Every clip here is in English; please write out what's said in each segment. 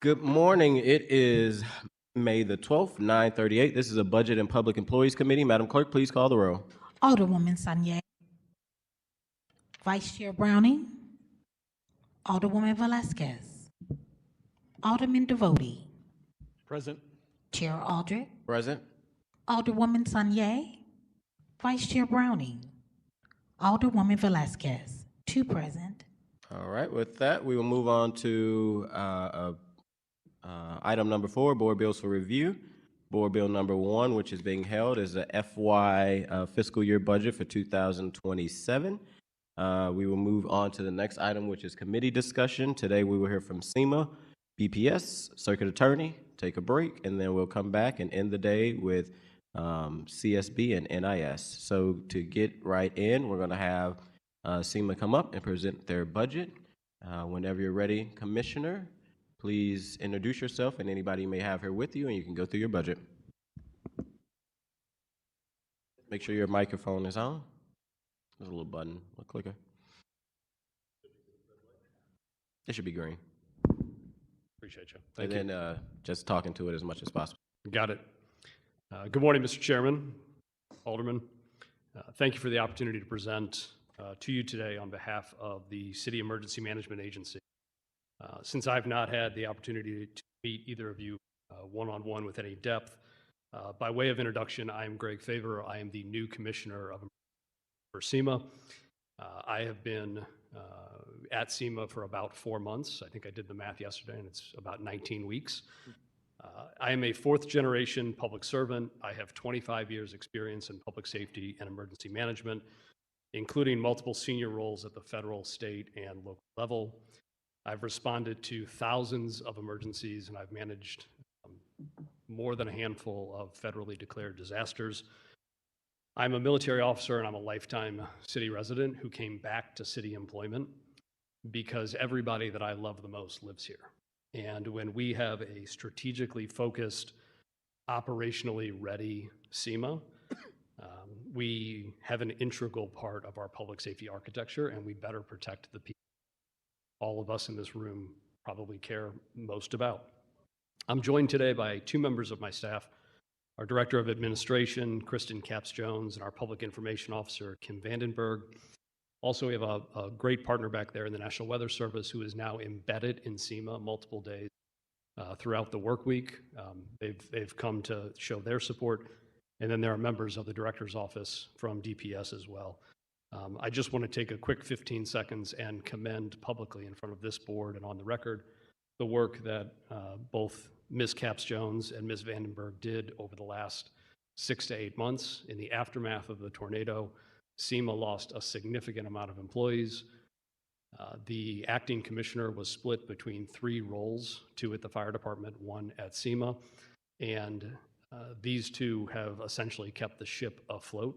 Good morning. It is May the 12th, 9:38. This is a Budget and Public Employees Committee. Madam Clerk, please call the roll. Alderwoman Sanye. Vice Chair Browning. Alderwoman Velasquez. Alderman Devotie. Present. Chair Aldrich. Present. Alderwoman Sanye. Vice Chair Browning. Alderwoman Velasquez. Two present. All right, with that, we will move on to item number 4, Board Bills for Review. Board Bill number 1, which is being held, is the FY fiscal year budget for 2027. We will move on to the next item, which is committee discussion. Today, we will hear from SEMA, BPS, Circuit Attorney, take a break, and then we'll come back and end the day with CSB and NIS. So to get right in, we're going to have SEMA come up and present their budget. Whenever you're ready, Commissioner, please introduce yourself and anybody you may have here with you, and you can go through your budget. Make sure your microphone is on. There's a little button, a clicker. It should be green. Appreciate you. Thank and you. then just talking to it as much as possible. Got it. Good morning, Mr. Chairman, Alderman. Thank you for the opportunity to present to you today on behalf of the City Emergency Management Agency. Since I've not had the opportunity to meet either of you one-on-one with any depth, by way of introduction, I am Greg Favor. I am the new Commissioner for SEMA. I have been at SEMA for about 4 months. I think I did the math yesterday, and it's about 19 weeks. I am a fourth-generation public servant. I have 25 years' experience in public safety and emergency management, including multiple senior roles at the federal, state, and local level. I've responded to thousands of emergencies, and I've managed more than a handful of federally declared disasters. I'm a military officer, and I'm a lifetime city resident who came back to city employment because everybody that I love the most lives here. And when we have a strategically focused, operationally ready SEMA, we have an integral part of our public safety architecture, and we better protect the people all of us in this room probably care most about. I'm joined today by 2 members of my staff, our Director of Administration, Kristen Capps-Jones, and our Public Information Officer, Kim Vandenberg. Also, we have a great partner back there in the National Weather Service who is now embedded in SEMA multiple days throughout the work week. They've come to show their support. And then there are members of the Director's Office from DPS as well. I just want to take a quick 15 seconds and commend publicly in front of this board and on the record the work that both Ms. Capps-Jones and Ms. Vandenberg did over the last 6 to 8 months. In the aftermath of the tornado, SEMA lost a significant amount of employees. The acting commissioner was split between 3 roles, 2 at the fire department, 1 at SEMA, and these 2 have essentially kept the ship afloat,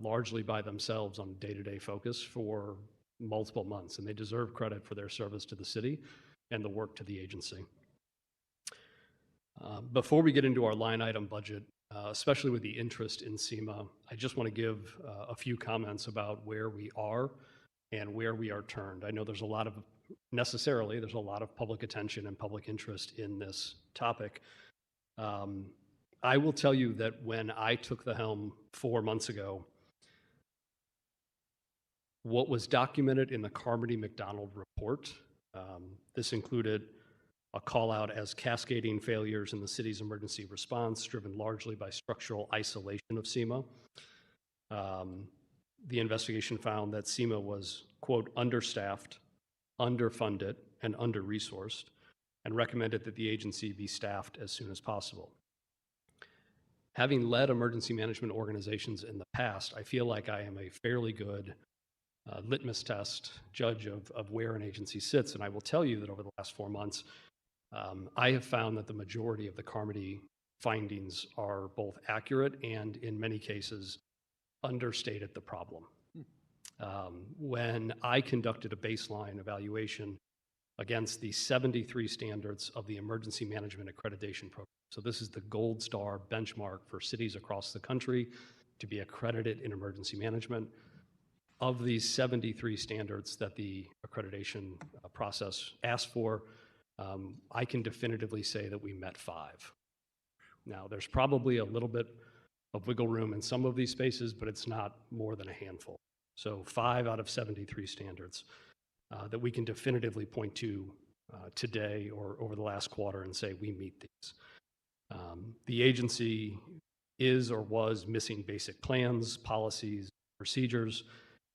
largely by themselves on day-to-day focus for multiple months, and they deserve credit for their service to the city and the work to the agency. Before we get into our line item budget, especially with the interest in SEMA, I just want to give a few comments about where we are and where we are turned. I know there's a lot of public attention and public interest in this topic. I will tell you that when I took the helm 4 months ago, what was documented in the Carmody McDonald report, this included a call out as cascading failures in the city's emergency response, driven largely by structural isolation of SEMA. The investigation found that SEMA was, quote, understaffed, underfunded, and under-resourced, and recommended that the agency be staffed as soon as possible. Having led emergency management organizations in the past, I feel like I am a fairly good litmus test judge of where an agency sits, and I will tell you that over the last 4 months, I have found that the majority of the Carmody findings are both accurate and, in many cases, understated the problem. When I conducted a baseline evaluation against the 73 standards of the Emergency Management Accreditation Program, so this is the gold star benchmark for cities across the country to be accredited in emergency management. Of these 73 standards that the accreditation process asked for, I can definitively say that we met 5. Now, there's probably a little bit of wiggle room in some of these spaces, but it's not more than a handful. So 5 out of 73 standards that we can definitively point to today or over the last quarter and say we meet these. The agency is or was missing basic plans, policies, procedures,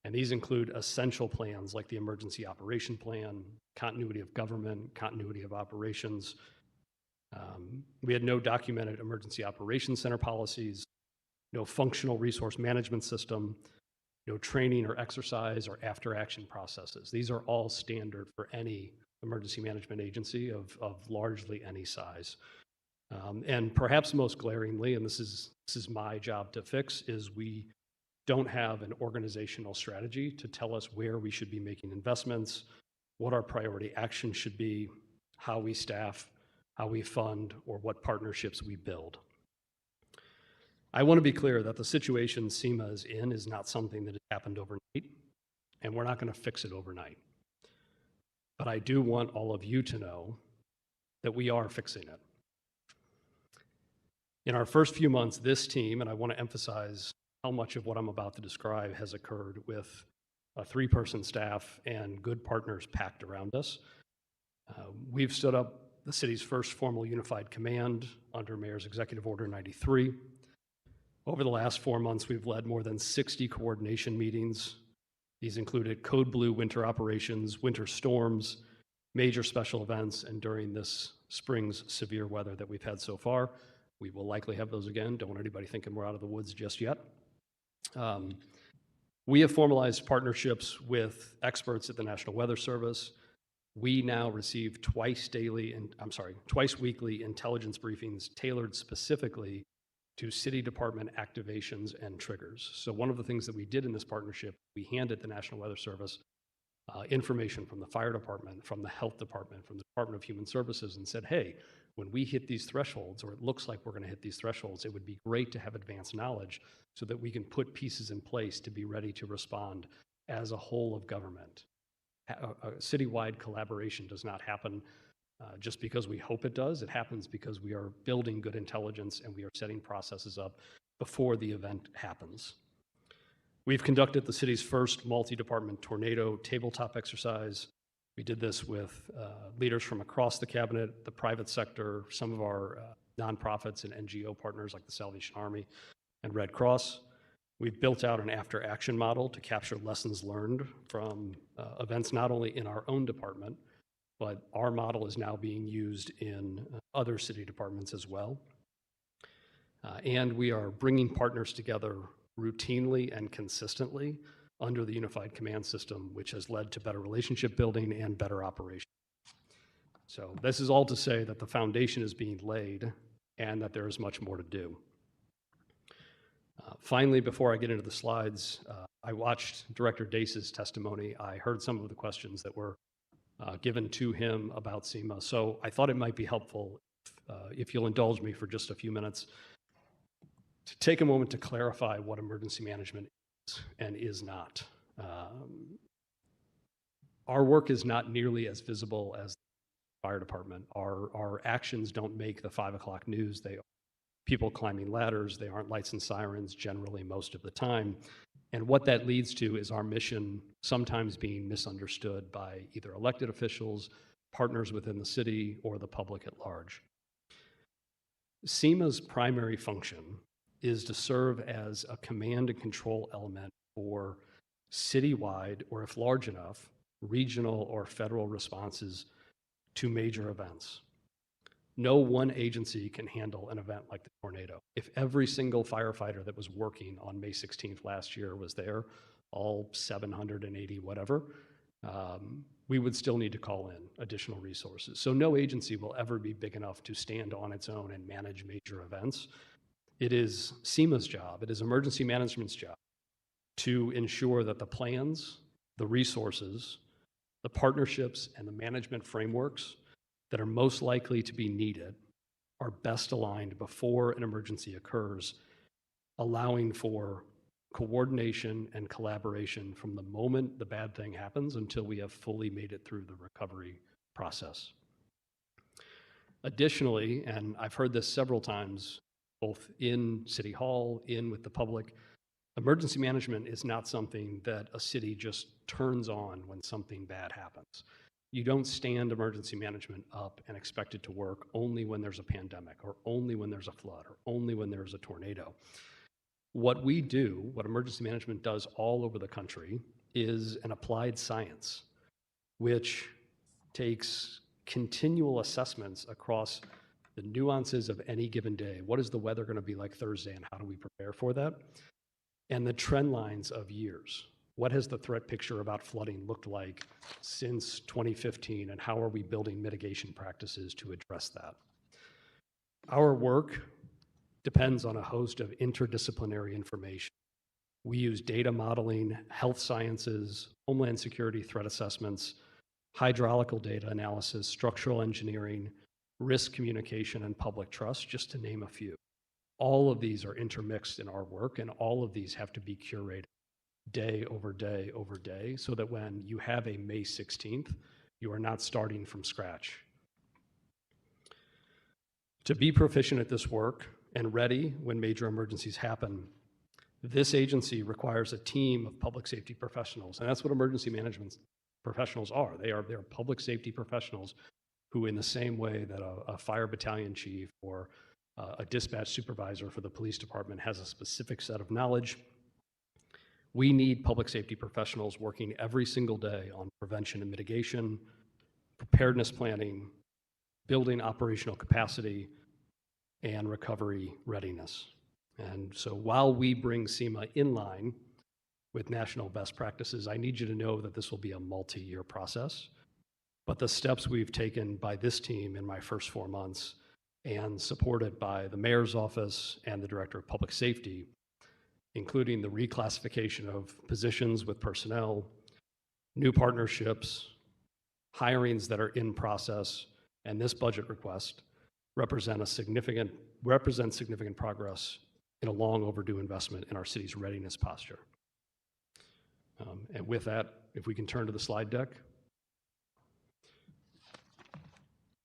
and these include essential plans like the emergency operation plan, continuity of government, continuity of operations. We had no documented emergency operations center policies, no functional resource management system, no training or exercise or after action processes. These are all standard for any emergency management agency of largely any size. And perhaps most glaringly, and this is my job to fix, is we don't have an organizational strategy to tell us where we should be making investments, what our priority actions should be, how we staff, how we fund, or what partnerships we build. I want to be clear that the situation SEMA is in is not something that has happened overnight, and we're not going to fix it overnight. But I do want all of you to know that we are fixing it. In our first few months, this team, and I want to emphasize how much of what I'm about to describe has occurred with a 3-person staff and good partners packed around us. We've stood up the city's first formal unified command under Mayor's Executive Order 93. Over the last 4 months, we've led more than 60 coordination meetings. These included Code Blue winter operations, winter storms, major special events, and during this spring's severe weather that we've had so far. We will likely have those again. Don't want anybody thinking we're out of the woods just yet. We have formalized partnerships with experts at the National Weather Service. We now receive twice weekly intelligence briefings tailored specifically to city department activations and triggers. So one of the things that we did in this partnership, we handed the National Weather Service information from the fire department, from the health department, from the Department of Human Services, and said, hey, when we hit these thresholds, or it looks like we're going to hit these thresholds, it would be great to have advanced knowledge so that we can put pieces in place to be ready to respond as a whole of government. A citywide collaboration does not happen just because we hope it does. It happens because we are building good intelligence and we are setting processes up before the event happens. We've conducted the city's first multi-department tornado tabletop exercise. We did this with leaders from across the cabinet, the private sector, some of our nonprofits and NGO partners like the Salvation Army and Red Cross. We've built out an after-action model to capture lessons learned from events not only in our own department, but our model is now being used in other city departments as well. And we are bringing partners together routinely and consistently under the unified command system, which has led to better relationship building and better operation. So this is all to say that the foundation is being laid and that there is much more to do. Finally, before I get into the slides, I watched Director Dace's testimony. I heard some of the questions that were given to him about SEMA. So I thought it might be helpful if you'll indulge me for just a few minutes to take a moment to clarify what emergency management is and is not. Our work is not nearly as visible as the fire department. Our actions don't make the 5 o'clock news. They are people climbing ladders. They aren't lights and sirens generally most of the time. And what that leads to is our mission sometimes being misunderstood by either elected officials, partners within the city, or the public at large. SEMA's primary function is to serve as a command and control element for citywide, or if large enough, regional or federal responses to major events. No one agency can handle an event like the tornado. If every single firefighter that was working on May 16th last year was there, all 780 whatever, we would still need to call in additional resources. So no agency will ever be big enough to stand on its own and manage major events. It is SEMA's job, it is emergency management's job to ensure that the plans, the resources, the partnerships, and the management frameworks that are most likely to be needed are best aligned before an emergency occurs, allowing for coordination and collaboration from the moment the bad thing happens until we have fully made it through the recovery process. Additionally, and I've heard this several times, both in City Hall, with the public, emergency management is not something that a city just turns on when something bad happens. You don't stand emergency management up and expect it to work only when there's a pandemic, or only when there's a flood, or only when there's a tornado. What we do, what emergency management does all over the country, is an applied science, which takes continual assessments across the nuances of any given day. What is the weather going to be like Thursday, and how do we prepare for that? And the trend lines of years. What has the threat picture about flooding looked like since 2015, and how are we building mitigation practices to address that? Our work depends on a host of interdisciplinary information. We use data modeling, health sciences, homeland security threat assessments, hydraulical data analysis, structural engineering, risk communication, and public trust, just to name a few. All of these are intermixed in our work, and all of these have to be curated day over day over day, so that when you have a May 16th, you are not starting from scratch. To be proficient at this work and ready when major emergencies happen, this agency requires a team of public safety professionals, and that's what emergency management professionals are. They are public safety professionals who, in the same way that a fire battalion chief or a dispatch supervisor for the police department has a specific set of knowledge, we need public safety professionals working every single day on prevention and mitigation, preparedness planning, building operational capacity, and recovery readiness. And so while we bring SEMA in line with national best practices, I need you to know that this will be a multi-year process. But the steps we've taken by this team in my first 4 months, and supported by the mayor's office and the director of public safety, including the reclassification of positions with personnel, new partnerships, hirings that are in process, and this budget request, represent significant progress in a long overdue investment in our city's readiness posture. And with that, if we can turn to the slide deck.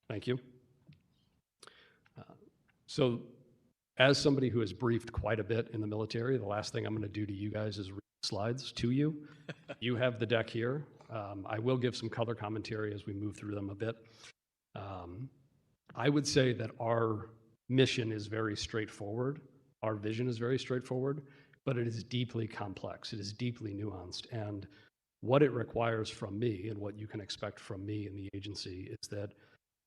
Thank you. So as somebody who has briefed quite a bit in the military, the last thing I'm going to do to you guys is read slides to you. You have the deck here. I will give some color commentary as we move through them a bit. I would say that our mission is very straightforward. Our vision is very straightforward, but it is deeply complex. It is deeply nuanced. And what it requires from me, and what you can expect from me in the agency, is that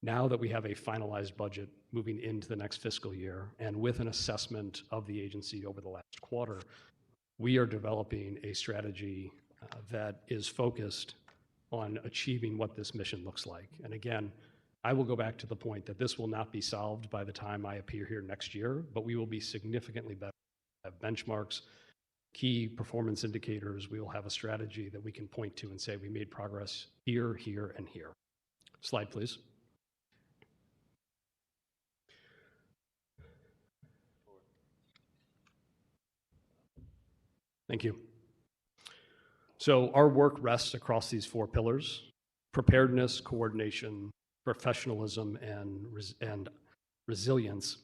now that we have a finalized budget moving into the next fiscal year, and with an assessment of the agency over the last quarter, we are developing a strategy that is focused on achieving what this mission looks like. And again, I will go back to the point that this will not be solved by the time I appear here next year, but we will be significantly better. We have benchmarks, key performance indicators. We will have a strategy that we can point to and say we made progress here, here, and here. Slide, please. Thank you. So our work rests across these 4 pillars: preparedness, coordination, professionalism, and resilience.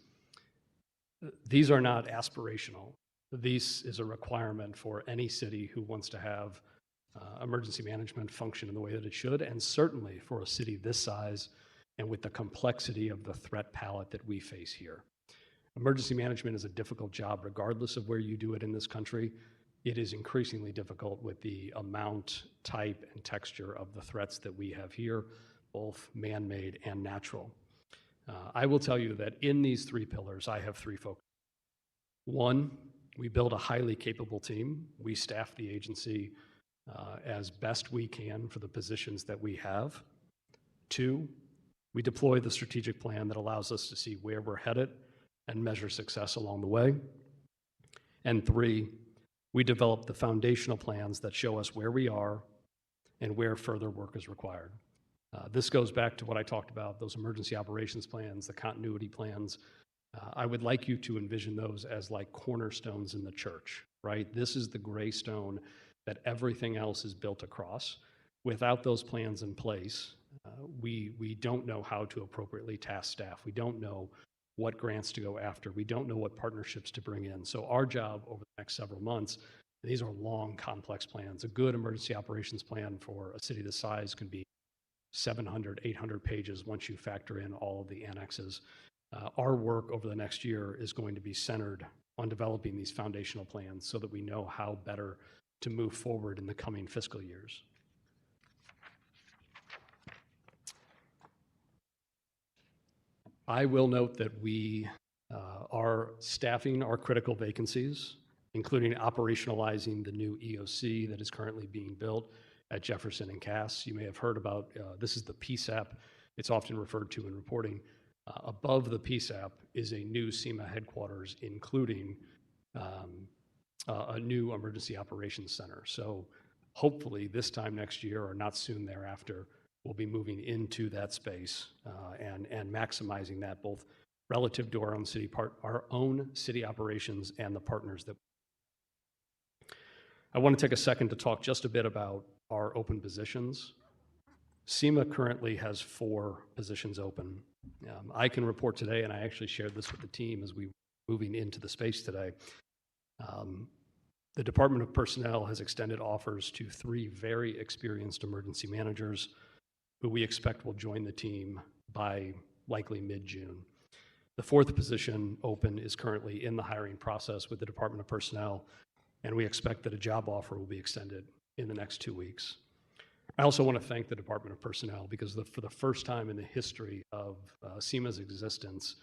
These are not aspirational. This is a requirement for any city who wants to have emergency management function in the way that it should, and certainly for a city this size and with the complexity of the threat palette that we face here. Emergency management is a difficult job regardless of where you do it in this country. It is increasingly difficult with the amount, type, and texture of the threats that we have here, both man-made and natural. I will tell you that in these 3 pillars, I have 3 focuses. 1, we build a highly capable team. We staff the agency as best we can for the positions that we have. 2, we deploy the strategic plan that allows us to see where we're headed and measure success along the way. And 3, we develop the foundational plans that show us where we are and where further work is required. This goes back to what I talked about, those emergency operations plans, the continuity plans. I would like you to envision those as like cornerstones in the church, right? This is the gray stone that everything else is built across. Without those plans in place, We don't know how to appropriately task staff. We don't know what grants to go after. We don't know what partnerships to bring in. So our job over the next several months, these are long, complex plans. A good emergency operations plan for a city this size can be 700, 800 pages once you factor in all of the annexes. Our work over the next year is going to be centered on developing these foundational plans so that we know how better to move forward in the coming fiscal years. I will note that we are staffing our critical vacancies, including operationalizing the new EOC that is currently being built at Jefferson and Cass. You may have heard about, this is the PSAP. It's often referred to in reporting. Above the PSAP is a new SEMA headquarters, including a new emergency operations center. So hopefully this time next year or not soon thereafter, we'll be moving into that space and maximizing that both relative to our own city operations and the partners that. I want to take a second to talk just a bit about our open positions. SEMA currently has 4 positions open. I can report today, and I actually shared this with the team as we were moving into the space today. The Department of Personnel has extended offers to 3 very experienced emergency managers who we expect will join the team by likely mid-June. The 4th position open is currently in the hiring process with the Department of Personnel, and we expect that a job offer will be extended in the next 2 weeks. I also want to thank the Department of Personnel because for the first time in the history of SEMA's existence,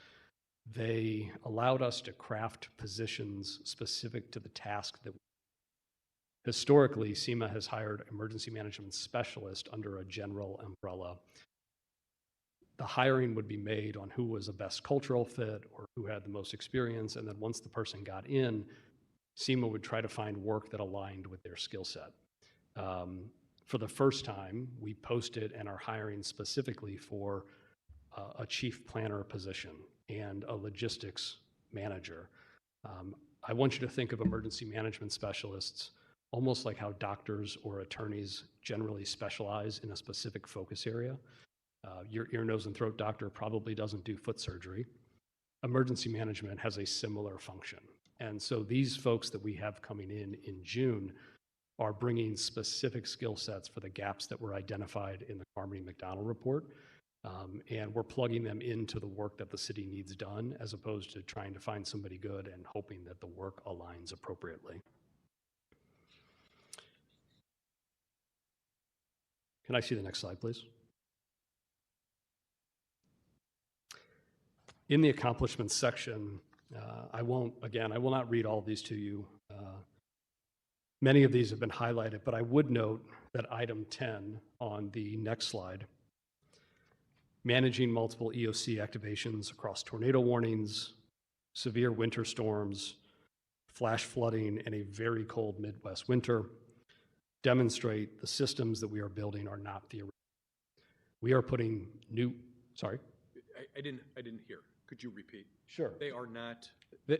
they allowed us to craft positions specific to the task that historically, SEMA has hired emergency management specialists under a general umbrella. The hiring would be made on who was the best cultural fit or who had the most experience, and then once the person got in, SEMA would try to find work that aligned with their skill set. For the first time, we posted and are hiring specifically for a chief planner position and a logistics manager. I want you to think of emergency management specialists almost like how doctors or attorneys generally specialize in a specific focus area. Your ear, nose, and throat doctor probably doesn't do foot surgery. Emergency management has a similar function. And so these folks that we have coming in June are bringing specific skill sets for the gaps that were identified in the Carmody McDonald report. And we're plugging them into the work that the city needs done as opposed to trying to find somebody good and hoping that the work aligns appropriately. Can I see the next slide, please? In the accomplishments section, I will not read all of these to you. Many of these have been highlighted, but I would note that item 10 on the next slide, managing multiple EOC activations across tornado warnings, severe winter storms, flash flooding, and a very cold Midwest winter, demonstrate the systems that we are building are not theoretical. We are putting new, sorry? I didn't hear. Could you repeat? Sure. They are not.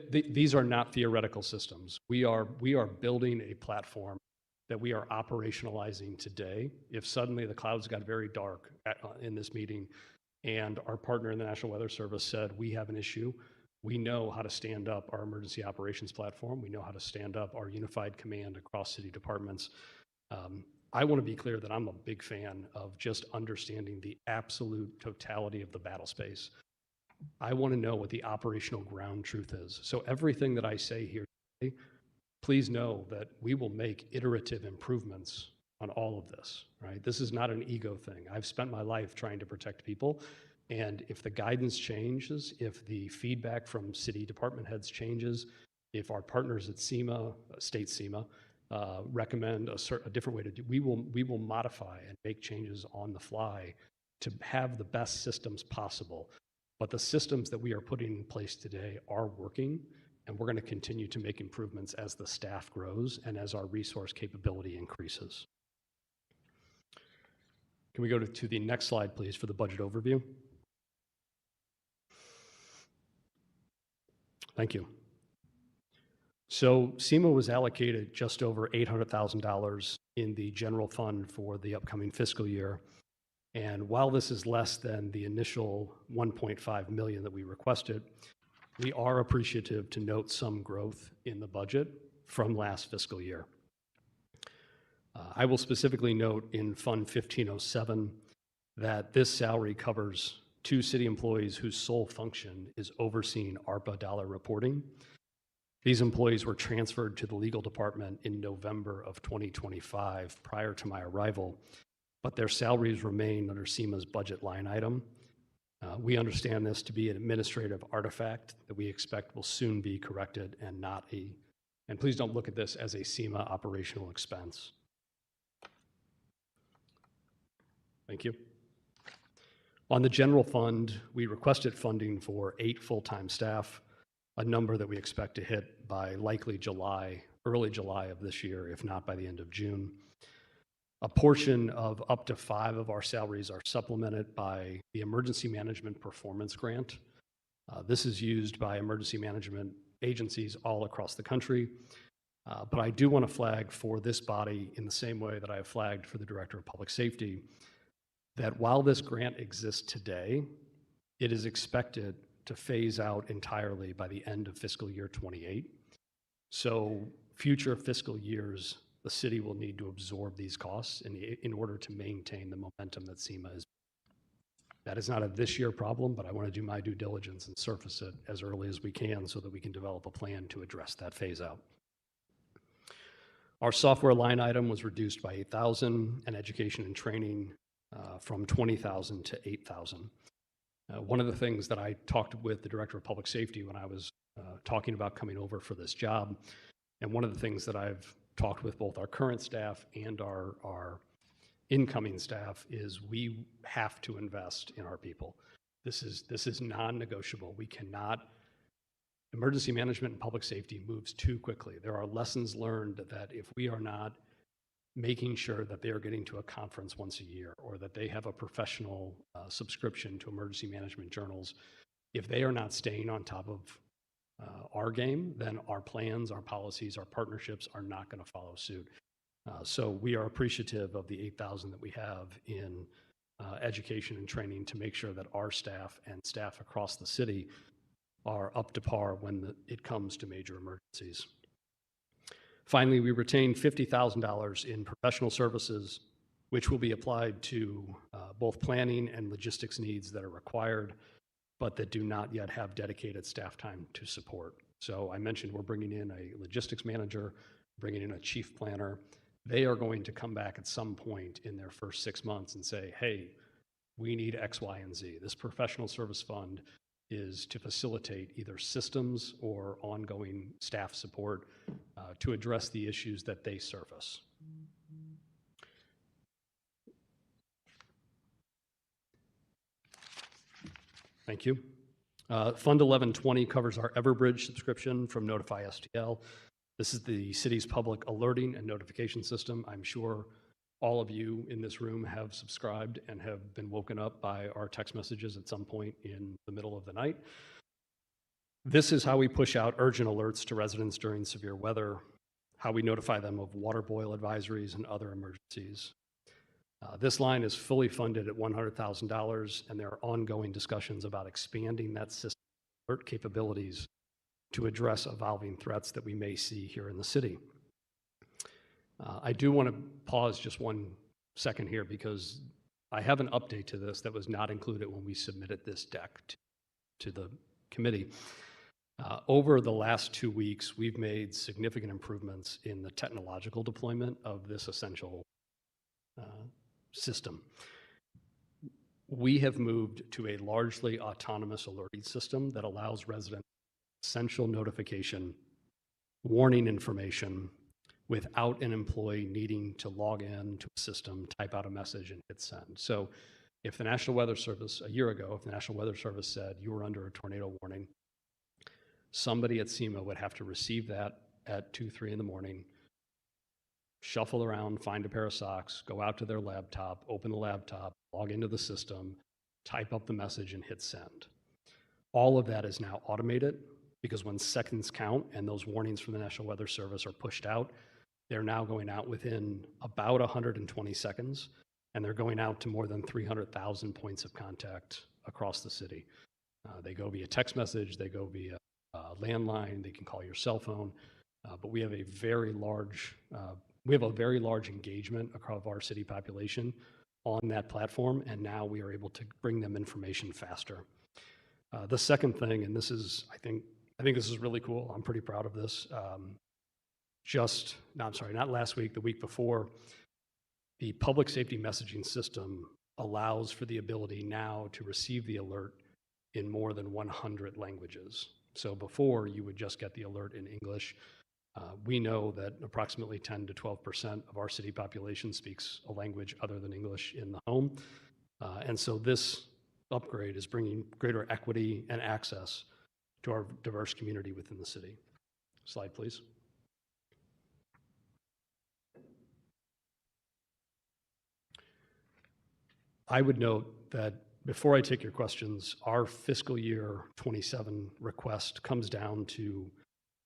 These are not theoretical systems. We are building a platform that we are operationalizing today. If suddenly the clouds got very dark in this meeting and our partner in the National Weather Service said, we have an issue, we know how to stand up our emergency operations platform. We know how to stand up our unified command across city departments. I want to be clear that I'm a big fan of just understanding the absolute totality of the battle space. I want to know what the operational ground truth is. So everything that I say here today, please know that we will make iterative improvements on all of this, right? This is not an ego thing. I've spent my life trying to protect people, and if the guidance changes, if the feedback from city department heads changes, if our partners at SEMA, state SEMA, recommend a different way to do, we will modify and make changes on the fly to have the best systems possible. But the systems that we are putting in place today are working, and we're going to continue to make improvements as the staff grows and as our resource capability increases. Can we go to the next slide, please, for the budget overview? Thank you. So SEMA was allocated just over $800,000 in the general fund for the upcoming fiscal year. And while this is less than the initial 1.5 million that we requested, we are appreciative to note some growth in the budget from last fiscal year. I will specifically note in Fund 1507 that this salary covers 2 city employees whose sole function is overseeing ARPA dollar reporting. These employees were transferred to the legal department in November of 2025 prior to my arrival, but their salaries remain under SEMA's budget line item. We understand this to be an administrative artifact that we expect will soon be corrected and and please don't look at this as a SEMA operational expense. Thank you. On the general fund, we requested funding for 8 full-time staff, a number that we expect to hit by likely July, early July of this year, if not by the end of June. A portion of up to 5 of our salaries are supplemented by the Emergency Management Performance Grant. This is used by emergency management agencies all across the country, but I do want to flag for this body in the same way that I have flagged for the Director of Public Safety, that while this grant exists today, it is expected to phase out entirely by the end of fiscal year 28. So future fiscal years, the city will need to absorb these costs in order to maintain the momentum that SEMA is. That is not a this year problem, but I want to do my due diligence and surface it as early as we can so that we can develop a plan to address that phase out. Our software line item was reduced by 8,000 and education and training from 20,000 to 8,000. One of the things that I talked with the Director of Public Safety when I was talking about coming over for this job, and one of the things that I've talked with both our current staff and our incoming staff is we have to invest in our people. This is non-negotiable. We cannot. Emergency management and public safety moves too quickly. There are lessons learned that if we are not making sure that they are getting to a conference once a year or that they have a professional subscription to emergency management journals, if they are not staying on top of our game, then our plans, our policies, our partnerships are not going to follow suit. So we are appreciative of the 8,000 that we have in education and training to make sure that our staff and staff across the city are up to par when it comes to major emergencies. Finally, we retained $50,000 in professional services, which will be applied to both planning and logistics needs that are required, but that do not yet have dedicated staff time to support. So I mentioned we're bringing in a logistics manager, bringing in a chief planner. They are going to come back at some point in their first 6 months and say, hey, we need X, Y, and Z. This professional service fund is to facilitate either systems or ongoing staff support to address the issues that they surface. Thank you. Fund 1120 covers our Everbridge subscription from Notify STL. This is the city's public alerting and notification system. I'm sure all of you in this room have subscribed and have been woken up by our text messages at some point in the middle of the night. This is how we push out urgent alerts to residents during severe weather, how we notify them of water boil advisories and other emergencies. This line is fully funded at $100,000, and there are ongoing discussions about expanding that system alert capabilities to address evolving threats that we may see here in the city. I do want to pause just 1 second here because I have an update to this that was not included when we submitted this deck to the committee. Over the last 2 weeks, we've made significant improvements in the technological deployment of this essential system. We have moved to a largely autonomous alerting system that allows residents essential notification, warning information, without an employee needing to log in to a system, type out a message, and hit send. So if the National Weather Service, a year ago, if the National Weather Service said you were under a tornado warning, somebody at SEMA would have to receive that at 2, 3 in the morning, shuffle around, find a pair of socks, go out to their laptop, open the laptop, log into the system, type up the message, and hit send. All of that is now automated because when seconds count and those warnings from the National Weather Service are pushed out, they're now going out within about 120 seconds, and they're going out to more than 300,000 points of contact across the city. They go via text message, they go via landline, they can call your cell phone, but we have a very large engagement across our city population on that platform, and now we are able to bring them information faster. The second thing, and this is, I think this is really cool. I'm pretty proud of this. Not last week, the week before, the public safety messaging system allows for the ability now to receive the alert in more than 100 languages. So before, you would just get the alert in English. We know that approximately 10 to 12% of our city population speaks a language other than English in the home. And so this upgrade is bringing greater equity and access to our diverse community within the city. Slide, please. I would note that before I take your questions, our fiscal year 27 request comes down to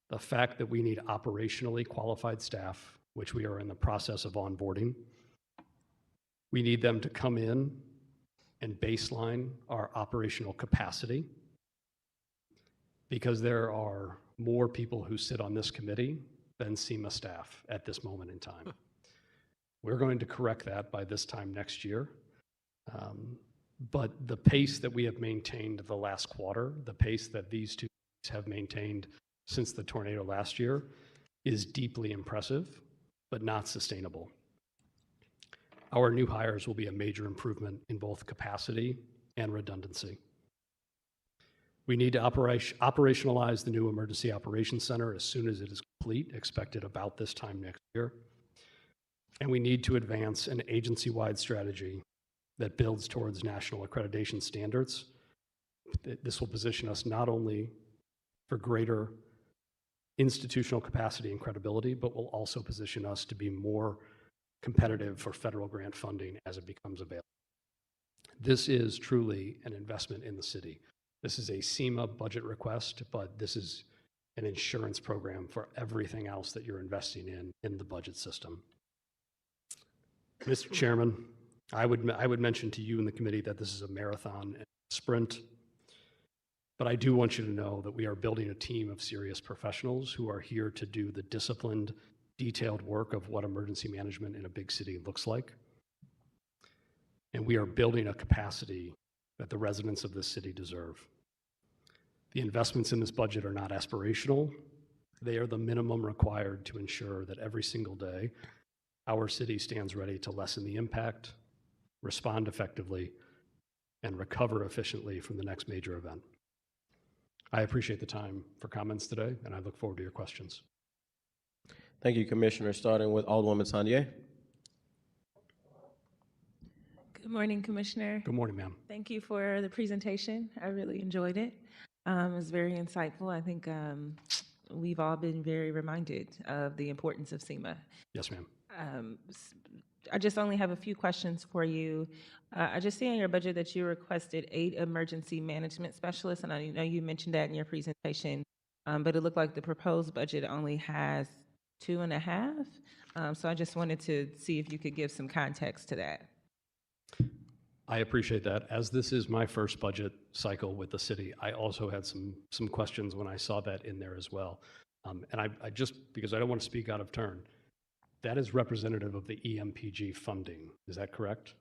the fact that we need operationally qualified staff, which we are in the process of onboarding. We need them to come in and baseline our operational capacity, because there are more people who sit on this committee than SEMA staff at this moment in time. We're going to correct that by this time next year. But the pace that we have maintained the last quarter, the pace that these two have maintained since the tornado last year, is deeply impressive, but not sustainable. Our new hires will be a major improvement in both capacity and redundancy. We need to operationalize the new Emergency Operations Center as soon as it is complete, expected about this time next year. And we need to advance an agency-wide strategy that builds towards national accreditation standards. This will position us not only for greater institutional capacity and credibility, but will also position us to be more competitive for federal grant funding as it becomes available. This is truly an investment in the city. This is a SEMA budget request, but this is an insurance program for everything else that you're investing in the budget system. Mr. Chairman, I would mention to you and the committee that this is a marathon and a sprint, but I do want you to know that we are building a team of serious professionals who are here to do the disciplined, detailed work of what emergency management in a big city looks like. And we are building a capacity that the residents of this city deserve. The investments in this budget are not aspirational. They are the minimum required to ensure that every single day, our city stands ready to lessen the impact, respond effectively, and recover efficiently from the next major event. I appreciate the time for comments today, and I look forward to your questions. Thank you, Commissioner. Starting with Alderwoman Sanye. Good morning, Commissioner. Good morning, ma'am. Thank you for the presentation. I really enjoyed it. It was very insightful. I think we've all been very reminded of the importance of SEMA. Yes, ma'am. I just only have a few questions for you. I just see in your budget that you requested 8 emergency management specialists, and I know you mentioned that in your presentation, but it looked like the proposed budget only has 2.5. So I just wanted to see if you could give some context to that. I appreciate that. As this is my first budget cycle with the city, I also had some questions when I saw that in there as well. And I just, because I don't want to speak out of turn, that is representative of the EMPG funding. Is that correct?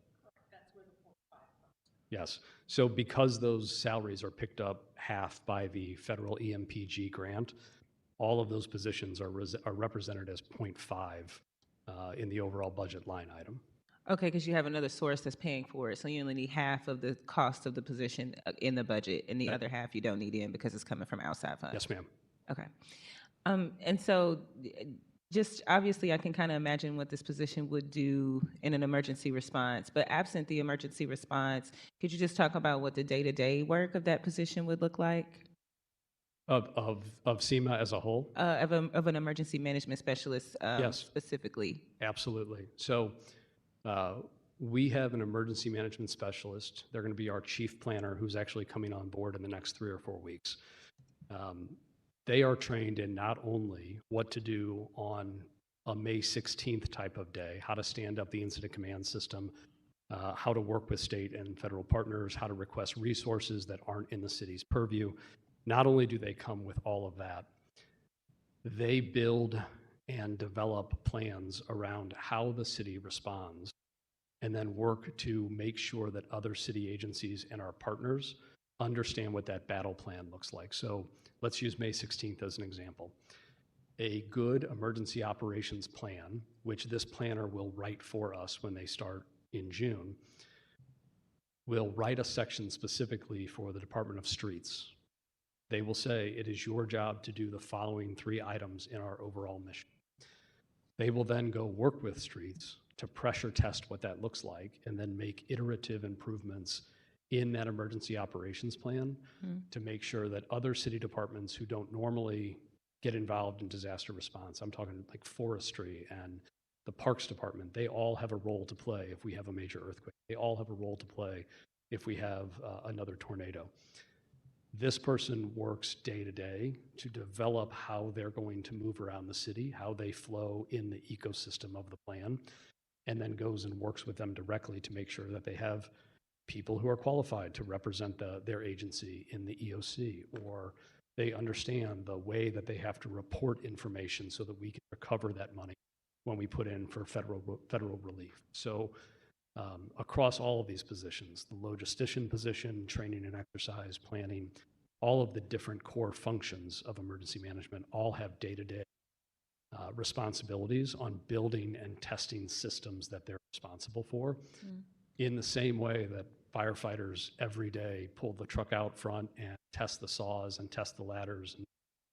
That's where the 4.5 comes. Yes. So because those salaries are picked up half by the federal EMPG grant, all of those positions are represented as 0.5 in the overall budget line item. Okay, because you have another source that's paying for it, so you only need half of the cost of the position in the budget, and the other half you don't need in because it's coming from outside funds. Yes, ma'am. Okay. And so just obviously I can kind of imagine what this position would do in an emergency response, but absent the emergency response, could you just talk about what the day-to-day work of that position would look like? Of SEMA as a whole? Of an emergency management specialist Yes. Specifically. Absolutely. So we have an emergency management specialist. They're going to be our chief planner, who's actually coming on board in the next 3 or 4 weeks. They are trained in not only what to do on a May 16th type of day, how to stand up the incident command system, how to work with state and federal partners, how to request resources that aren't in the city's purview. Not only do they come with all of that, they build and develop plans around how the city responds, and then work to make sure that other city agencies and our partners understand what that battle plan looks like. So let's use May 16th as an example. A good emergency operations plan, which this planner will write for us when they start in June, will write a section specifically for the Department of Streets. They will say, it is your job to do the following 3 items in our overall mission. They will then go work with streets to pressure test what that looks like and then make iterative improvements in that emergency operations plan to make sure that other city departments who don't normally get involved in disaster response, I'm talking like forestry and the parks department, they all have a role to play if we have a major earthquake. They all have a role to play if we have another tornado. This person works day to day to develop how they're going to move around the city, how they flow in the ecosystem of the plan, and then goes and works with them directly to make sure that they have people who are qualified to represent their agency in the EOC, or they understand the way that they have to report information so that we can recover that money when we put in for federal relief. So across all of these positions, the logistician position, training and exercise, planning, all of the different core functions of emergency management all have day-to-day responsibilities on building and testing systems that they're responsible for. In the same way that firefighters every day pull the truck out front and test the saws and test the ladders and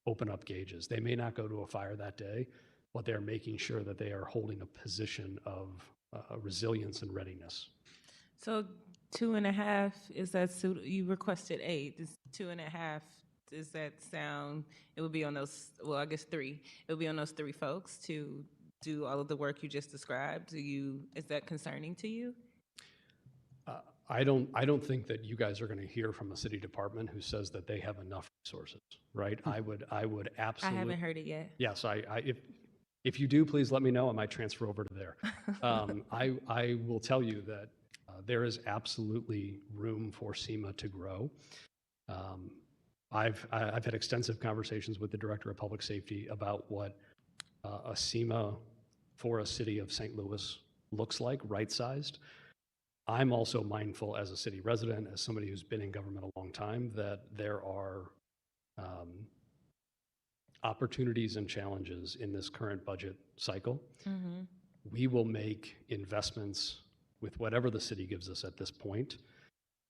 open up gauges. They may not go to a fire that day, but they're making sure that they are holding a position of resilience and readiness. So 2.5, is that, you requested 8, is 2.5, does that sound, it would be on those, well, I guess 3, it would be on those 3 folks to do all of the work you just described? Is that concerning to you? I don't think that you guys are going to hear from a city department who says that they have enough resources, right? I would absolutely. I haven't heard it yet. Yes, if you do, please let me know. I might transfer over to there. I will tell you that there is absolutely room for SEMA to grow. I've had extensive conversations with the Director of Public Safety about what a SEMA for a city of St. Louis looks like, right-sized. I'm also mindful as a city resident, as somebody who's been in government a long time, that there are opportunities and challenges in this current budget cycle. We will make investments with whatever the city gives us at this point.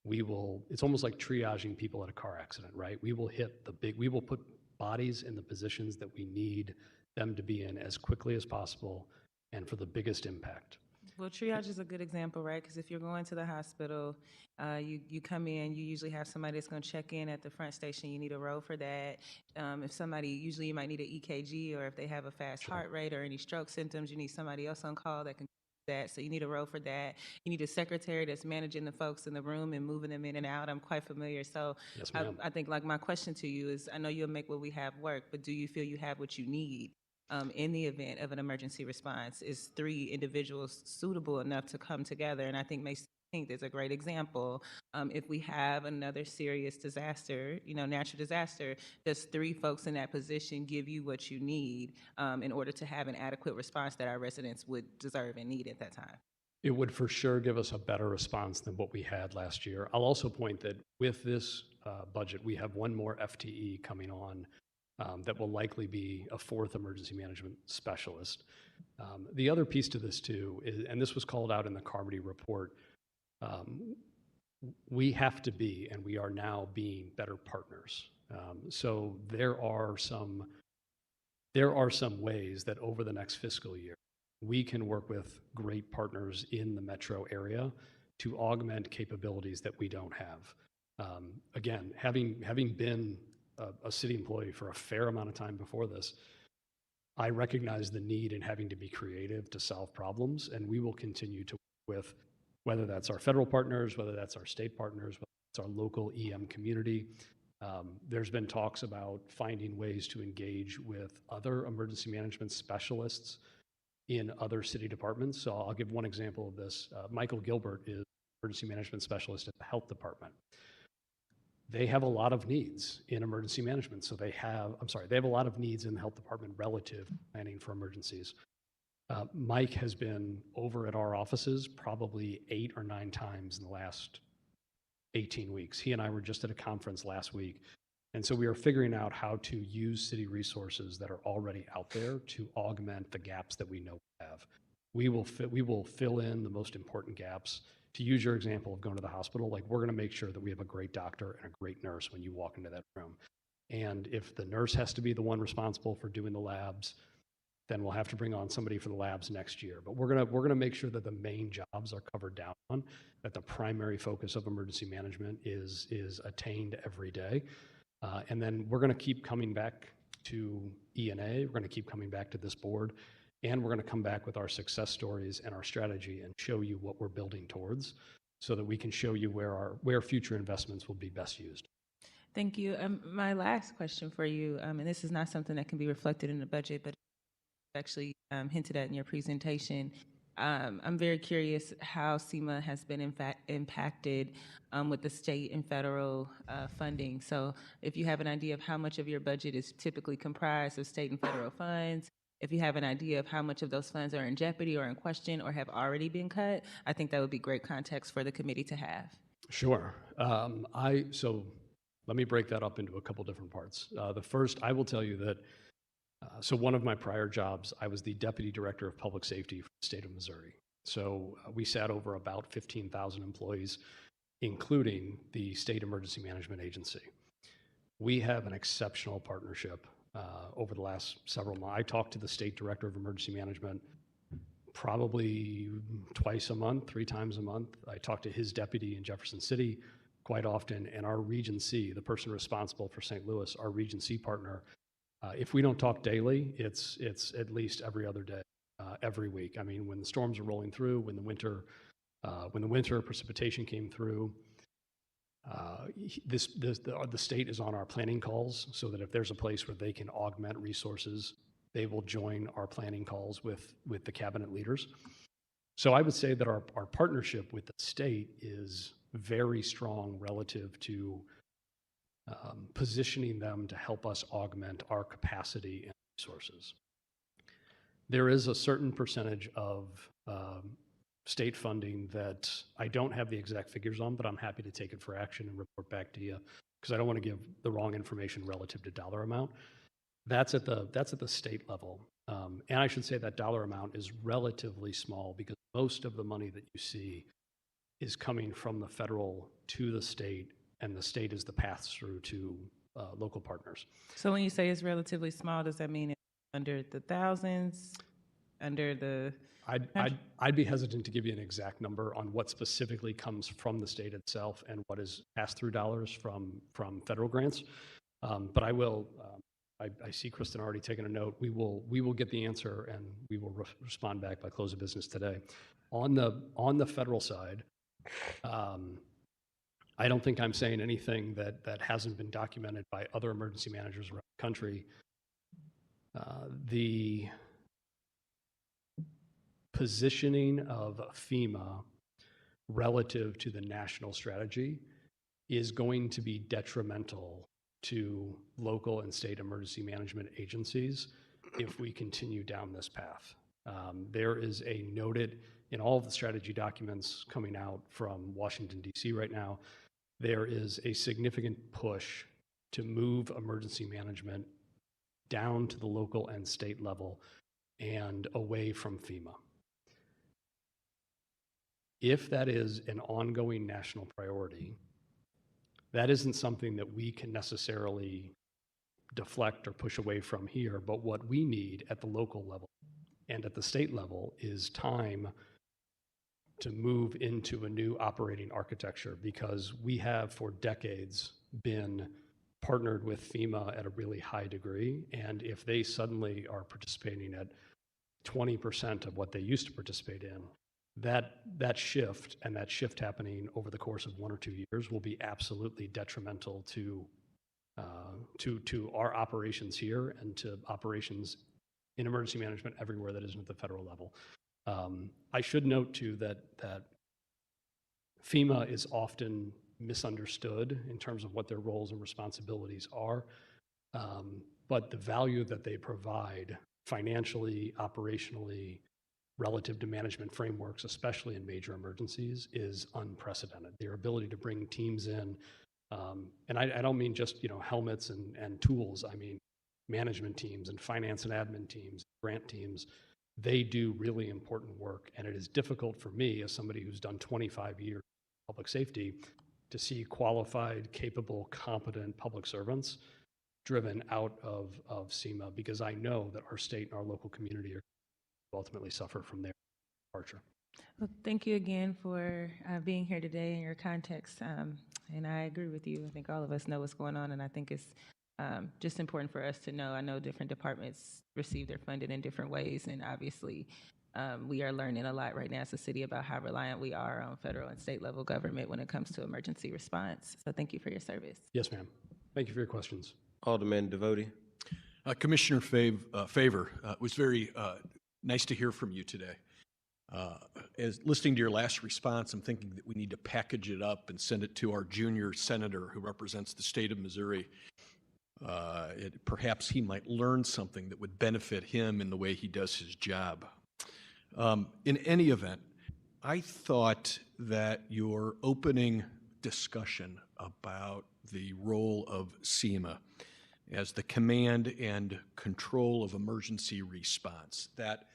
It's almost like triaging people at a car accident, right? We will put bodies in the positions that we need them to be in as quickly as possible and for the biggest impact. Well, triage is a good example, right? Because if you're going to the hospital, you come in, you usually have somebody that's going to check in at the front station. You need a row for that. Usually you might need an EKG, or if they have a fast heart rate or any stroke symptoms, you need somebody else on call that can do that. So you need a row for that. You need a secretary that's managing the folks in the room and moving them in and out. I'm quite familiar. So Yes, ma'am. I think, like, my question to you is, I know you'll make what we have work, but do you feel you have what you need? In the event of an emergency response? Is 3 individuals suitable enough to come together? And I think May 16th is a great example. If we have another serious disaster, natural disaster, does 3 folks in that position give you what you need in order to have an adequate response that our residents would deserve and need at that time? It would for sure give us a better response than what we had last year. I'll also point that with this budget, we have 1 more FTE coming on that will likely be a 4th emergency management specialist. The other piece to this too is, and this was called out in the Carmody report, we have to be, and we are now being, better partners. So there are some ways that over the next fiscal year, we can work with great partners in the metro area to augment capabilities that we don't have. Again, having been a city employee for a fair amount of time before this, I recognize the need in having to be creative to solve problems, and we will continue to work with, whether that's our federal partners, whether that's our state partners, whether it's our local EM community. There's been talks about finding ways to engage with other emergency management specialists in other city departments. So I'll give one example of this. Michael Gilbert is emergency management specialist at the health department. They have a lot of needs in emergency management. So they have a lot of needs in the health department relative to planning for emergencies. Mike has been over at our offices probably 8 or 9 times in the last 18 weeks. He and I were just at a conference last week. And so we are figuring out how to use city resources that are already out there to augment the gaps that we know we have. We will fill in the most important gaps. To use your example of going to the hospital, like, we're going to make sure that we have a great doctor and a great nurse when you walk into that room. And if the nurse has to be the one responsible for doing the labs, then we'll have to bring on somebody for the labs next year. But we're gonna make sure that the main jobs are covered down on, that the primary focus of emergency management is attained every day. And then we're gonna keep coming back to E&A, we're gonna keep coming back to this board, and we're gonna come back with our success stories and our strategy and show you what we're building towards so that we can show you where future investments will be best used. Thank you. My last question for you, and this is not something that can be reflected in the budget, but actually hinted at in your presentation. I'm very curious how SEMA has been impacted with the state and federal funding. So if you have an idea of how much of your budget is typically comprised of state and federal funds, if you have an idea of how much of those funds are in jeopardy or in question or have already been cut, I think that would be great context for the committee to have. Sure. So let me break that up into a couple different parts. The first, I will tell you that so one of my prior jobs, I was the Deputy Director of Public Safety for the state of Missouri. So we sat over about 15,000 employees, including the State Emergency Management Agency. We have an exceptional partnership over the last several months. I talk to the State Director of Emergency Management probably twice a month, 3 times a month. I talk to his deputy in Jefferson City quite often, and our Region C, the person responsible for St. Louis, our Region C partner, if we don't talk daily, it's at least every other day, every week. I mean, when the storms are rolling through, when the winter precipitation came through, the state is on our planning calls, so that if there's a place where they can augment resources, they will join our planning calls with the cabinet leaders. So I would say that our partnership with the state is very strong relative to positioning them to help us augment our capacity and resources. There is a certain percentage of state funding that I don't have the exact figures on, but I'm happy to take it for action and report back to you, because I don't want to give the wrong information relative to dollar amount. That's at the state level. And I should say that dollar amount is relatively small, because most of the money that you see is coming from the federal to the state, and the state is the pass-through to local partners. So when you say it's relatively small, does that mean it's under the thousands, under the? I'd be hesitant to give you an exact number on what specifically comes from the state itself and what is pass-through dollars from federal grants. But I will. I see Kristen already taking a note. We will get the answer, and we will respond back by close of business today. On the federal side, I don't think I'm saying anything that hasn't been documented by other emergency managers around the country. The positioning of FEMA relative to the national strategy is going to be detrimental to local and state emergency management agencies if we continue down this path. There is a noted, in all of the strategy documents coming out from Washington, D.C. right now, there is a significant push to move emergency management down to the local and state level and away from FEMA. If that is an ongoing national priority, that isn't something that we can necessarily deflect or push away from here, but what we need at the local level and at the state level is time to move into a new operating architecture, because we have for decades been partnered with FEMA at a really high degree, and if they suddenly are participating at 20% of what they used to participate in, that shift happening over the course of 1 or 2 years will be absolutely detrimental to our operations here and to operations in emergency management everywhere that isn't at the federal level. I should note too that FEMA is often misunderstood in terms of what their roles and responsibilities are, but the value that they provide financially, operationally, relative to management frameworks, especially in major emergencies, is unprecedented. Their ability to bring teams in, and I don't mean just helmets and tools. I mean management teams and finance and admin teams, grant teams. They do really important work, and it is difficult for me as somebody who's done 25 years in public safety to see qualified, capable, competent public servants driven out of SEMA, because I know that our state and our local community are ultimately suffer from their departure. Well, thank you again for being here today and your context. And I agree with you. I think all of us know what's going on, and I think it's just important for us to know. I know different departments receive their funding in different ways, and obviously we are learning a lot right now as a city about how reliant we are on federal and state level government when it comes to emergency response. So thank you for your service. Yes, ma'am. Thank you for your questions. Alderman Devoti. Commissioner Favor, it was very nice to hear from you today. As listening to your last response, I'm thinking that we need to package it up and send it to our junior senator who represents the state of Missouri. Perhaps he might learn something that would benefit him in the way he does his job. In any event, I thought that your opening discussion about the role of SEMA as the command and control of emergency response, that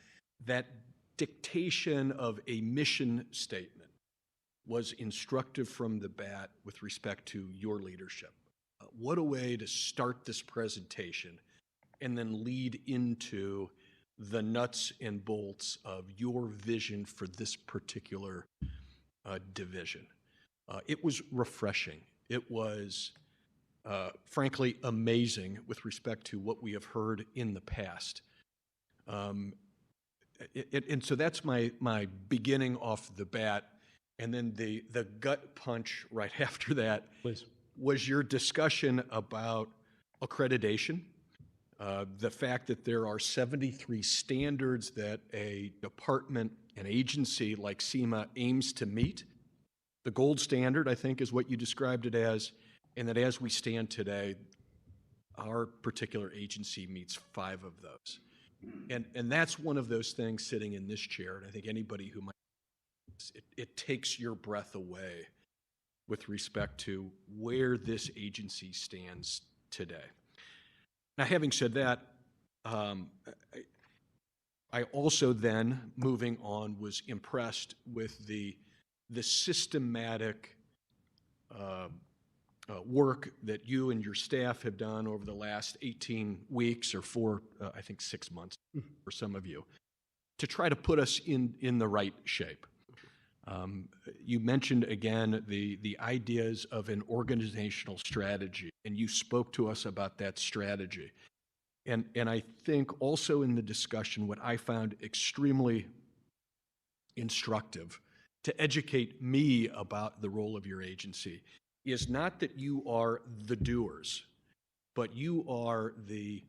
dictation of a mission statement was instructive from the bat with respect to your leadership. What a way to start this presentation and then lead into the nuts and bolts of your vision for this particular division. It was refreshing. It was frankly amazing with respect to what we have heard in the past. And so that's my beginning off the bat. And then the gut punch right after that Please. Was your discussion about accreditation, the fact that there are 73 standards that a department, an agency like SEMA aims to meet. The gold standard, I think, is what you described it as, and that as we stand today, our particular agency meets 5 of those. And that's one of those things sitting in this chair, and I think anybody who might, it takes your breath away with respect to where this agency stands today. Now, having said that, I also then, moving on, was impressed with the systematic work that you and your staff have done over the last 18 weeks or I think 6 months for some of you, to try to put us in the right shape. You mentioned again the ideas of an organizational strategy, and you spoke to us about that strategy. And I think also in the discussion, what I found extremely instructive to educate me about the role of your agency is not that you are the doers, but you are the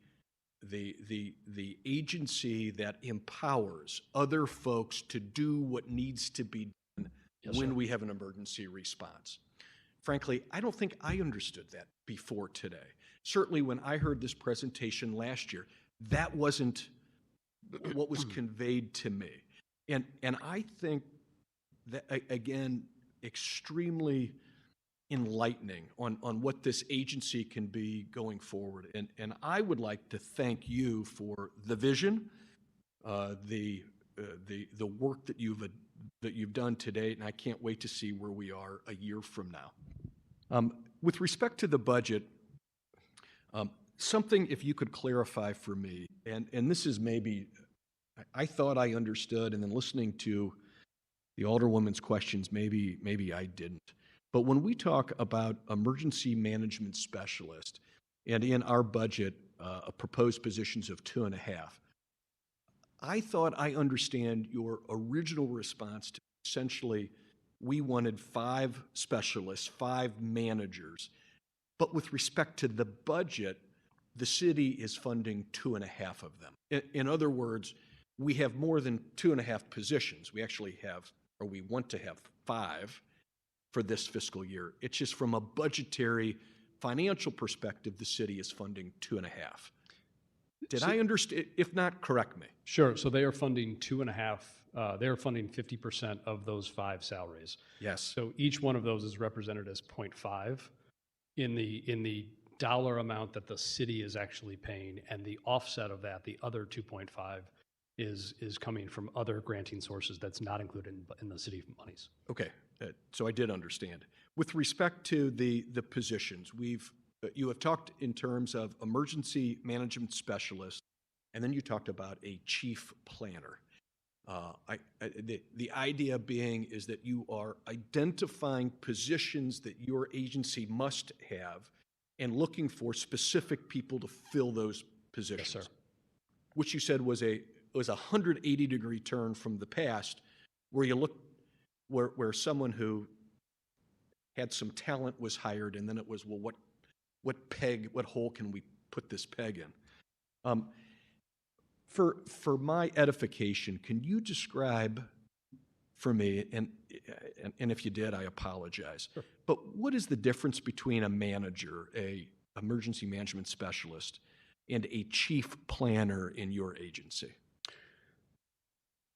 agency that empowers other folks to do what needs to be done when we have an emergency response. Frankly, I don't think I understood that before today. Certainly when I heard this presentation last year, that wasn't what was conveyed to me. And I think that, again, extremely enlightening on what this agency can be going forward. And I would like to thank you for the vision, the work that you've done to date, and I can't wait to see where we are a year from now. With respect to the budget, something if you could clarify for me, and this is maybe, I thought I understood, and then listening to the Alderwoman's questions, maybe I didn't. But when we talk about emergency management specialist, and in our budget, proposed positions of 2.5, I thought I understand your original response to essentially we wanted 5 specialists, 5 managers. But with respect to the budget, the city is funding 2.5 of them. In other words, we have more than 2.5 positions. We actually have, or we want to have 5 for this fiscal year. It's just from a budgetary financial perspective, the city is funding 2.5. Did I understand? If not, correct me. Sure. So they are funding 2.5, they are funding 50% of those 5 salaries. Yes. So each one of those is represented as 0.5 in the dollar amount that the city is actually paying, and the offset of that, the other 2.5, is coming from other granting sources that's not included in the city monies. Okay, so I did understand. With respect to the positions, you have talked in terms of emergency management specialist, and then you talked about a chief planner. The idea being is that you are identifying positions that your agency must have and looking for specific people to fill those positions. Yes, sir. Which you said was a 180-degree turn from the past, where you look where someone who had some talent was hired, and then it was, well, what hole can we put this peg in? For my edification, can you describe for me, and if you did, I apologize, Sure. But what is the difference between a manager, a emergency management specialist, and a chief planner in your agency?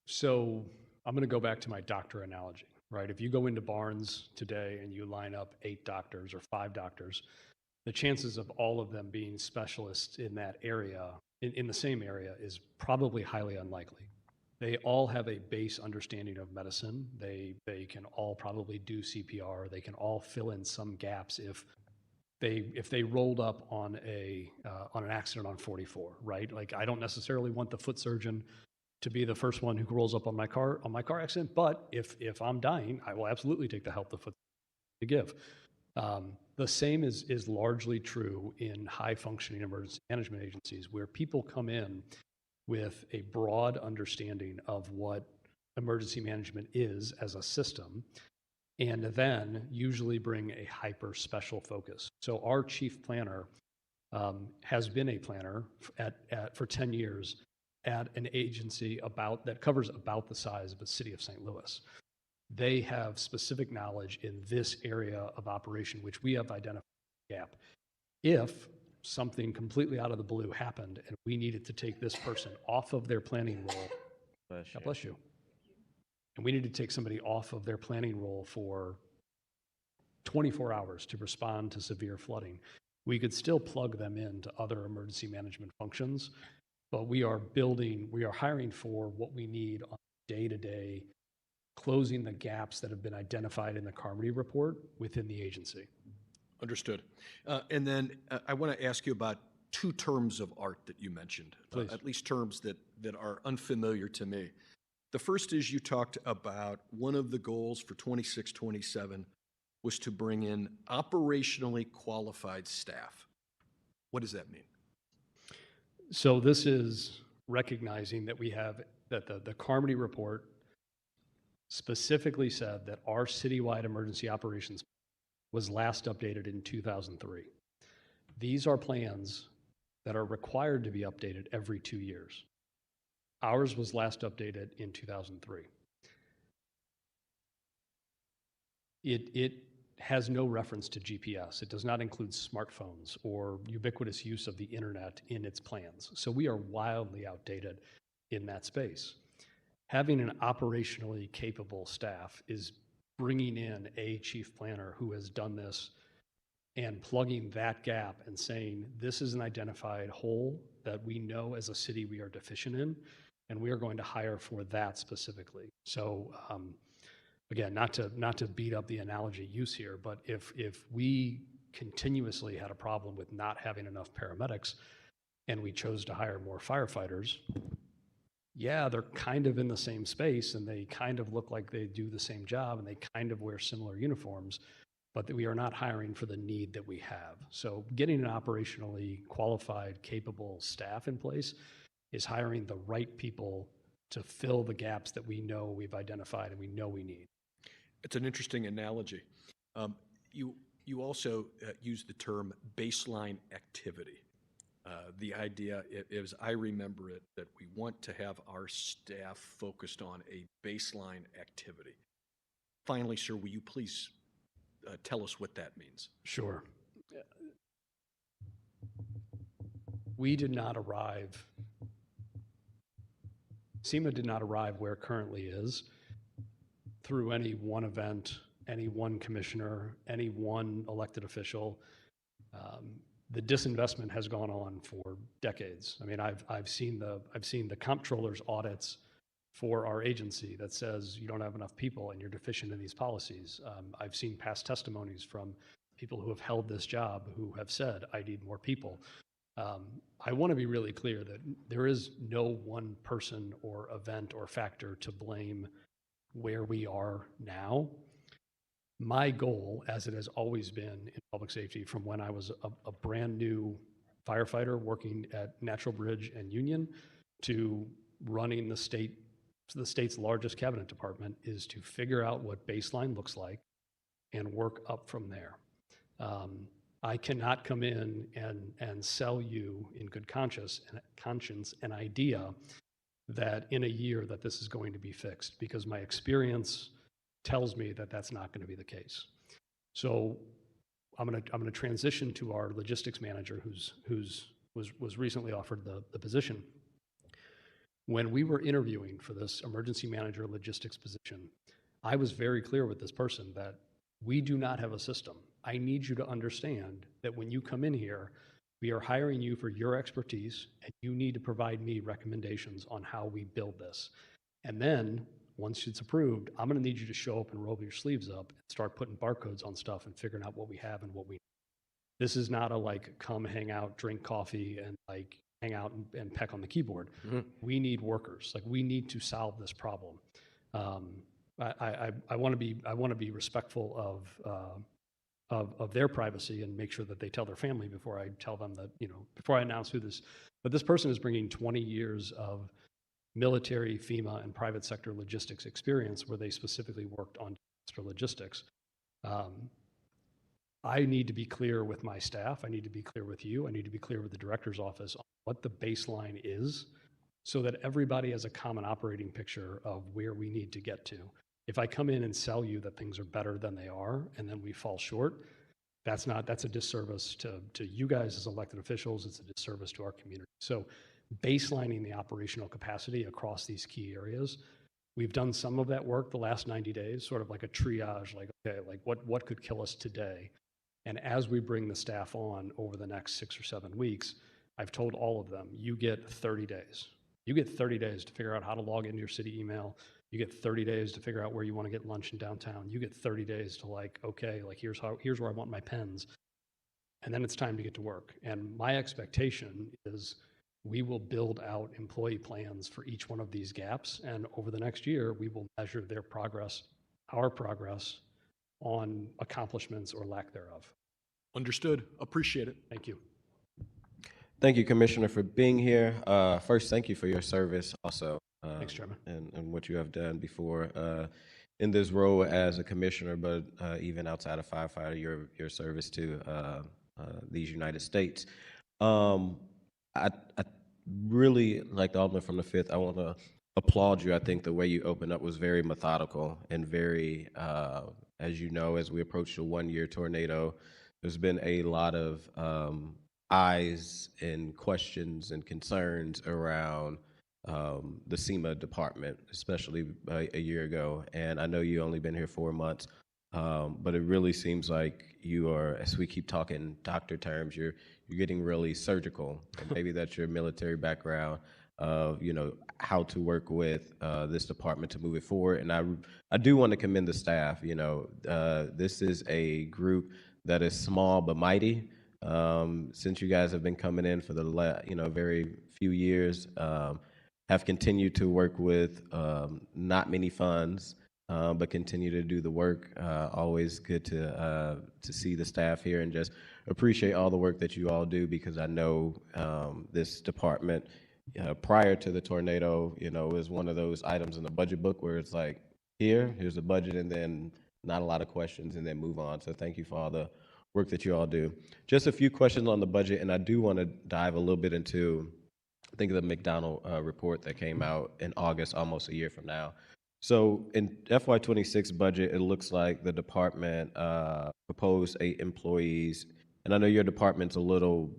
So I'm going to go back to my doctor analogy, right? If you go into Barnes today and you line up 8 doctors or 5 doctors, the chances of all of them being specialists in that area, in the same area, is probably highly unlikely. They all have a base understanding of medicine. They can all probably do CPR. They can all fill in some gaps if they rolled up on an accident on 44, right? Like, I don't necessarily want the foot surgeon to be the first one who rolls up on my car accident, but if I'm dying, I will absolutely take the help the foot to give. The same is largely true in high-functioning emergency management agencies, where people come in with a broad understanding of what emergency management is as a system, and then usually bring a hyper-special focus. So our chief planner has been a planner for 10 years at an agency that covers about the size of the city of St. Louis. They have specific knowledge in this area of operation, which we have identified a gap. If something completely out of the blue happened and we needed to take this person off of their planning role, God bless you, and we needed to take somebody off of their planning role for 24 hours to respond to severe flooding, we could still plug them into other emergency management functions, but we are hiring for what we need on day-to-day, closing the gaps that have been identified in the Carmody report within the agency. Understood. And then I want to ask you about 2 terms of art that you mentioned, at least terms that are unfamiliar to me. The first is you talked about one of the goals for 26-27 was to bring in operationally qualified staff. What does that mean? So this is recognizing that the Carmody report specifically said that our citywide emergency operations was last updated in 2003. These are plans that are required to be updated every 2 years. Ours was last updated in 2003. It has no reference to GPS. It does not include smartphones or ubiquitous use of the internet in its plans. So we are wildly outdated in that space. Having an operationally capable staff is bringing in a chief planner who has done this and plugging that gap and saying, this is an identified hole that we know as a city we are deficient in, and we are going to hire for that specifically. So again, not to beat up the analogy use here, but if we continuously had a problem with not having enough paramedics and we chose to hire more firefighters, yeah, they're kind of in the same space and they kind of look like they do the same job and they kind of wear similar uniforms, but that we are not hiring for the need that we have. So getting an operationally qualified, capable staff in place is hiring the right people to fill the gaps that we know we've identified and we know we need. It's an interesting analogy. You also use the term baseline activity. The idea, as I remember it, that we want to have our staff focused on a baseline activity. Finally, sir, will you please tell us what that means? Sure. We did not arrive, SEMA did not arrive where it currently is through any one event, any one commissioner, any one elected official. The disinvestment has gone on for decades. I mean, I've seen the comptroller's audits for our agency that says you don't have enough people and you're deficient in these policies. I've seen past testimonies from people who have held this job who have said, I need more people. I want to be really clear that there is no one person or event or factor to blame where we are now. My goal, as it has always been in public safety from when I was a brand new firefighter working at Natural Bridge and Union to running the state's largest cabinet department, is to figure out what baseline looks like and work up from there. I cannot come in and sell you in good conscience an idea that in a year that this is going to be fixed, because my experience tells me that that's not going to be the case. So I'm going to transition to our logistics manager, was recently offered the position. When we were interviewing for this emergency manager logistics position, I was very clear with this person that we do not have a system. I need you to understand that when you come in here, we are hiring you for your expertise, and you need to provide me recommendations on how we build this. And then once it's approved, I'm going to need you to show up and roll your sleeves up and start putting barcodes on stuff and figuring out what we have and what we need. This is not a like come hang out, drink coffee, and like hang out and peck on the keyboard. Mm-hmm. We need workers. Like, we need to solve this problem. I want to be respectful of their privacy and make sure that they tell their family before I tell them that, before I announce who this. But this person is bringing 20 years of military, FEMA, and private sector logistics experience where they specifically worked on disaster logistics. I need to be clear with my staff. I need to be clear with you. I need to be clear with the director's office on what the baseline is so that everybody has a common operating picture of where we need to get to. If I come in and sell you that things are better than they are and then we fall short, that's a disservice to you guys as elected officials. It's a disservice to our community. So baselining the operational capacity across these key areas. We've done some of that work the last 90 days, sort of like a triage, like, okay, like what could kill us today? And as we bring the staff on over the next 6 or 7 weeks, I've told all of them, you get 30 days. You get 30 days to figure out how to log into your city email. You get 30 days to figure out where you want to get lunch in downtown. You get 30 days to like, okay, like here's where I want my pens. And then it's time to get to work. And my expectation is we will build out employee plans for each one of these gaps. And over the next year, we will measure their progress, our progress on accomplishments or lack thereof. Understood. Appreciate it. Thank you. Thank you, Commissioner, for being here. First, thank you for your service also. Thanks, Chairman. And what you have done before in this role as a commissioner, but even outside of firefighter, your service to these United States. I really, like the Alderman from the 5th, I want to applaud you. I think the way you opened up was very methodical and very, as you know, as we approach the 1-year tornado, there's been a lot of eyes and questions and concerns around the SEMA department, especially a year ago. And I know you only been here 4 months, but it really seems like you are, as we keep talking doctor terms, you're getting really surgical. And maybe that's your military background of, how to work with this department to move it forward. And I do want to commend the staff. This is a group that is small but mighty. Since you guys have been coming in for the very few years, have continued to work with not many funds, but continue to do the work. Always good to see the staff here and just appreciate all the work that you all do, because I know this department, prior to the tornado, is one of those items in the budget book where it's like, here's the budget, and then not a lot of questions, and then move on. So thank you for all the work that you all do. Just a few questions on the budget, and I do want to dive a little bit into, I think, the McDonald report that came out in August, almost a year from now. So in FY26 budget, it looks like the department proposed 8 employees, and I know your department's a little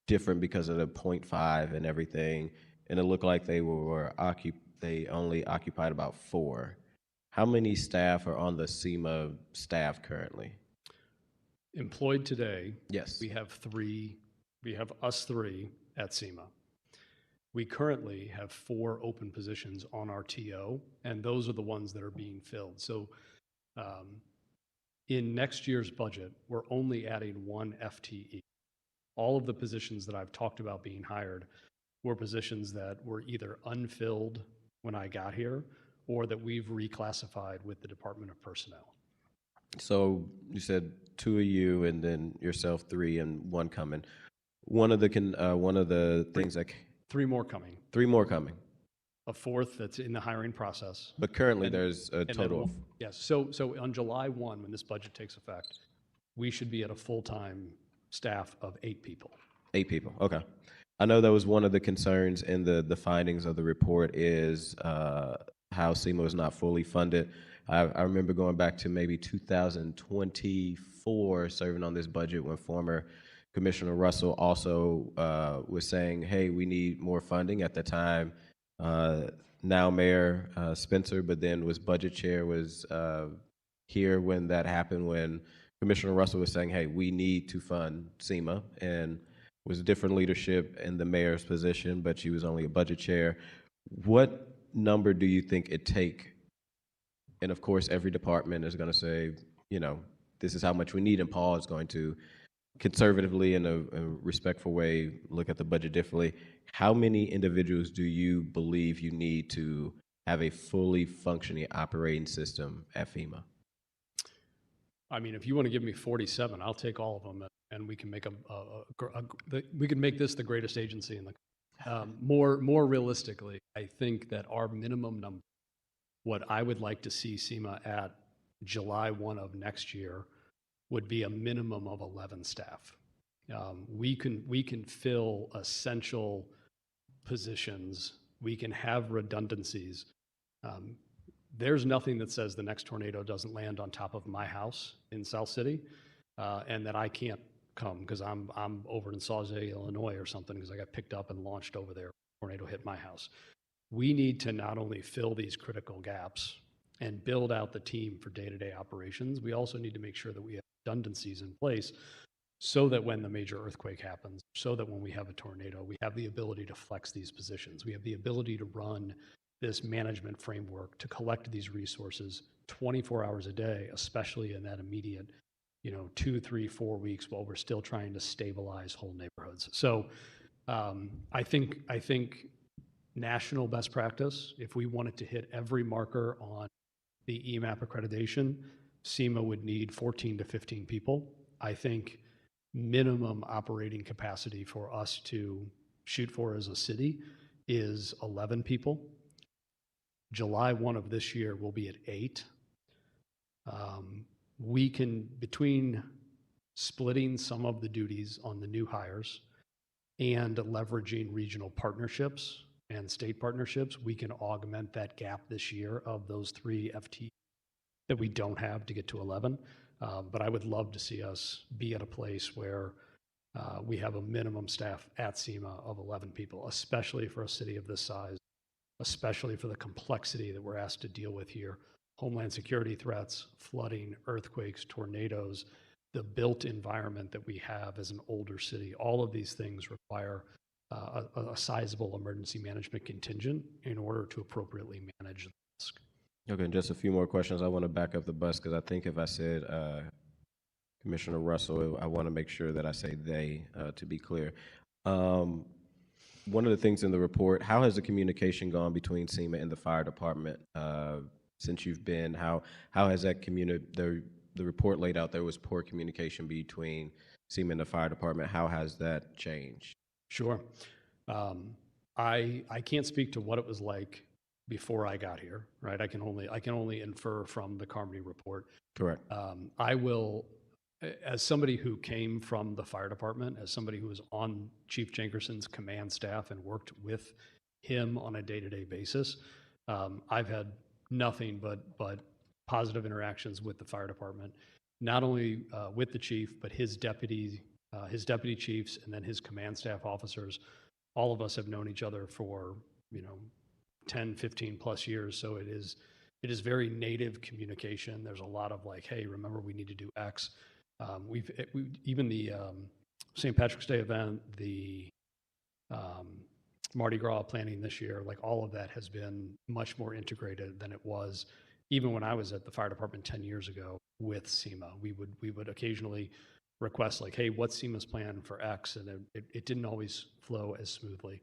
different because of the .5 and everything, and it looked like they only occupied about 4. How many staff are on the SEMA staff currently? Employed today, Yes. we have us three at SEMA. We currently have 4 open positions on our TO, and those are the ones that are being filled. So in next year's budget, we're only adding 1 FTE. All of the positions that I've talked about being hired were positions that were either unfilled when I got here or that we've reclassified with the Department of Personnel. So you said 2 of you, and then yourself 3, and 1 coming. One of the things that 3 more coming, 3 more coming, a 4th that's in the hiring process. but currently And- there's a And then total of Yes, so on July 1, when this budget takes effect, we should be at a full-time staff of 8 people. 8 people. Okay. I know that was one of the concerns in the findings of the report is how SEMA is not fully funded. I remember going back to maybe 2024, serving on this budget when former Commissioner Russell also was saying, hey, we need more funding at the time. Now Mayor Spencer, but then was budget chair, was here when that happened, when Commissioner Russell was saying, hey, we need to fund SEMA, and was different leadership in the mayor's position, but she was only a budget chair. What number do you think it take? And of course, every department is going to say, this is how much we need, and Paul is going to conservatively, in a respectful way, look at the budget differently. How many individuals do you believe you need to have a fully functioning operating system at FEMA? I mean, if you want to give me 47, I'll take all of them, and we can make we can make this the greatest agency in the. More realistically, I think that our minimum number, what I would like to see SEMA at July 1 of next year, would be a minimum of 11 staff. We can fill essential positions. We can have redundancies. There's nothing that says the next tornado doesn't land on top of my house in South City, and that I can't come because I'm over in Sauget, Illinois or something, because I got picked up and launched over there. Tornado hit my house. We need to not only fill these critical gaps and build out the team for day-to-day operations, we also need to make sure that we have redundancies in place so that when the major earthquake happens, so that when we have a tornado, we have the ability to flex these positions. We have the ability to run this management framework to collect these resources 24 hours a day, especially in that immediate, 2, 3, 4 weeks while we're still trying to stabilize whole neighborhoods. So I think national best practice, if we wanted to hit every marker on the EMAP accreditation, SEMA would need 14 to 15 people. I think minimum operating capacity for us to shoot for as a city is 11 people. July 1 of this year, we'll be at 8. We can, between splitting some of the duties on the new hires and leveraging regional partnerships and state partnerships, we can augment that gap this year of those 3 FTE that we don't have to get to 11. But I would love to see us be at a place where we have a minimum staff at SEMA of 11 people, especially for a city of this size, especially for the complexity that we're asked to deal with here. Homeland security threats, flooding, earthquakes, tornadoes, the built environment that we have as an older city. All of these things require a sizable emergency management contingent in order to appropriately manage the risk. Okay, and just a few more questions. I want to back up the bus because I think if I said Commissioner Russell, I want to make sure that I say they to be clear. One of the things in the report, how has the communication gone between SEMA and the fire department since you've been? How has that the report laid out there was poor communication between SEMA and the fire department. How has that changed? Sure. I can't speak to what it was like before I got here, right? I can only infer from the Carmody report. Correct. I will As somebody who came from the fire department, as somebody who was on Chief Jenkerson's command staff and worked with him on a day-to-day basis, I've had nothing but positive interactions with the fire department, not only with the chief, but his deputy chiefs, and then his command staff officers. All of us have known each other for 10, 15 plus years, so it is very native communication. There's a lot of like, hey, remember we need to do X. Even the St. Patrick's Day event, the Mardi Gras planning this year, like all of that has been much more integrated than it was even when I was at the fire department 10 years ago with SEMA. We would occasionally request like, hey, what's SEMA's plan for X? And it didn't always flow as smoothly.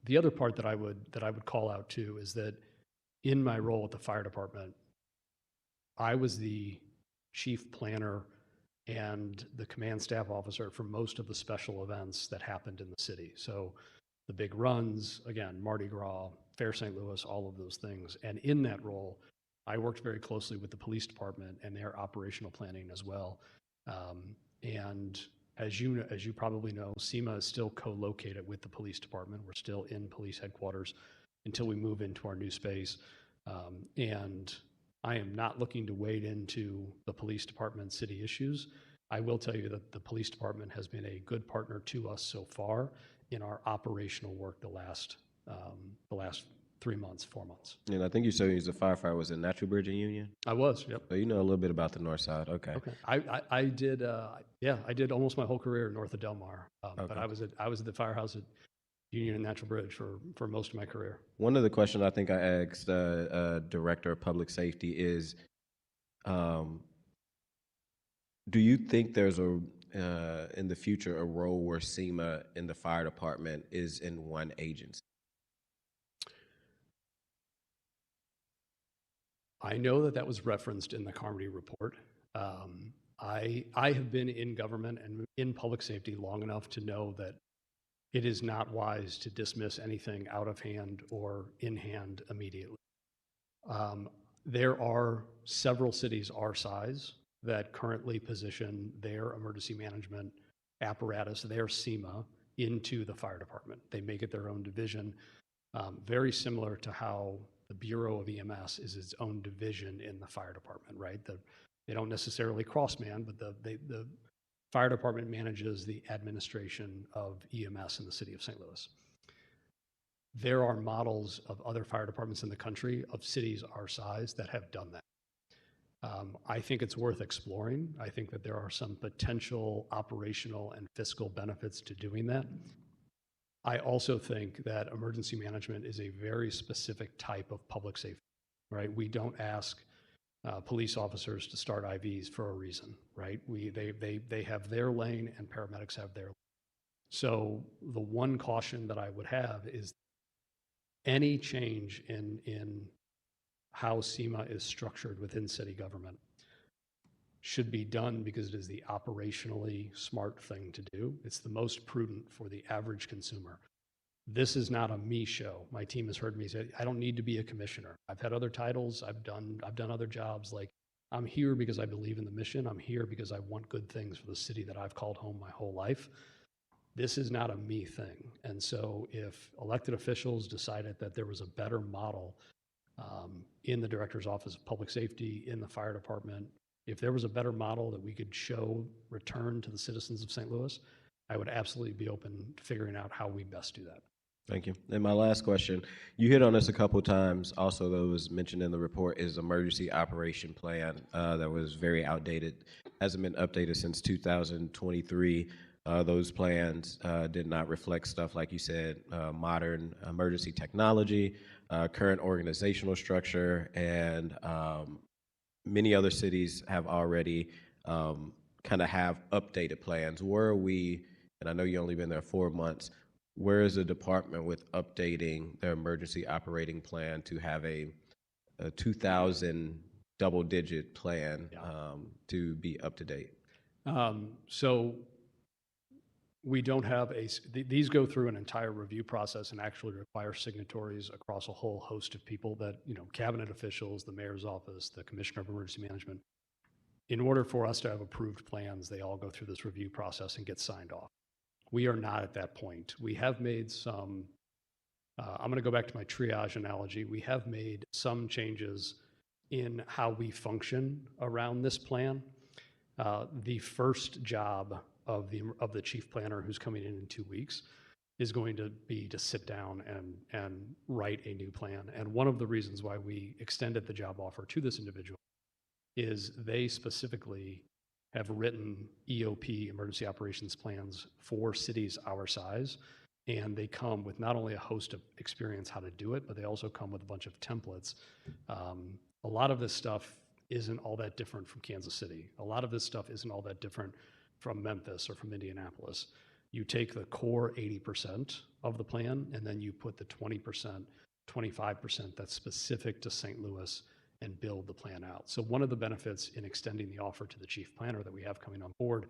The other part that I would call out too is that in my role at the fire department, I was the chief planner and the command staff officer for most of the special events that happened in the city. So the big runs, again, Mardi Gras, Fair St. Louis, all of those things. And in that role, I worked very closely with the police department and their operational planning as well. And as you probably know, SEMA is still co-located with the police department. We're still in police headquarters until we move into our new space. And I am not looking to wade into the police department city issues. I will tell you that the police department has been a good partner to us so far in our operational work the last 3 months, 4 months. And I think you said you was a firefighter. Was it Natural Bridge and Union? I was, yep. So you know a little bit about the north side. Okay. Okay. I did almost my whole career north of Del Mar, but Okay. I was at the firehouse at Union and Natural Bridge for most of my career. One of the questions I think I asked Director of Public Safety is, do you think there's in the future a role where SEMA in the fire department is in one agency? I know that was referenced in the Carmody report. I have been in government and in public safety long enough to know that it is not wise to dismiss anything out of hand or in hand immediately. There are several cities our size that currently position their emergency management apparatus, their SEMA, into the fire department. They make it their own division, very similar to how the Bureau of EMS is its own division in the fire department, right? They don't necessarily cross-man, but the fire department manages the administration of EMS in the city of St. Louis. There are models of other fire departments in the country of cities our size that have done that. I think it's worth exploring. I think that there are some potential operational and fiscal benefits to doing that. I also think that emergency management is a very specific type of public safety, right? We don't ask police officers to start IVs for a reason, right? They have their lane and paramedics have their lane. So the one caution that I would have is any change in how SEMA is structured within city government should be done because it is the operationally smart thing to do. It's the most prudent for the average consumer. This is not a me show. My team has heard me say, I don't need to be a commissioner. I've had other titles. I've done other jobs. Like, I'm here because I believe in the mission. I'm here because I want good things for the city that I've called home my whole life. This is not a me thing. And so if elected officials decided that there was a better model in the Director's Office of Public Safety, in the fire department, if there was a better model that we could show return to the citizens of St. Louis, I would absolutely be open to figuring out how we best do that. Thank you. And my last question, you hit on this a couple of times, also that was mentioned in the report, is emergency operation plan that was very outdated, hasn't been updated since 2023. Those plans did not reflect stuff, like you said, modern emergency technology, current organizational structure, and many other cities have already kind of have updated plans. Where are we, and I know you've only been there 4 months, where is the department with updating their emergency operating plan to have a 2,000 double-digit plan to be up to date? So we don't have these go through an entire review process and actually require signatories across a whole host of people that, cabinet officials, the mayor's office, the commissioner of emergency management. in order for us to have approved plans, they all go through this review process and get signed off. We are not at that point. We have made some, I'm going to go back to my triage analogy. We have made some changes in how we function around this plan. The first job of the chief planner, who's coming in 2 weeks, is going to be to sit down and write a new plan. And one of the reasons why we extended the job offer to this individual is they specifically have written EOP, emergency operations plans, for cities our size. And they come with not only a host of experience how to do it, but they also come with a bunch of templates. A lot of this stuff isn't all that different from Kansas City. A lot of this stuff isn't all that different from Memphis or from Indianapolis. You take the core 80% of the plan, and then you put the 20%, 25% that's specific to St. Louis and build the plan out. So one of the benefits in extending the offer to the chief planner that we have coming on board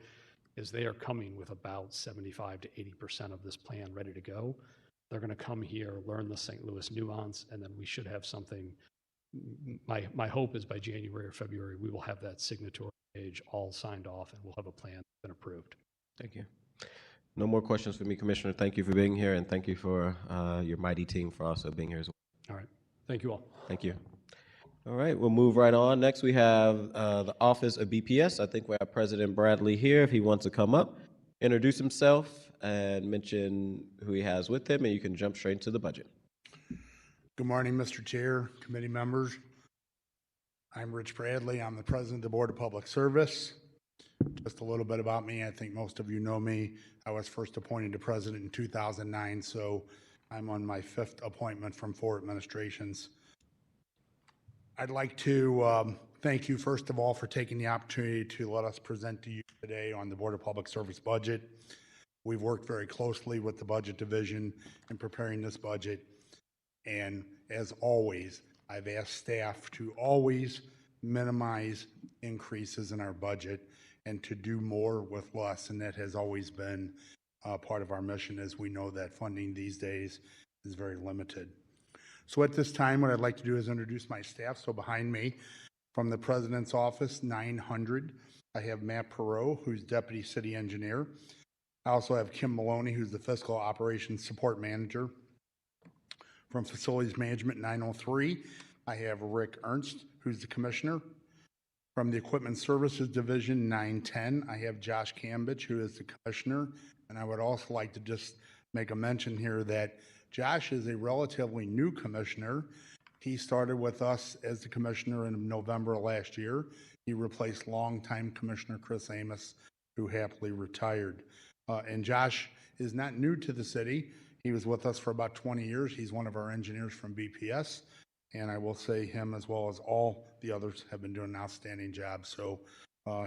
is they are coming with about 75 to 80% of this plan ready to go. They're going to come here, learn the St. Louis nuance, and then we should have something. My hope is by January or February, we will have that signatory page all signed off, and we'll have a plan that's been approved. Thank you. No more questions for me, Commissioner. Thank you for being here, and thank you for your mighty team for also being here as well. All right. Thank you all. Thank you. All right, we'll move right on. Next, we have the Office of BPS. I think we have President Bradley here if he wants to come up, introduce himself, and mention who he has with him, and you can jump straight into the budget. Good morning, Mr. Chair, committee members. I'm Rich Bradley. I'm the President of the Board of Public Service. Just a little bit about me. I think most of you know me. I was first appointed to President in 2009, so I'm on my 5th appointment from 4 administrations. I'd like to thank you, first of all, for taking the opportunity to let us present to you today on the Board of Public Service budget. We've worked very closely with the Budget Division in preparing this budget. And as always, I've asked staff to always minimize increases in our budget and to do more with less. And that has always been part of our mission, as we know that funding these days is very limited. So at this time, what I'd like to do is introduce my staff. So behind me, from the President's Office, 900, I have Matt Perot, who's Deputy City Engineer. I also have Kim Maloney, who's the Fiscal Operations Support Manager. From Facilities Management, 903, I have Rick Ernst, who's the Commissioner. From the Equipment Services Division, 910, I have Josh Cambridge, who is the Commissioner. And I would also like to just make a mention here that Josh is a relatively new commissioner. He started with us as the commissioner in November of last year. He replaced longtime Commissioner Chris Amos, who happily retired. And Josh is not new to the city. He was with us for about 20 years. He's one of our engineers from BPS. And I will say him, as well as all the others, have been doing an outstanding job. So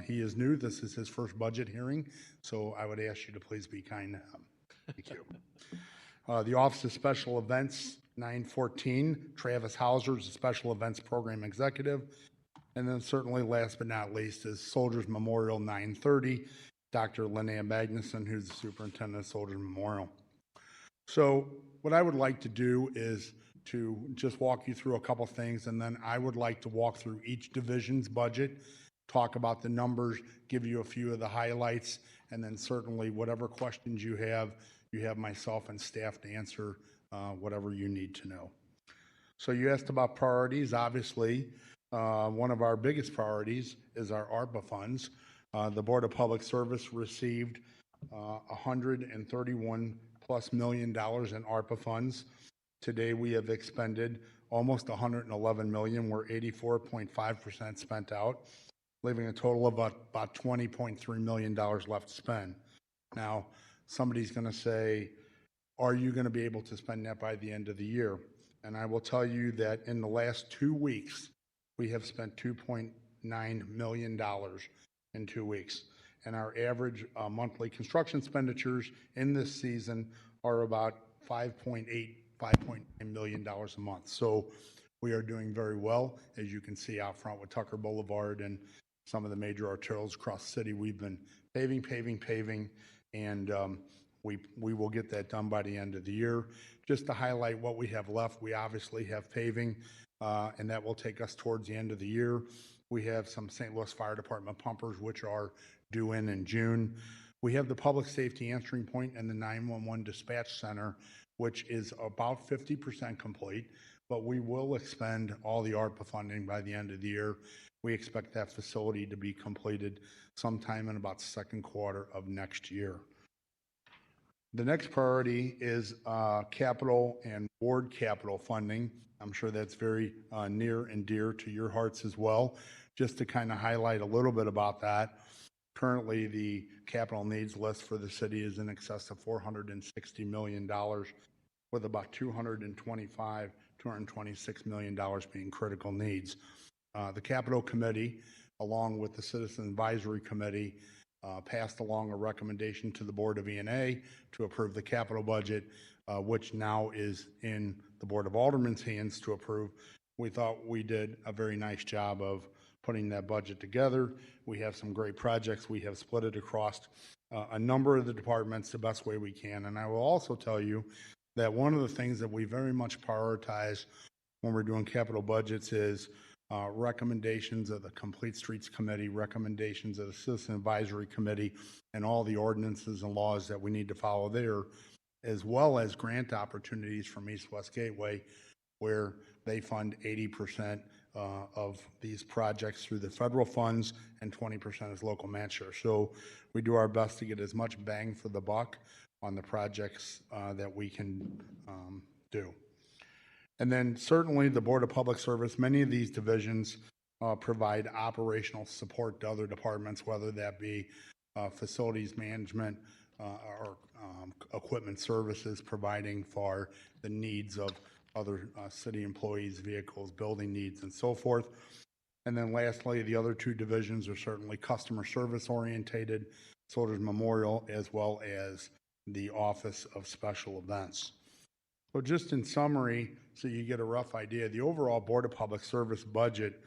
he is new. This is his first budget hearing. So I would ask you to please be kind to him. Thank you. The Office of Special Events, 914, Travis Hauser is the Special Events Program Executive. And then certainly last but not least is Soldiers Memorial, 930, Dr. Linnea Magnuson, who's the Superintendent of Soldiers Memorial. So what I would like to do is to just walk you through a couple things, and then I would like to walk through each division's budget, talk about the numbers, give you a few of the highlights, and then certainly whatever questions you have myself and staff to answer whatever you need to know. So you asked about priorities. Obviously, one of our biggest priorities is our ARPA funds. The Board of Public Service received $131+ million in ARPA funds. Today we have expended almost $111 million. We're 84.5% spent out, leaving a total of about $20.3 million left to spend. Now, somebody's going to say, are you going to be able to spend that by the end of the year? And I will tell you that in the last 2 weeks, we have spent $2.9 million in 2 weeks. And our average monthly construction expenditures in this season are about $5.9 million a month. So we are doing very well. As you can see out front with Tucker Boulevard and some of the major arterials across the city, we've been paving, and we will get that done by the end of the year. Just to highlight what we have left, we obviously have paving and that will take us towards the end of the year. We have some St. Louis Fire Department pumpers, which are due in June. We have the Public Safety Answering Point and the 911 Dispatch Center, which is about 50% complete, but we will expend all the ARPA funding by the end of the year. We expect that facility to be completed sometime in about second quarter of next year. The next priority is capital and board capital funding. I'm sure that's very near and dear to your hearts as well. Just to kind of highlight a little bit about that, currently the capital needs list for the city is in excess of $460 million, with about $226 million being critical needs. The Capital Committee, along with the Citizen Advisory Committee, passed along a recommendation to the Board of E&A to approve the capital budget, which now is in the Board of Aldermen's hands to approve. We thought we did a very nice job of putting that budget together. We have some great projects. We have split it across a number of the departments the best way we can. And I will also tell you that one of the things that we very much prioritize when we're doing capital budgets is recommendations of the Complete Streets Committee, recommendations of the Citizen Advisory Committee, and all the ordinances and laws that we need to follow there, as well as grant opportunities from East West Gateway, where they fund 80% of these projects through the federal funds and 20% is local match share. So we do our best to get as much bang for the buck on the projects that we can do. And then certainly the Board of Public Service, many of these divisions provide operational support to other departments, whether that be facilities management or equipment services, providing for the needs of other city employees, vehicles, building needs, and so forth. And then lastly, the other two divisions are certainly customer service orientated, so does Memorial, as well as the Office of Special Events. So just in summary, so you get a rough idea, the overall Board of Public Service budget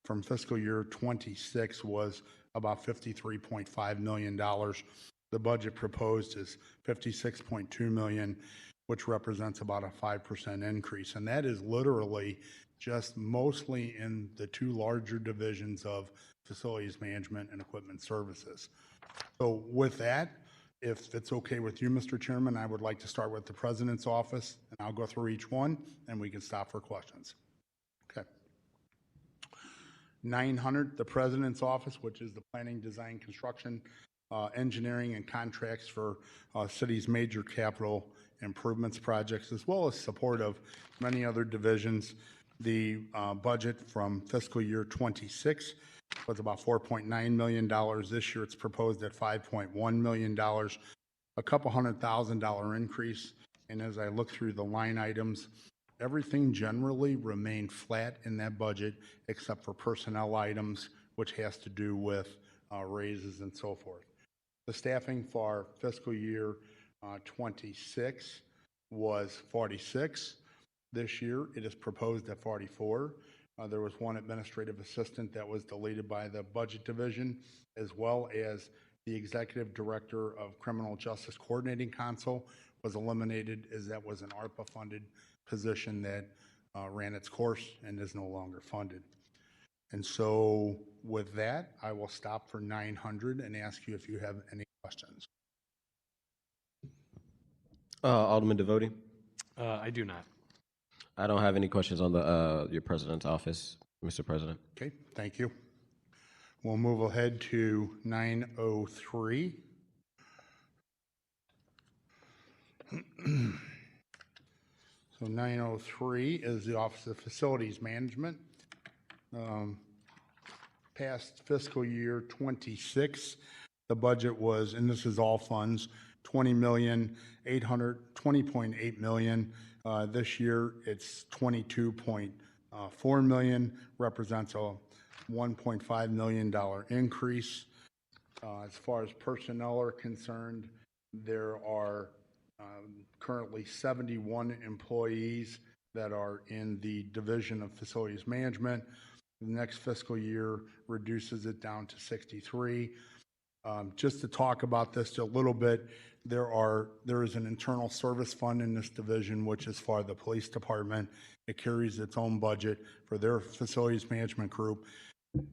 from fiscal year 26 was about $53.5 million. The budget proposed is $56.2 million, which represents about a 5% increase. And that is literally just mostly in the two larger divisions of facilities management and equipment services. So with that, if it's okay with you, Mr. Chairman, I would like to start with the President's office, and I'll go through each one, and we can stop for questions. Okay. 900, the President's office, which is the planning, design, construction, engineering, and contracts for city's major capital improvements projects, as well as support of many other divisions. The budget from fiscal year 26 was about $4.9 million. This year it's proposed at $5.1 million, a couple $100,000 increase. And as I look through the line items, everything generally remained flat in that budget except for personnel items, which has to do with raises and so forth. The staffing for fiscal year 26 was 46. This year it is proposed at 44. There was one administrative assistant that was deleted by the budget division, as well as the executive director of Criminal Justice Coordinating Council was eliminated, as that was an ARPA funded position that ran its course and is no longer funded. And so with that, I will stop for 900 and ask you if you have any questions. Alderman Devotie? I do not. I don't have any questions on the your President's office, Mr. President. Okay, thank you. We'll move ahead to 903. So 903 is the Office of Facilities Management. Past fiscal year 26, the budget was, and this is all funds, $20.8 million. This year it's $22.4 million, represents a $1.5 million increase. As far as personnel are concerned, there are currently 71 employees that are in the Division of Facilities Management. The next fiscal year reduces it down to 63. Just to talk about this a little bit, there is an internal service fund in this division, which is for the police department. It carries its own budget for their facilities management group.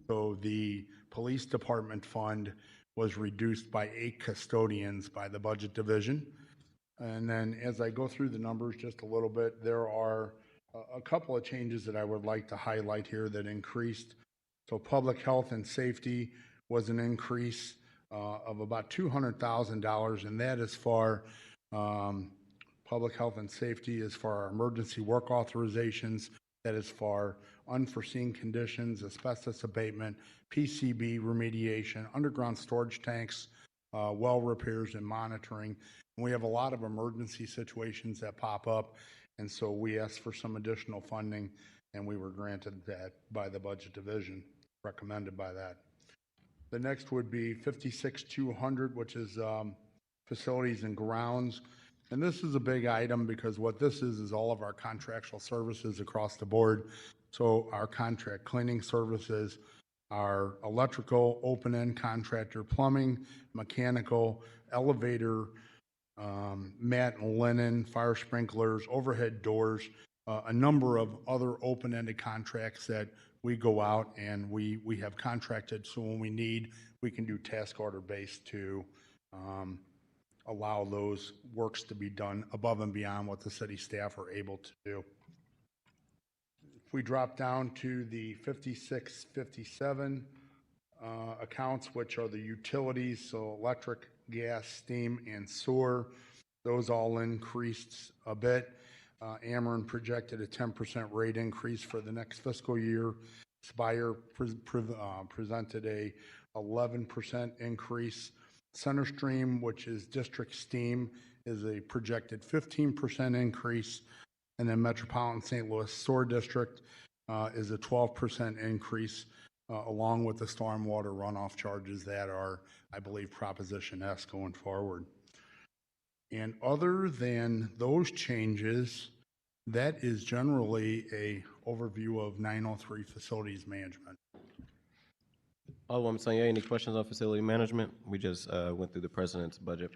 So the police department fund was reduced by 8 custodians by the budget division. And then as I go through the numbers just a little bit, there are a couple of changes that I would like to highlight here that increased. So public health and safety was an increase of about $200,000, and that is for public health and safety is for our emergency work authorizations. That is for unforeseen conditions, asbestos abatement, PCB remediation, underground storage tanks, well repairs and monitoring. And we have a lot of emergency situations that pop up, and so we asked for some additional funding, and we were granted that by the budget division, recommended by that. The next would be 56,200, which is facilities and grounds. And this is a big item because what this is all of our contractual services across the board. So our contract cleaning services, our electrical, open-end contractor, plumbing, mechanical, elevator, mat and linen, fire sprinklers, overhead doors, a number of other open-ended contracts that we go out and we have contracted, so when we need, we can do task order based to allow those works to be done above and beyond what the city staff are able to do. If we drop down to the 56, 57 accounts, which are the utilities, so electric, gas, steam, and sewer, those all increased a bit. Ameren projected a 10% rate increase for the next fiscal year. Spire presented a 11% increase. CenterStream, which is district steam, is a projected 15% increase. And then Metropolitan St. Louis Sewer District is a 12% increase, along with the stormwater runoff charges that are, I believe, Proposition S going forward. And other than those changes, that is generally a overview of 903 facilities management. Alderwoman Sanya, any questions on facility management? We just went through the president's budget.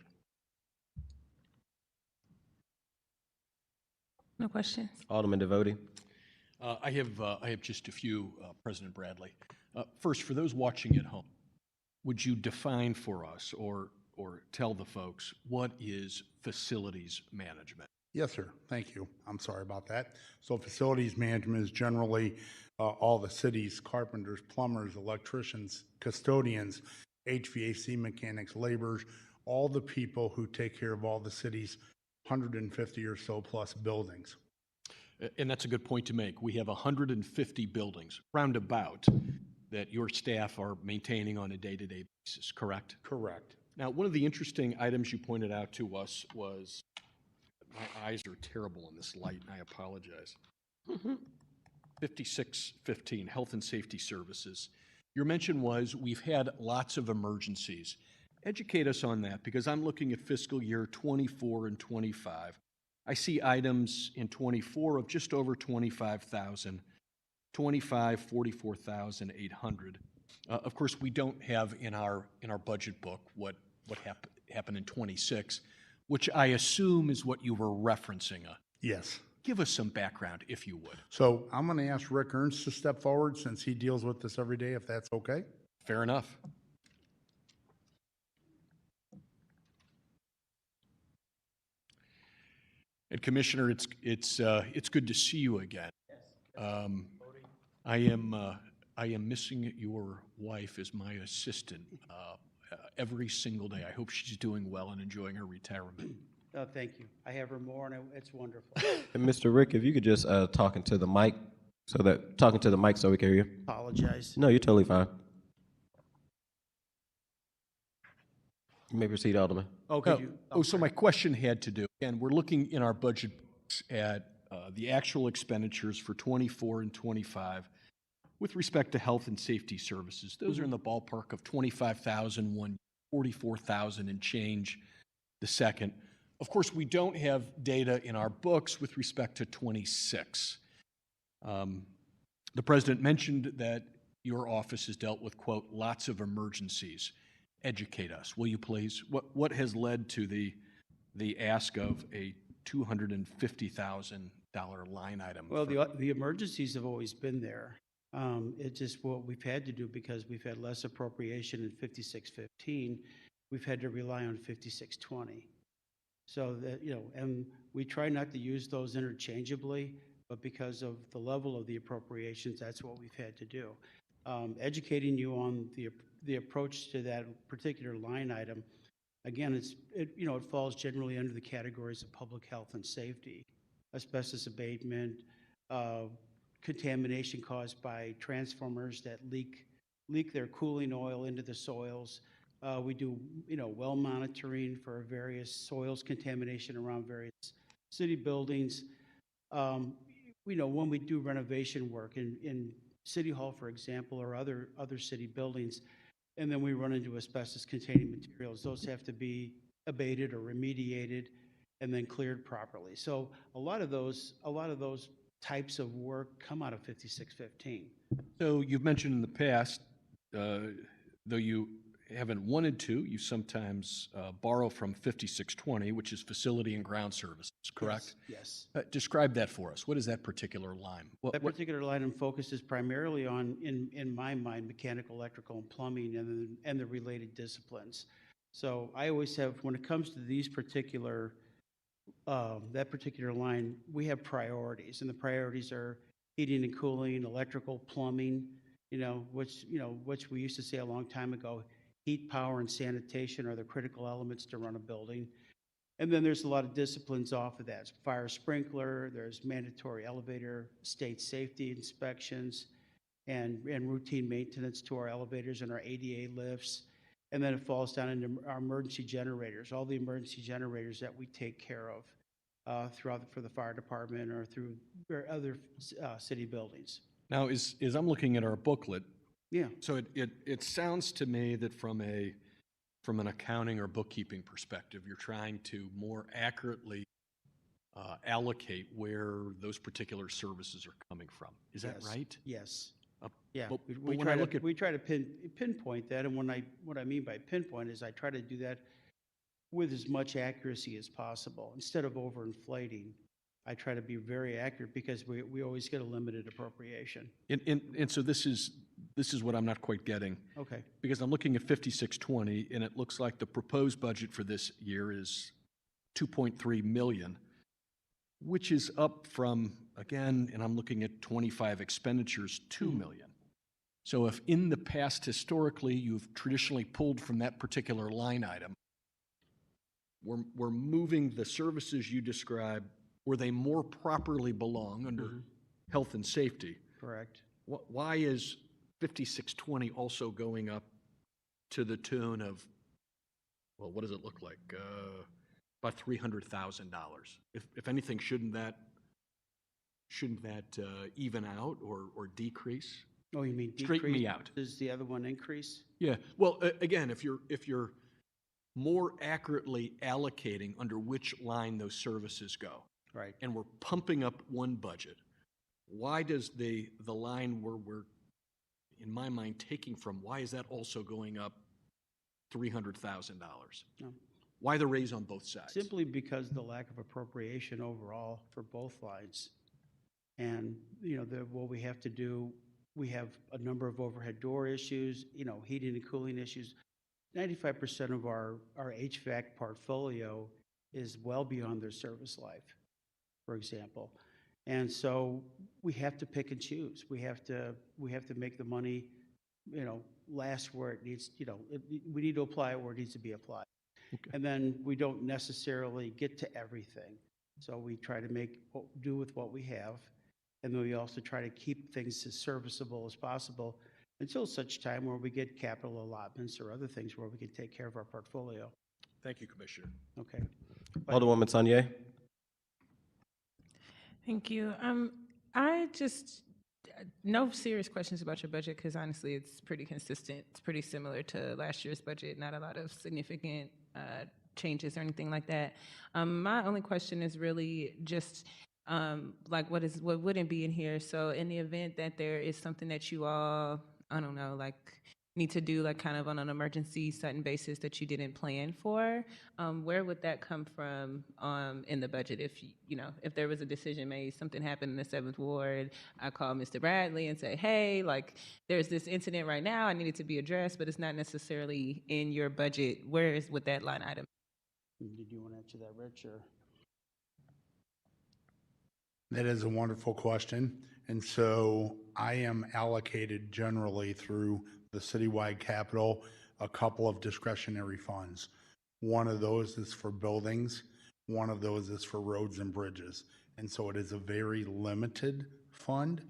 No questions. Alderman Devotie. I have just a few, President Bradley. First, for those watching at home, would you define for us or tell the folks what is facilities management? Yes, sir. Thank you. I'm sorry about that. So facilities management is generally all the city's carpenters, plumbers, electricians, custodians, HVAC mechanics, laborers, all the people who take care of all the city's 150 or so plus buildings. And that's a good point to make. We have 150 buildings, roundabout, that your staff are maintaining on a day-to-day basis, correct? Correct. Now, one of the interesting items you pointed out to us was, my eyes are terrible in this light, and I apologize. 5615, Health and Safety Services. Your mention was we've had lots of emergencies. Educate us on that, because I'm looking at fiscal year 24 and 25. I see items in 24 of just over 25,000, 25, 44,800. Of course, we don't have in our budget book what happened in 26, which I assume is what you were referencing. Yes. Give us some background, if you would. So I'm going to ask Rick Ernst to step forward since he deals with this every day, if that's okay. Fair enough. And Commissioner, it's good to see you again. I am missing your wife as my assistant every single day. I hope she's doing well and enjoying her retirement. Oh, thank you. I have her more, and it's wonderful. And Mr. Rick, if you could just talking to the mic so we can hear you. Apologize. No, you're totally fine. You may proceed, Alderman. Okay. So my question had to do, and we're looking in our budget books at the actual expenditures for 24 and 25 with respect to health and safety services. Those are in the ballpark of 25,000 one, 44,000 and change the second. Of course, we don't have data in our books with respect to 26. The president mentioned that your office has dealt with, quote, lots of emergencies. educate us, will you please? What has led to the ask of a $250,000 line item? Well, for- the emergencies have always been there. It's just what we've had to do because we've had less appropriation in 5615. We've had to rely on 5620. So that, and we try not to use those interchangeably, but because of the level of the appropriations, that's what we've had to do. Educating you on the approach to that particular line item, again, it falls generally under the categories of public health and safety, asbestos abatement, contamination caused by transformers that leak their cooling oil into the soils. We do, well monitoring for various soils contamination around various city buildings. When we do renovation work in City Hall, for example, or other city buildings, and then we run into asbestos-containing materials, those have to be abated or remediated and then cleared properly. So a lot of those types of work come out of 5615. So you've mentioned in the past, though you haven't wanted to, you sometimes borrow from 5620, which is facility and ground services, correct? Yes. Describe that for us. What is that particular line? That particular line of focus is primarily on, in my mind, mechanical, electrical, and plumbing, and the related disciplines. So I always have, when it comes to these particular, that particular line, we have priorities, and the priorities are heating and cooling, electrical, plumbing, which we used to say a long time ago, heat, power, and sanitation are the critical elements to run a building. And then there's a lot of disciplines off of that. Fire sprinkler, there's mandatory elevator, state safety inspections, and routine maintenance to our elevators and our ADA lifts. And then it falls down into our emergency generators, all the emergency generators that we take care of for the fire department or through other city buildings. Now, as I'm looking at our booklet, Yeah. so it sounds to me that from an accounting or bookkeeping perspective, you're trying to more accurately allocate where those particular services are coming from. Is that Yes. right? Yes. Uh, Yeah, but we when I try look to, at- we try to pinpoint that, and what I mean by pinpoint is I try to do that with as much accuracy as possible. Instead of overinflating, I try to be very accurate because we always get a limited appropriation. And so this is what I'm not quite getting, Okay, because I'm looking at 5620, and it looks like the proposed budget for this year is 2.3 million, which is up from, again, and I'm looking at 25 expenditures, 2 million. So if in the past, historically, you've traditionally pulled from that particular line item, we're moving the services you described where they more properly belong under health and safety. correct. Why is 5620 also going up to the tune of, well, what does it look like? About $300,000. If anything, shouldn't that even out or decrease? Oh, you mean Straighten me decrease? out. Does the other one increase? Yeah. Well, again, if you're more accurately allocating under which line those services go, Right. and we're pumping up one budget, why does the line where we're, in my mind, taking from, why is that also going up $300,000? No. Why the raise on both sides? Simply because the lack of appropriation overall for both lines. And, what we have to do, we have a number of overhead door issues, heating and cooling issues. 95% of our HVAC portfolio is well beyond their service life, for example. And so we have to pick and choose. We have to make the money, last where it needs, we need to apply it where it needs to be applied. Okay. And then we don't necessarily get to everything. So we try to do with what we have. And then we also try to keep things as serviceable as possible until such time where we get capital allotments or other things where we can take care of our portfolio. Thank you, Commissioner. Okay. Alderwoman Sanye. Thank you. I just, no serious questions about your budget, because honestly, it's pretty consistent. It's pretty similar to last year's budget, not a lot of significant changes or anything like that. My only question is really just, like, what wouldn't be in here? So in the event that there is something that you all, I don't know, like need to do like kind of on an emergency sudden basis that you didn't plan for, where would that come from in the budget? If if there was a decision made, something happened in the 7th Ward, I call Mr. Bradley and say, hey, like there's this incident right now, I need it to be addressed, but it's not necessarily in your budget. Where is with that line item? Did you want to answer that, Rich, or? That is a wonderful question. And so I am allocated generally through the citywide capital, a couple of discretionary funds. One of those is for buildings. One of those is for roads and bridges. And so it is a very limited fund,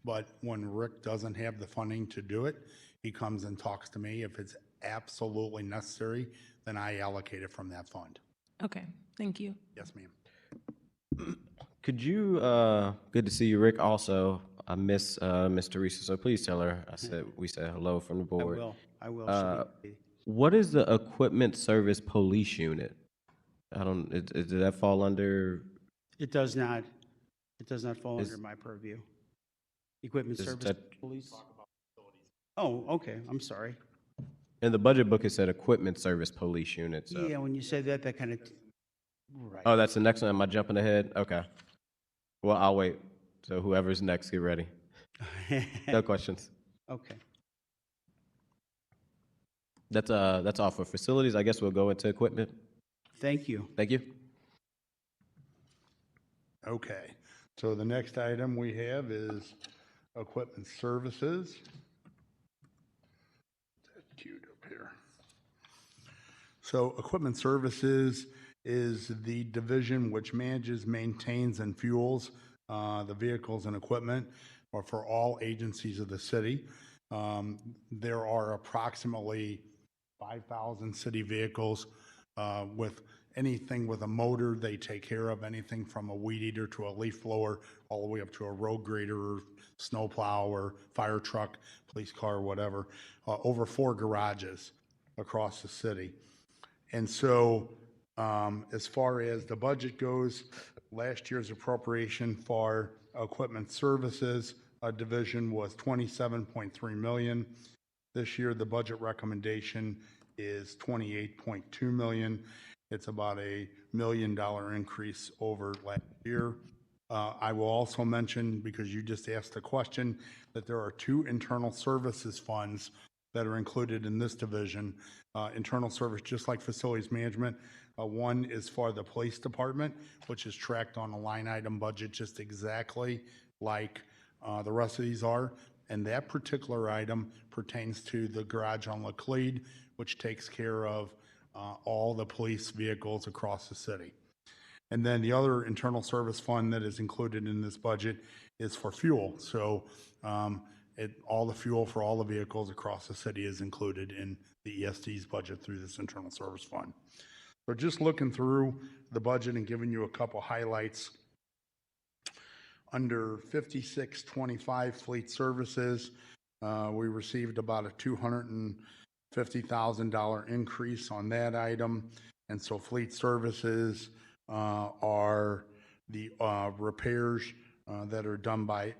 but when Rick doesn't have the funding to do it, he comes and talks to me. If it's absolutely necessary, then I allocate it from that fund. Okay, thank you. Yes, ma'am. Could you, good to see you, Rick. Also, I miss Miss Teresa, so please tell her we said hello from the I board. will. Uh, She'll be- What is the Equipment Service Police Unit? I don't, does that fall under, It does not. It does not fall Is- under my purview. Equipment Is service that- police. Oh, okay. I'm sorry. in the budget book, it said Equipment Service Police Unit, so. Yeah, when you say that, that kind of, right. Oh, that's the next one. Am I jumping ahead? Okay. Well, I'll wait. So whoever's next, get ready. No questions. Okay. That's all for facilities. I guess we'll go into equipment. Thank you. Thank you. Okay, so the next item we have is equipment services. That's queued up here. So equipment services is the division which manages, maintains, and fuels the vehicles and equipment or for all agencies of the city. There are approximately 5,000 city vehicles with anything with a motor they take care of, anything from a weed eater to a leaf blower, all the way up to a road grader or snow plow or fire truck, police car, whatever, over 4 garages across the city. And so as far as the budget goes, last year's appropriation for equipment services division was 27.3 million. This year, the budget recommendation is 28.2 million. It's about a $1 million increase over last year. I will also mention, because you just asked a question, that there are 2 internal services funds that are included in this division. Internal service, just like facilities management. One is for the police department, which is tracked on a line item budget just exactly like the rest of these are. And that particular item pertains to the garage on Laclede, which takes care of all the police vehicles across the city. And then the other internal service fund that is included in this budget is for fuel. So all the fuel for all the vehicles across the city is included in the ESD's budget through this internal service fund. So just looking through the budget and giving you a couple highlights. Under 5625 fleet services, we received about a $250,000 increase on that item. And so fleet services are the repairs that are done by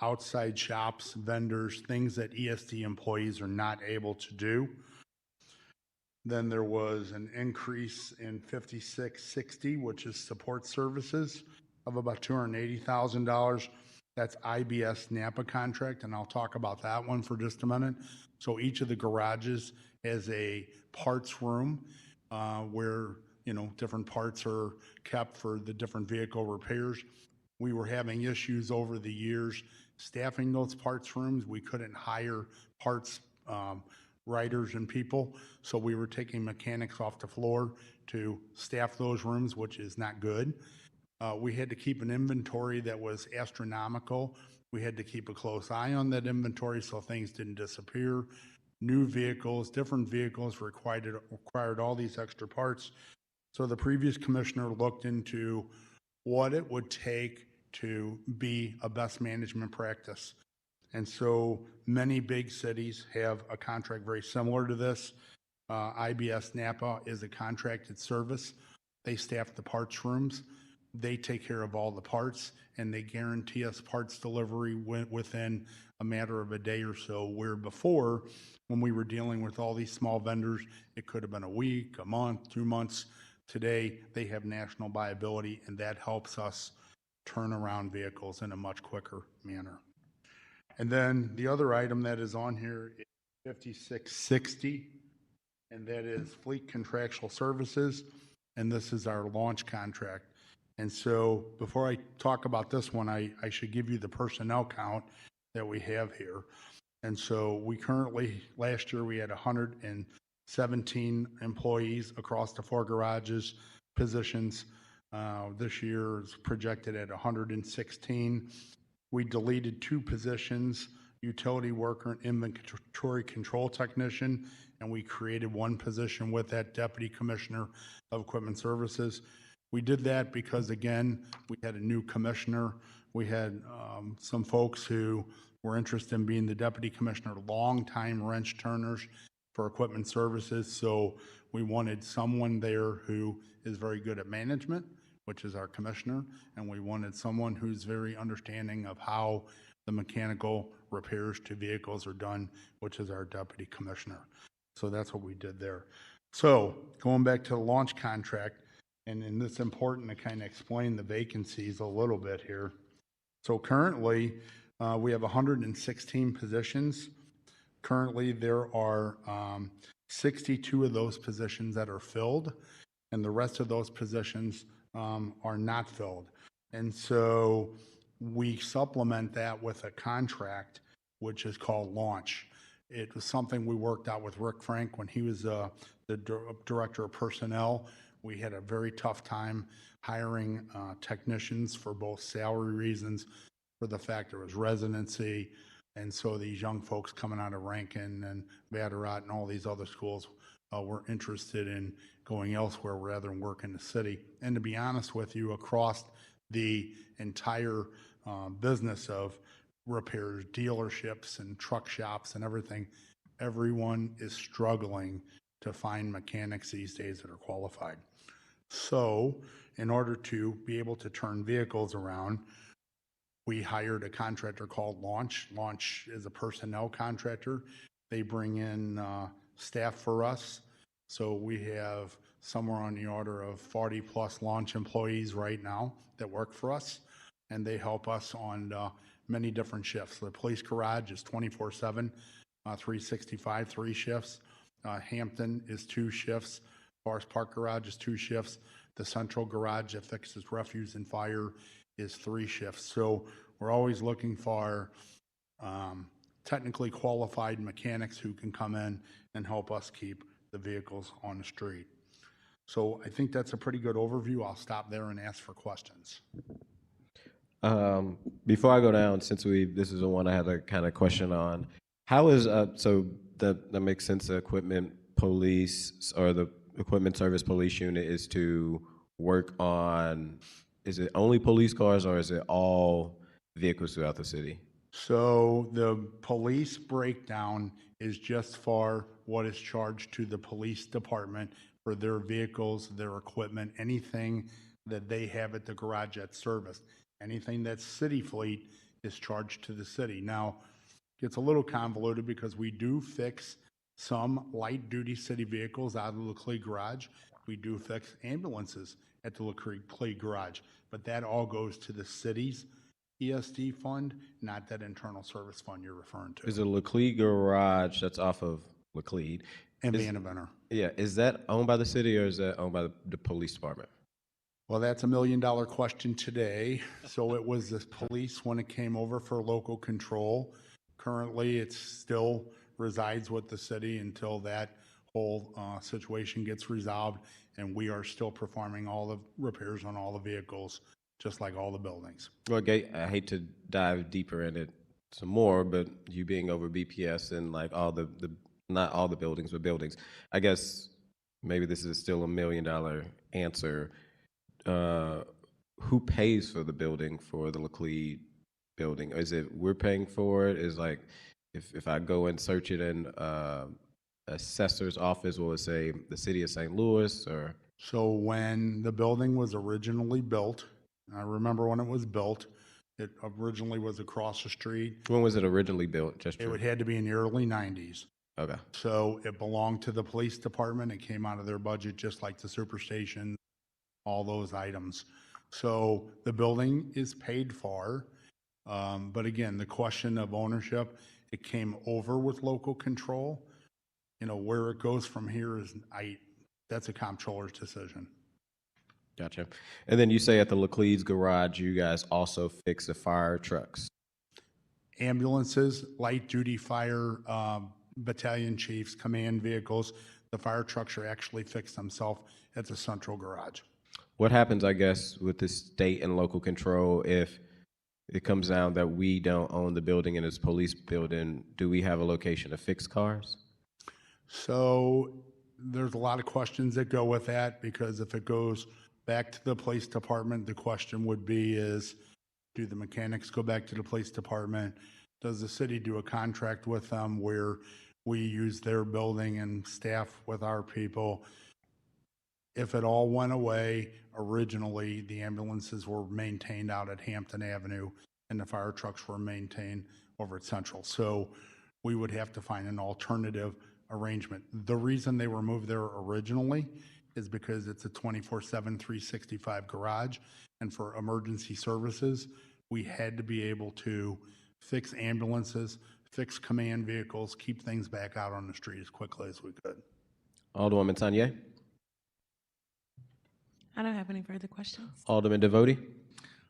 outside shops, vendors, things that ESD employees are not able to do. Then there was an increase in 5660, which is support services, of about $280,000. That's IBS Napa contract, and I'll talk about that one for just a minute. So each of the garages has a parts room where, different parts are kept for the different vehicle repairs. We were having issues over the years staffing those parts rooms. We couldn't hire parts writers and people, so we were taking mechanics off the floor to staff those rooms, which is not good. We had to keep an inventory that was astronomical. We had to keep a close eye on that inventory so things didn't disappear. New vehicles, different vehicles required all these extra parts. So the previous commissioner looked into what it would take to be a best management practice. And so many big cities have a contract very similar to this. IBS Napa is a contracted service. They staff the parts rooms. They take care of all the parts, and they guarantee us parts delivery within a matter of a day or so, where before, when we were dealing with all these small vendors, it could have been a week, a month, 2 months. Today, they have national viability, and that helps us turn around vehicles in a much quicker manner. And then the other item that is on here is 5660, and that is fleet contractual services, and this is our launch contract. And so before I talk about this one, I should give you the personnel count that we have here. And so we currently, last year, we had 117 employees across the 4 garages positions. This year is projected at 116. We deleted 2 positions, utility worker and inventory control technician, and we created 1 position with that deputy commissioner of equipment services. We did that because, again, we had a new commissioner. We had some folks who were interested in being the deputy commissioner, longtime wrench turners for equipment services. So we wanted someone there who is very good at management, which is our commissioner, and we wanted someone who's very understanding of how the mechanical repairs to vehicles are done, which is our deputy commissioner. So that's what we did there. So going back to the launch contract, and it's important to kind of explain the vacancies a little bit here. So currently, we have 116 positions. Currently, there are 62 of those positions that are filled, and the rest of those positions are not filled. And so we supplement that with a contract, which is called Launch. It was something we worked out with Rick Frank when he was the director of personnel. We had a very tough time hiring technicians for both salary reasons, for the fact there was residency. And so these young folks coming out of Rankin and Vatterott and all these other schools were interested in going elsewhere rather than work in the city. And to be honest with you, across the entire business of repairs, dealerships and truck shops and everything, everyone is struggling to find mechanics these days that are qualified. So in order to be able to turn vehicles around, we hired a contractor called Launch. Launch is a personnel contractor. They bring in staff for us. So we have somewhere on the order of 40 plus Launch employees right now that work for us, and they help us on many different shifts. The police garage is 24/7, 365, 3 shifts. Hampton is 2 shifts. Forest Park Garage is 2 shifts. The central garage that fixes refuse and fire is 3 shifts. So we're always looking for technically qualified mechanics who can come in and help us keep the vehicles on the street. So I think that's a pretty good overview. I'll stop there and ask for questions. Before I go down, since this is the one I had a kind of question on, how is, so that makes sense, the equipment police or the equipment service police unit is to work on, is it only police cars or is it all vehicles throughout the city? So the police breakdown is just for what is charged to the police department for their vehicles, their equipment, anything that they have at the garage that's serviced. Anything that's city fleet is charged to the city. Now, it gets a little convoluted because we do fix some light-duty city vehicles out of the Laclede garage. We do fix ambulances at the Laclede garage, but that all goes to the city's ESD fund, not that internal service fund you're referring to. Is it Laclede Garage that's off of Laclede? And Vanaventer. Yeah, is that owned by the city or is that owned by the police department? Well, that's $1 million question today. So it was the police when it came over for local control. Currently, it still resides with the city until that whole situation gets resolved, and we are still performing all the repairs on all the vehicles, just like all the buildings. Well, I hate to dive deeper in it some more, but you being over BPS and like all the not all the buildings, but buildings, I guess maybe this is still $1 million answer. Who pays for the building for the Laclede building? Is it we're paying for it? Is like if I go and search it in assessor's office, will it say the city of St. Louis or? So when the building was originally built, I remember when it was built, It originally was across the street. When was it originally built? Just It would had to be in the early 90s. okay. So it belonged to the police department. It came out of their budget, just like the superstation, all those items. So the building is paid for. But again, the question of ownership, it came over with local control. You know, where it goes from here is, that's a comptroller's decision. Gotcha. And then you say at the Laclede's garage, you guys also fix the fire trucks. Ambulances, light duty fire, battalion chiefs, command vehicles, the fire trucks are actually fixed themselves at the central garage. What happens, I guess, with the state and local control if it comes down that we don't own the building and it's police building? Do we have a location to fix cars? So there's a lot of questions that go with that, because if it goes back to the police department, the question would be is, do the mechanics go back to the police department? Does the city do a contract with them where we use their building and staff with our people? If it all went away, originally, the ambulances were maintained out at Hampton Avenue and the fire trucks were maintained over at Central. So we would have to find an alternative arrangement. The reason they were moved there originally is because it's a 24/7, 365 garage. And for emergency services, we had to be able to fix ambulances, fix command vehicles, keep things back out on the street as quickly as we could. Alderwoman Tanya? I don't have any further questions. Alderman Devoti?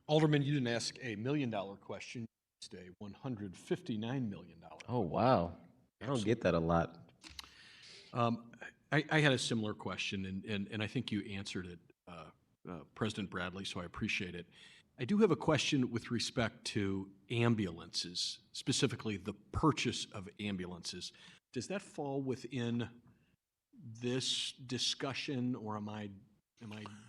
Alderman, you didn't ask a $1 million question. It's a $159 million. Oh, wow. I don't get that a lot. I had a similar question, and I think you answered it, President Bradley, so I appreciate it. I do have a question with respect to ambulances, specifically the purchase of ambulances. Does that fall within this discussion, or am I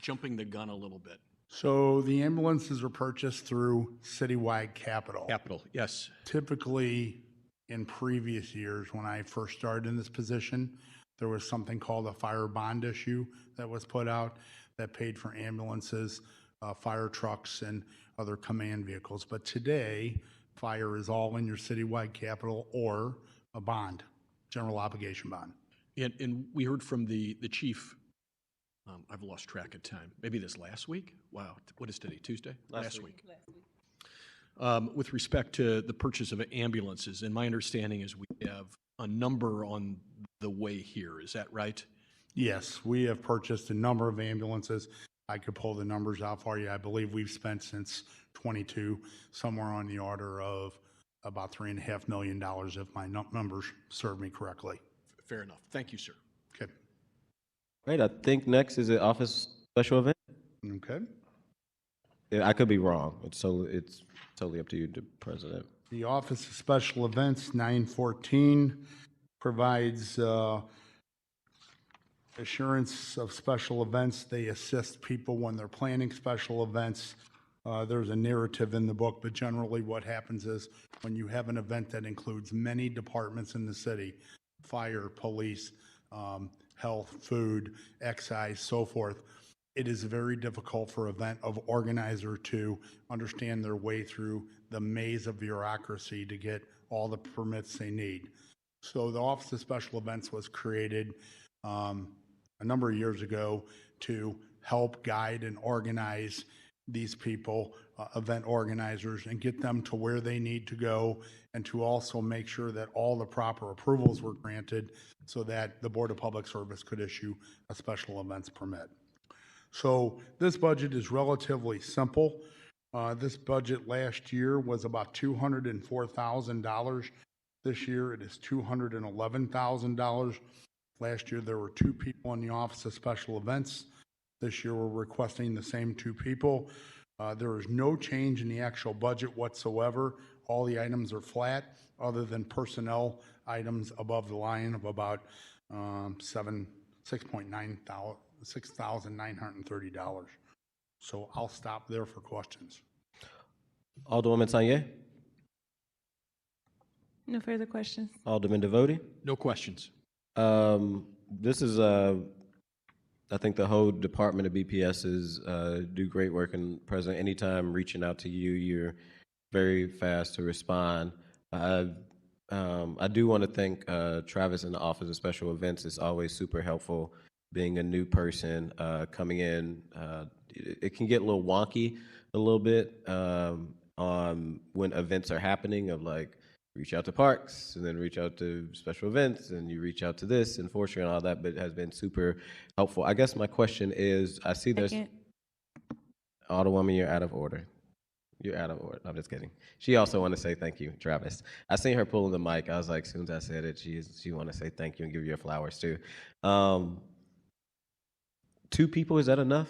jumping the gun a little bit? So the ambulances were purchased through citywide capital. Capital, yes. Typically, in previous years, when I first started in this position, there was something called a fire bond issue that was put out that paid for ambulances, fire trucks, and other command vehicles. But today, fire is all in your citywide capital or a bond, general obligation bond. And we heard from the chief, I've lost track of time, maybe this last week? Wow, what is today, Tuesday? Last week. With respect to the purchase of ambulances, and my understanding is we have a number on the way here, is that right? Yes, we have purchased a number of ambulances. I could pull the numbers out for you. I believe we've spent since '22 somewhere on the order of about $3.5 million, if my numbers serve me correctly. Fair enough. Thank you, sir. Okay. Right, I think next is the office special event. Okay. Yeah, I could be wrong. It's totally up to you, the president. The Office of Special Events, 914, provides assurance of special events. They assist people when they're planning special events. There's a narrative in the book, but generally what happens is when you have an event that includes many departments in the city, fire, police, health, food, excise, so forth, it is very difficult for event of organizer to understand their way through the maze of bureaucracy to get all the permits they need. So the Office of Special Events was created a number of years ago to help guide and organize these people, event organizers, and get them to where they need to go, and to also make sure that all the proper approvals were granted so that the Board of Public Service could issue a special events permit. So this budget is relatively simple. This budget last year was about $204,000. This year it is $211,000. Last year there were 2 people in the Office of Special Events. This year we're requesting the same 2 people. There is no change in the actual budget whatsoever. All the items are flat, other than personnel items above the line of about $6,930. So I'll stop there for questions. Alderwoman Tanya? No further questions. Alderman Devoti? No questions. This is, I think the whole Department of BPSs do great work, and President, anytime reaching out to you, you're very fast to respond. I do want to thank Travis in the Office of Special Events. It's always super helpful being a new person coming in. It can get a little wonky a little bit on when events are happening of like reach out to parks and then reach out to special events and you reach out to this and forestry and all that, but it has been super helpful. I guess my question is, I see there's Second. Alderwoman, you're out of order. You're out of order. I'm just kidding. She also want to say thank you, Travis. I seen her pulling the mic. I was like, as soon as I said it, she want to say thank you and give you your flowers too. 2 people, is that enough?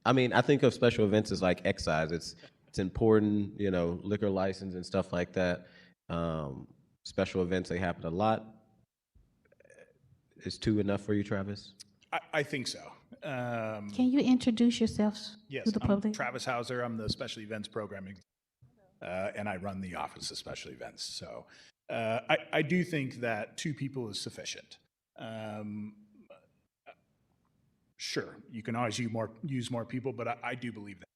I mean, I think of special events as like excise. It's important, you know, liquor license and stuff like that. Special events, they happen a lot. Is 2 enough for you, Travis? I think so. Can you introduce yourselves Yes, to the I'm public? Travis Hauser. I'm the special events programming, and I run the Office of Special Events. So I do think that 2 people is sufficient. Sure, you can always use more people, but I do believe that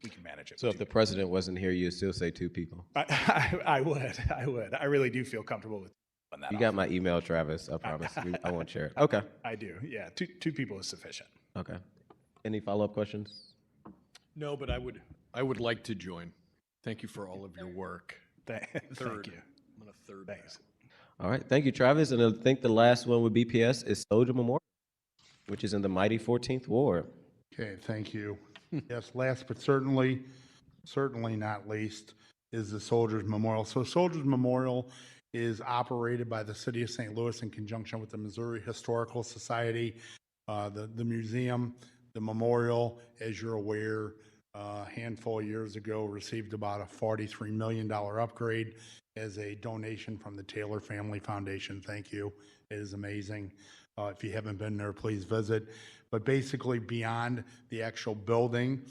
we can manage it. So if the president wasn't here, you'd still say 2 people? I would. I really do feel comfortable with that. You got my email, Travis. I promise. I won't share it. Okay. I do. Yeah, two people is sufficient. Okay. Any follow-up questions? No, but I would like to join. Thank you for all of your work. Thank you. I'm gonna third that. Thanks. All right. Thank you, Travis. And I think the last one with BPS is Soldier Memorial, which is in the mighty 14th Ward. Okay, thank you. Yes, last but certainly not least, is the Soldiers Memorial. So Soldiers Memorial is operated by the City of St. Louis in conjunction with the Missouri Historical Society. The museum, the memorial, as you're aware, a handful of years ago received about a $43 million upgrade as a donation from the Taylor Family Foundation. Thank you. It is amazing. If you haven't been there, please visit. But basically, beyond the actual building,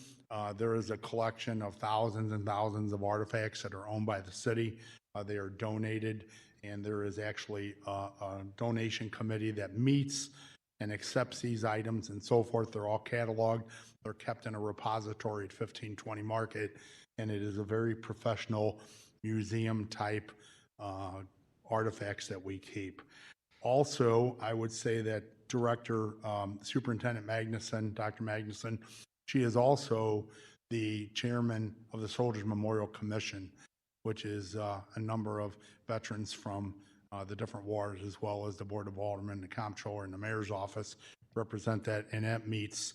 there is a collection of thousands and thousands of artifacts that are owned by the city. They are donated, and there is actually a donation committee that meets and accepts these items and so forth. They're all cataloged. They're kept in a repository at 1520 Market, and it is a very professional museum-type artifacts that we keep. Also, I would say that Superintendent Magnuson, Dr. Magnuson, she is also the chairman of the Soldiers Memorial Commission, which is a number of veterans from the different wards, as well as the Board of Aldermen, the Comptroller, and the Mayor's Office represent that, and that meets,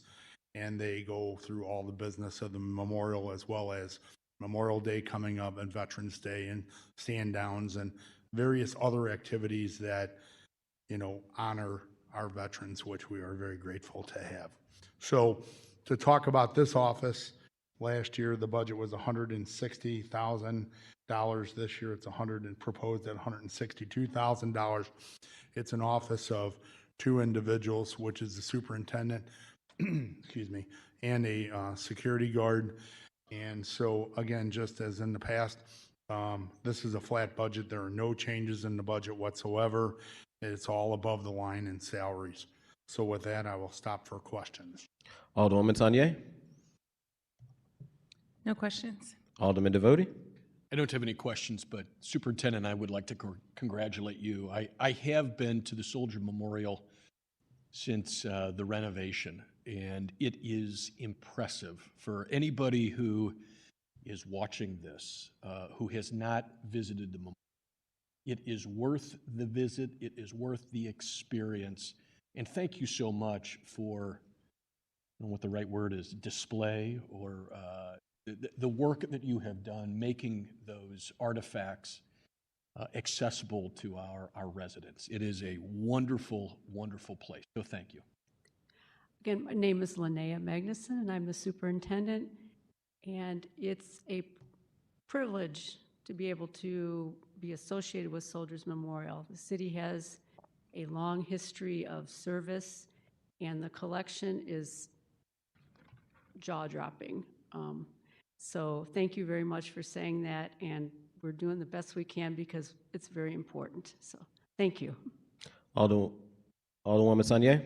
and they go through all the business of the memorial, as well as Memorial Day coming up and Veterans Day and stand downs and various other activities that, you know, honor our veterans, which we are very grateful to have. So to talk about this office, last year the budget was $160,000. This year it's proposed at $162,000. It's an office of 2 individuals, which is the superintendent, excuse me, and a security guard. And so again, just as in the past, this is a flat budget. There are no changes in the budget whatsoever. It's all above the line in salaries. So with that, I will stop for questions. Alderwoman Tanya, No questions. Alderman Devoti. I don't have any questions, but Superintendent, I would like to congratulate you. I have been to the Soldier Memorial since the renovation, and it is impressive for anybody who is watching this, who has not visited the memorial. It is worth the visit. It is worth the experience. And thank you so much for, I don't know what the right word is, display or the work that you have done making those artifacts accessible to our residents. It is a wonderful, wonderful place. So thank you. Again, my name is Linnea Magnuson, and I'm the superintendent. And it's a privilege to be able to be associated with Soldiers Memorial. The city has a long history of service, and the collection is jaw-dropping. So thank you very much for saying that, and we're doing the best we can because it's very important. So thank you. Alderwoman Sanye.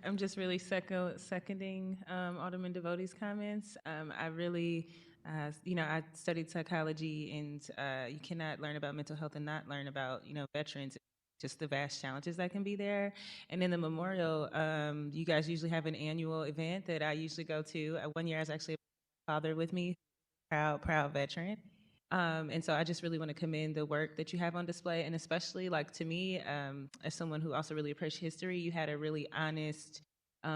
I'm just really seconding Alderman Devote's comments. I really I studied psychology, and you cannot learn about mental health and not learn about, veterans, just the vast challenges that can be there. And in the memorial, you guys usually have an annual event that I usually go to. One year I was actually a father with me, proud veteran. And so I just really want to commend the work that you have on display, and especially like to me, as someone who also really appreciates history, you had a really honest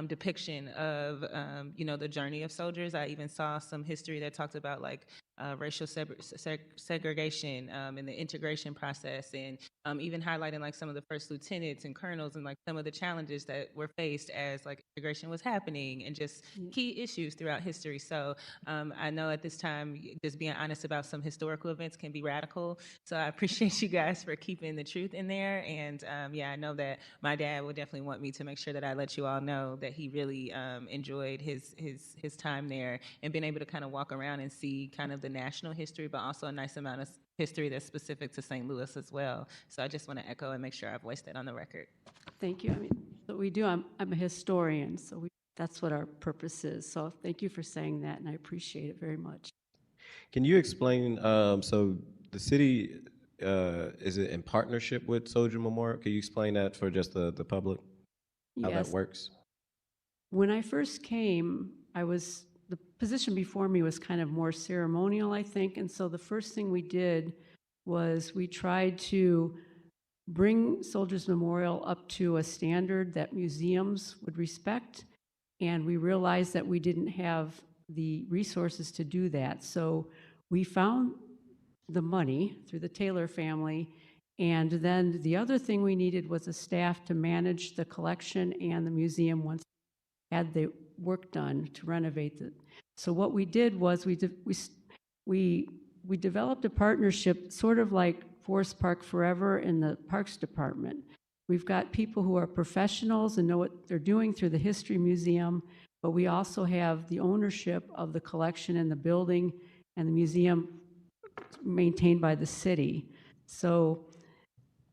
depiction of the journey of soldiers. I even saw some history that talked about like racial segregation and the integration process, and even highlighting like some of the first lieutenants and colonels and like some of the challenges that were faced as like integration was happening, and just key issues throughout history. So I know at this time, just being honest about some historical events can be radical. So I appreciate you guys for keeping the truth in there. And I know that my dad would definitely want me to make sure that I let you all know that he really enjoyed his time there, and being able to kind of walk around and see kind of the national history, but also a nice amount of history that's specific to St. Louis as well. So I just want to echo and make sure I voiced that on the record. Thank you. I mean, what we do, I'm a historian, so that's what our purpose is. So thank you for saying that, and I appreciate it very much. Can you explain, so the city, is it in partnership with Soldier Memorial? Can you explain that for just the public, how that Yes. works? When I first came, the position before me was kind of more ceremonial, I think, and so the first thing we did was we tried to bring Soldiers Memorial up to a standard that museums would respect, and we realized that we didn't have the resources to do that. So we found the money through the Taylor family, and then the other thing we needed was a staff to manage the collection and the museum once we had the work done to renovate it. So what we did was we developed a partnership, sort of like Forest Park Forever in the Parks Department. We've got people who are professionals and know what they're doing through the History Museum, but we also have the ownership of the collection and the building and the museum maintained by the city. So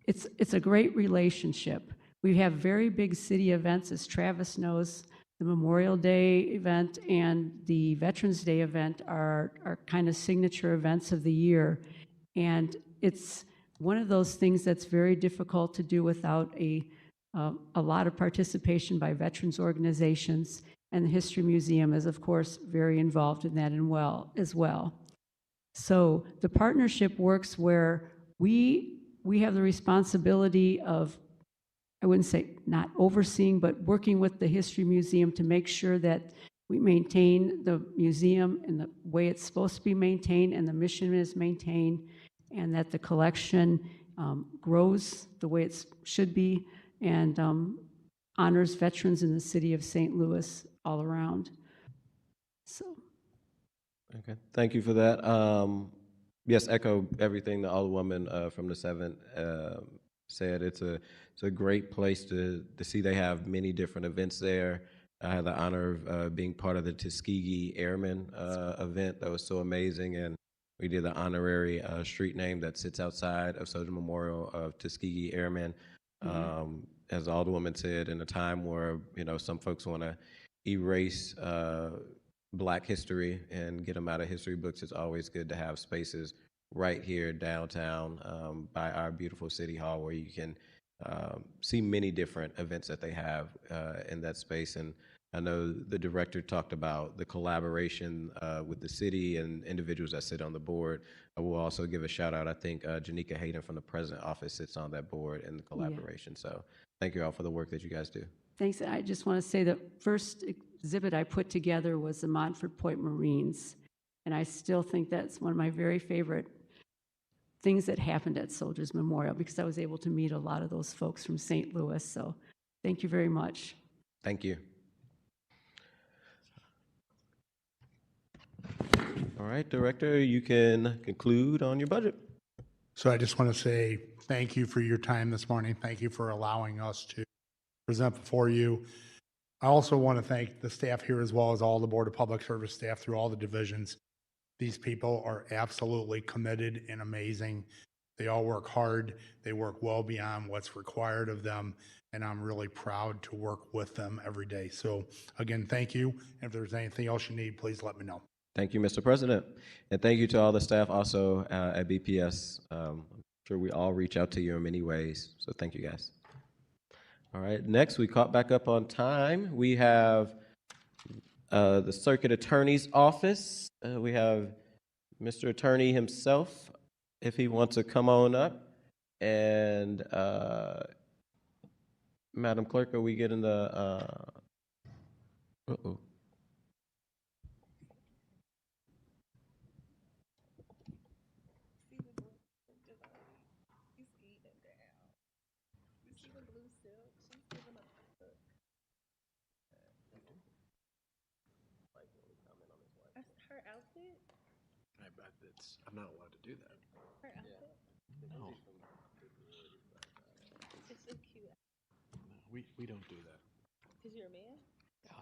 it's a great relationship. We have very big city events, as Travis knows. The Memorial Day event and the Veterans Day event are kind of signature events of the year. And it's one of those things that's very difficult to do without a lot of participation by veterans organizations. And the History Museum is, of course, very involved in that as well. So the partnership works where we have the responsibility of, I wouldn't say not overseeing, but working with the History Museum to make sure that we maintain the museum in the way it's supposed to be maintained and the mission is maintained, and that the collection grows the way it should be, and honors veterans in the city of St. Louis all around. So. Okay, thank you for that. Yes, echo everything the Alderwoman from the 7th said. It's a great place to see. They have many different events there. I had the honor of being part of the Tuskegee Airmen event. That was so amazing, and we did the honorary street name that sits outside of Soldier Memorial of Tuskegee Airmen. As the Alderwoman said, in a time where some folks want to erase Black history and get them out of history books, it's always good to have spaces right here downtown by our beautiful city hall where you can see many different events that they have in that space. And I know the director talked about the collaboration with the city and individuals that sit on the board. I will also give a shout out. I think Janika Hayden from the President Office sits on that board in the collaboration. Yeah. So thank you all for the work that you guys do. Thanks. I just want to say the first exhibit I put together was the Montford Point Marines, and I still think that's one of my very favorite things that happened at Soldiers Memorial, because I was able to meet a lot of those folks from St. Louis. So thank you very much. Thank you. All right, Director, you can conclude on your budget. So I just want to say thank you for your time this morning. Thank you for allowing us to present before you. I also want to thank the staff here, as well as all the Board of Public Service staff through all the divisions. These people are absolutely committed and amazing. They all work hard. They work well beyond what's required of them, and I'm really proud to work with them every day. So again, thank you. If there's anything else you need, please let me know. Thank you, Mr. President. And thank you to all the staff also at BPS. I'm sure we all reach out to you in many ways, so thank you, guys. All right, next, we caught back up on time. We have the Circuit Attorney's Office. We have Mr. Attorney himself, if he wants to come on up. And Madam Clerk, are we getting the, uh-oh. I'm not allowed to do that. No. We don't do that. Because you're a man? Yeah.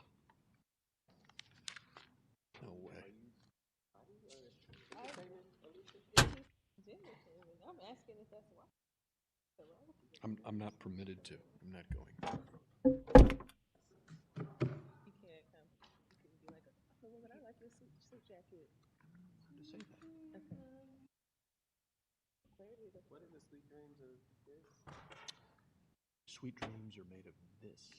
No way. I'm asking if that's why. I'm not permitted to. I'm not going. You can't come. You can be like, oh, woman, I like your suit jacket. To say that. Okay. What are the sweet dreams of this? Sweet dreams are made of this.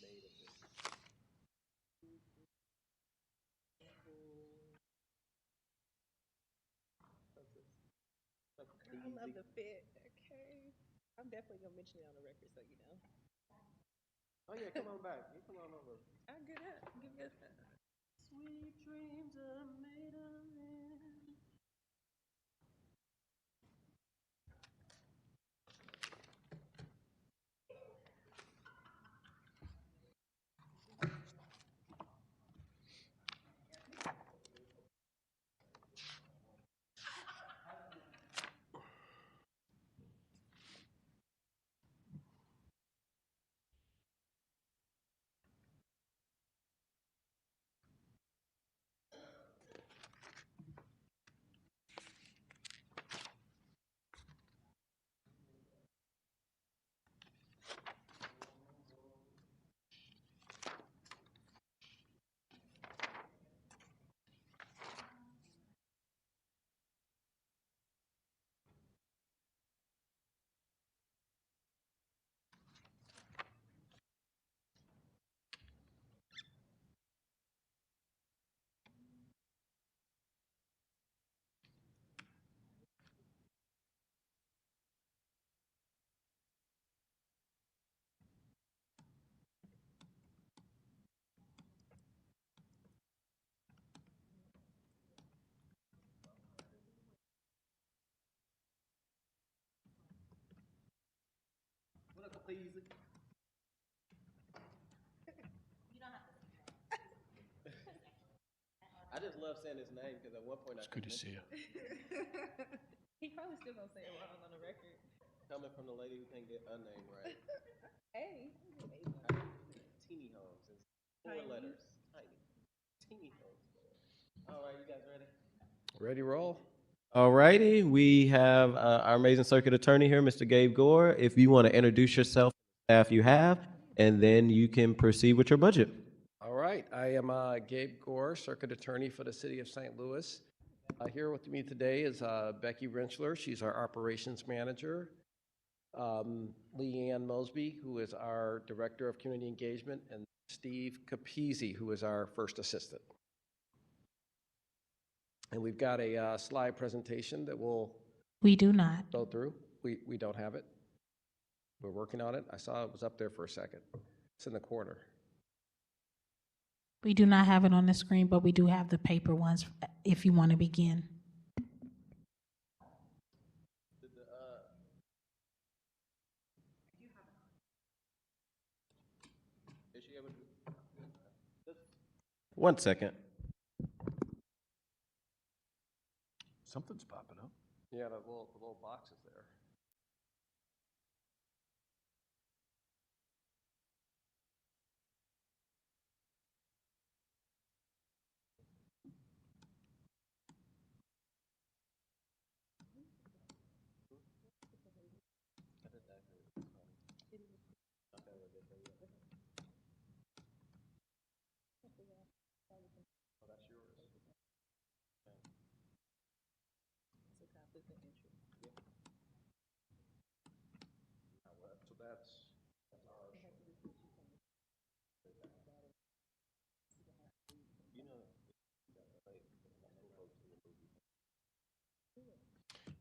I love the fit. Okay. I'm definitely gonna mention it on the record, so you know. Oh yeah, come on back. You come on over. I'll get up. Give me a sweet dreams are made of this. I just love saying his name because at one point It's good to see you. He probably still gonna say it wrong on the record. Coming from the lady who can't get a name right. Hey. Teeny Homes. It's 4 Tiny. letters. Tiny. Teeny Homes. All right, you guys ready? Ready, roll? All righty, we have our amazing circuit attorney here, Mr. Gabe Gore. If you want to introduce yourself, staff you have, and then you can proceed with your budget. All right, I am Gabe Gore, Circuit Attorney for the City of St. Louis. Here with me today is Becky Rentschler, she's our Operations Manager. Leanne Mosby, who is our Director of Community Engagement, and Steve Capizzi, who is our First Assistant. And we've got a slide presentation that we'll We do not. go through. We don't have it. We're working on it. I saw it was up there for a second. It's in the corner. We do not have it on the screen, but we do have the paper ones if you want to begin. Is she able to? 1 second. Something's popping up. Yeah, the little box is there.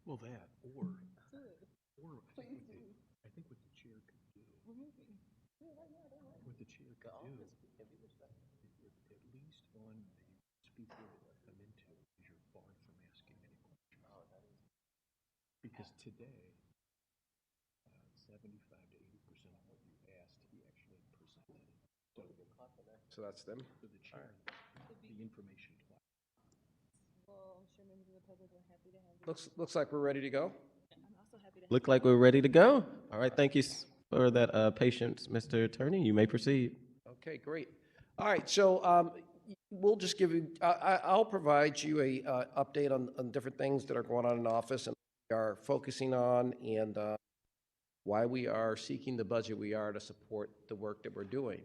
Well, that, or I think what the chair could do, what the chair could do, at least on the speaker that I'm into, is you're barred from asking any questions. Because today, 75 to 80% of what you asked, he actually presented. So that's them. So the chair, the information twice. Looks like we're ready to go. Look like we're ready to go. All right, thank you for that patience, Mr. Attorney. You may proceed. Okay, great. All right, so we'll just give you, I'll provide you a update on different things that are going on in office and we are focusing on and why we are seeking the budget we are to support the work that we're doing.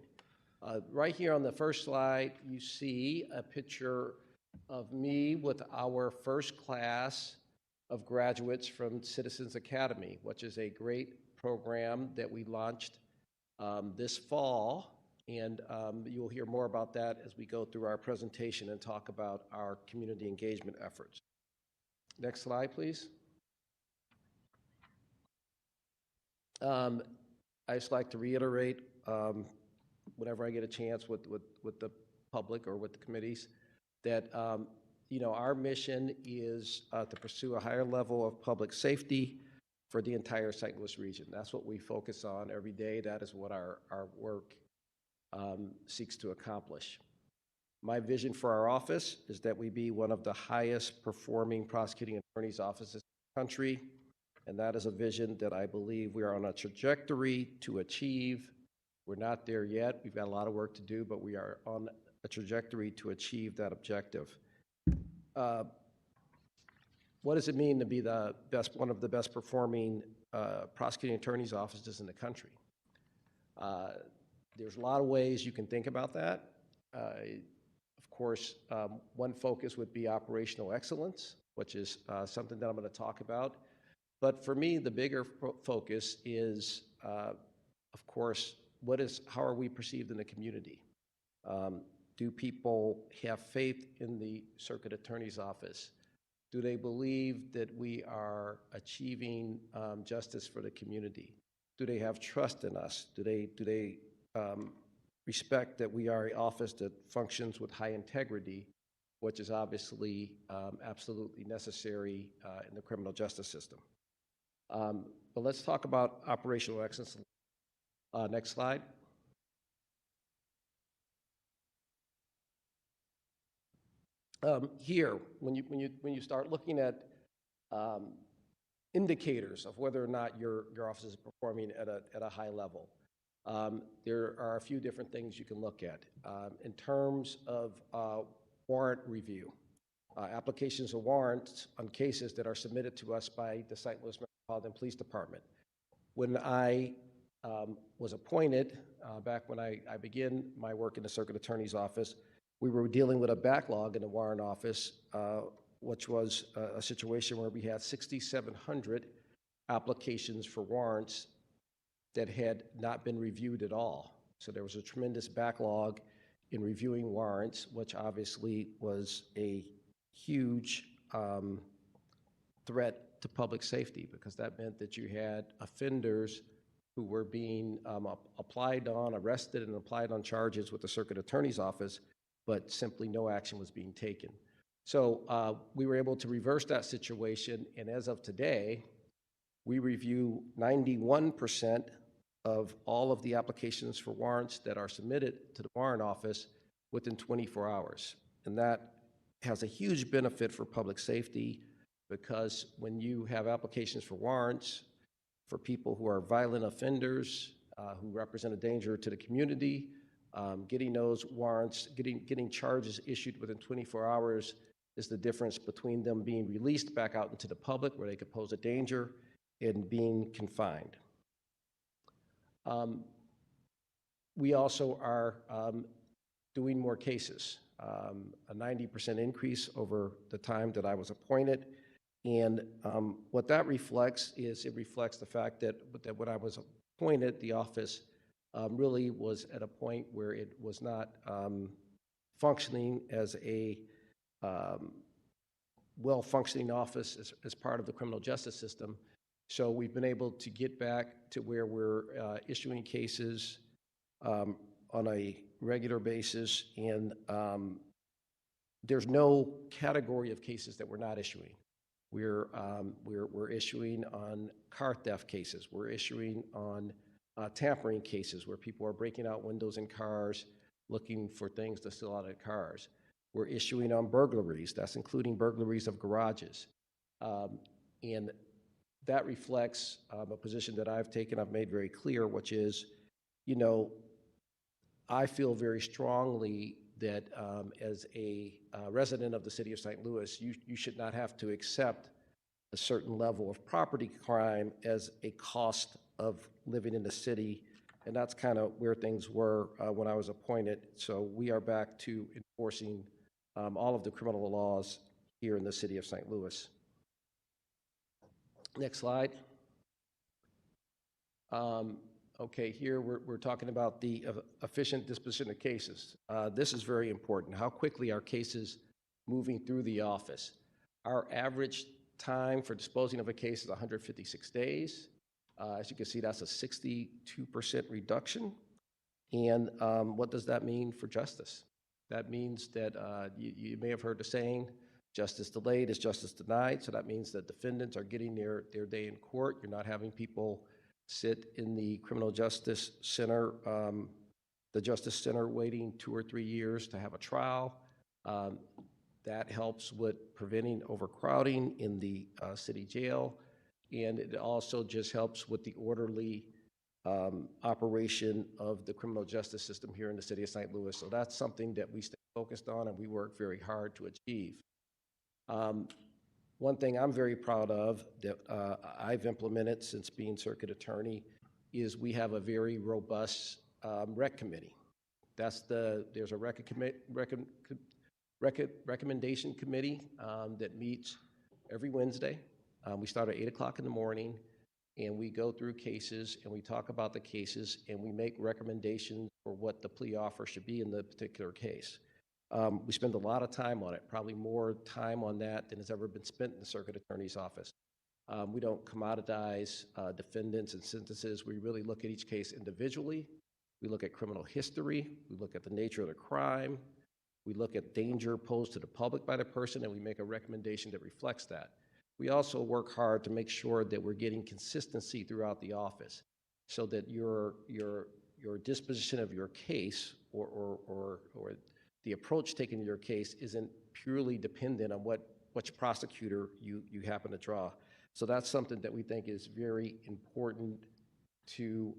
Right here on the first slide, you see a picture of me with our first class of graduates from Citizens Academy, which is a great program that we launched this fall. And you'll hear more about that as we go through our presentation and talk about our community engagement efforts. Next slide, please. I just like to reiterate, whenever I get a chance with the public or with the committees, that our mission is to pursue a higher level of public safety for the entire St. Louis region. That's what we focus on every day. That is what our work seeks to accomplish. My vision for our office is that we be one of the highest performing prosecuting attorneys' offices in the country, and that is a vision that I believe we are on a trajectory to achieve. We're not there yet. We've got a lot of work to do, but we are on a trajectory to achieve that objective. What does it mean to be one of the best performing prosecuting attorneys' offices in the country? There's a lot of ways you can think about that. Of course, one focus would be operational excellence, which is something that I'm going to talk about. But for me, the bigger focus is, of course, how are we perceived in the community? Do people have faith in the circuit attorney's office? Do they believe that we are achieving justice for the community? Do they have trust in us? Do they respect that we are an office that functions with high integrity, which is obviously absolutely necessary in the criminal justice system? But let's talk about operational excellence. Next slide. Here, when you start looking at indicators of whether or not your office is performing at a high level, there are a few different things you can look at. In terms of warrant review, applications of warrants on cases that are submitted to us by the St. Louis Metropolitan Police Department. When I was appointed, back when I began my work in the Circuit Attorney's Office, we were dealing with a backlog in the warrant office, which was a situation where we had 6,700 applications for warrants that had not been reviewed at all. So there was a tremendous backlog in reviewing warrants, which obviously was a huge threat to public safety, because that meant that you had offenders who were being arrested and applied on charges with the Circuit Attorney's Office, but simply no action was being taken. So we were able to reverse that situation, and as of today, we review 91% of all of the applications for warrants that are submitted to the warrant office within 24 hours. And that has a huge benefit for public safety, because when you have applications for warrants for people who are violent offenders, who represent a danger to the community, getting those warrants, getting charges issued within 24 hours is the difference between them being released back out into the public where they could pose a danger and being confined. We also are doing more cases, a 90% increase over the time that I was appointed, And what that reflects is it reflects the fact that when I was appointed, the office really was at a point where it was not functioning as a well-functioning office as part of the criminal justice system. So we've been able to get back to where we're issuing cases on a regular basis, and there's no category of cases that we're not issuing. We're issuing on car theft cases. We're issuing on tampering cases where people are breaking out windows in cars, looking for things to steal out of cars. We're issuing on burglaries. That's including burglaries of garages. And that reflects a position that I've taken, I've made very clear, which is, I feel very strongly that as a resident of the city of St. Louis, you should not have to accept a certain level of property crime as a cost of living in the city. And that's kind of where things were when I was appointed. So we are back to enforcing all of the criminal laws here in the city of St. Louis. Next slide. Okay, here we're talking about the efficient disposition of cases. This is very important. How quickly are cases moving through the office? Our average time for disposing of a case is 156 days. As you can see, that's a 62% reduction. And what does that mean for justice? That means that you may have heard the saying, justice delayed is justice denied. So that means that defendants are getting their day in court. You're not having people sit in the criminal justice center, the Justice Center, waiting 2 or 3 years to have a trial. That helps with preventing overcrowding in the city jail. And it also just helps with the orderly operation of the criminal justice system here in the city of St. Louis. So that's something that we stay focused on and we work very hard to achieve. One thing I'm very proud of that I've implemented since being circuit attorney is we have a very robust rec committee. There's a recommendation committee that meets every Wednesday. We start at 8 o'clock in the morning, and we go through cases, and we talk about the cases, and we make recommendations for what the plea offer should be in the particular case. We spend a lot of time on it, probably more time on that than has ever been spent in the circuit attorney's office. We don't commoditize defendants and sentences. We really look at each case individually. We look at criminal history. We look at the nature of the crime. We look at danger posed to the public by the person, and we make a recommendation that reflects that. We also work hard to make sure that we're getting consistency throughout the office so that your disposition of your case or the approach taken to your case isn't purely dependent on which prosecutor you happen to draw. So that's something that we think is very important to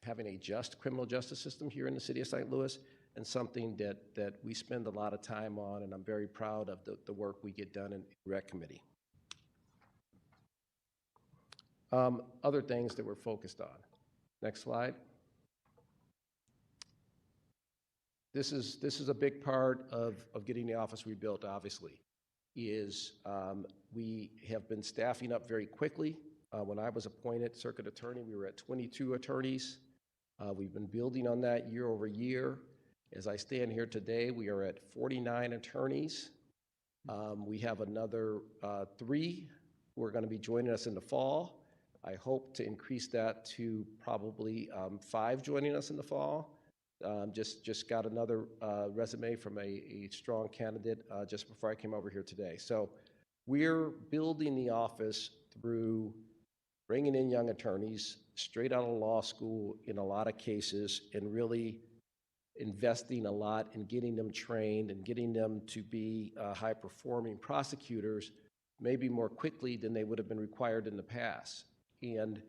having a just criminal justice system here in the city of St. Louis, and something that we spend a lot of time on, and I'm very proud of the work we get done in the rec committee. Other things that we're focused on. Next slide. This is a big part of getting the office rebuilt, obviously, is we have been staffing up very quickly. When I was appointed circuit attorney, we were at 22 attorneys. We've been building on that year over year. As I stand here today, we are at 49 attorneys. We have another 3 who are going to be joining us in the fall. I hope to increase that to probably 5 joining us in the fall. Just got another resume from a strong candidate just before I came over here today. So we're building the office through bringing in young attorneys straight out of law school in a lot of cases, and really investing a lot in getting them trained and getting them to be high-performing prosecutors, maybe more quickly than they would have been required in the past. And,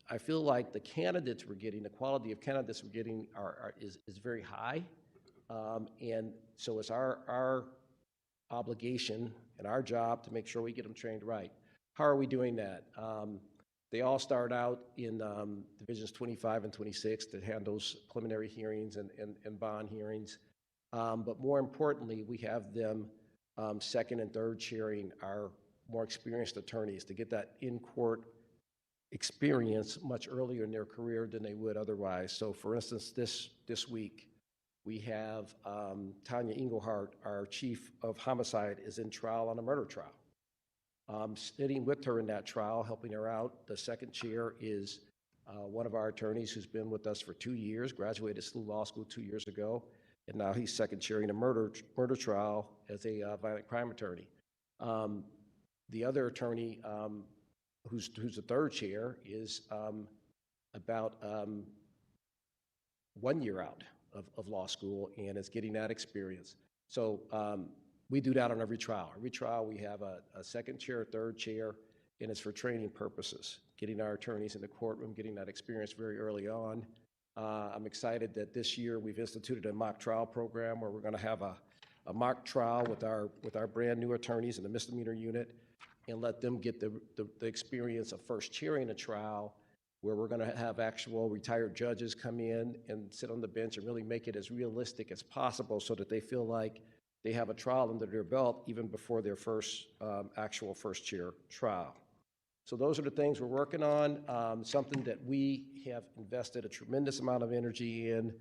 I feel like the candidates we're getting, the quality of candidates we're getting is very high. And so it's our obligation and our job to make sure we get them trained right. How are we doing that? They all start out in Divisions 25 and 26 that handles preliminary hearings and bond hearings. But more importantly, we have them second and third chairing our more experienced attorneys to get that in-court experience much earlier in their career than they would otherwise. So for instance, this week, we have Tanya Engelhardt, our chief of homicide, is in trial on a murder trial. Sitting with her in that trial, helping her out, the second chair is one of our attorneys who's been with us for 2 years, graduated SLU Law School 2 years ago, and now he's second chairing a murder trial as a violent crime attorney. The other attorney, who's the third chair, is about 1 year out of law school and is getting that experience. So we do that on every trial. Every trial we have a second chair, third chair, and it's for training purposes, getting our attorneys in the courtroom, getting that experience very early on. I'm excited that this year we've instituted a mock trial program where we're going to have a mock trial with our brand new attorneys in the misdemeanor unit and let them get the experience of first chairing a trial, where we're going to have actual retired judges come in and sit on the bench and really make it as realistic as possible so that they feel like they have a trial under their belt even before their first actual first chair trial. So those are the things we're working on. Something that we have invested a tremendous amount of energy in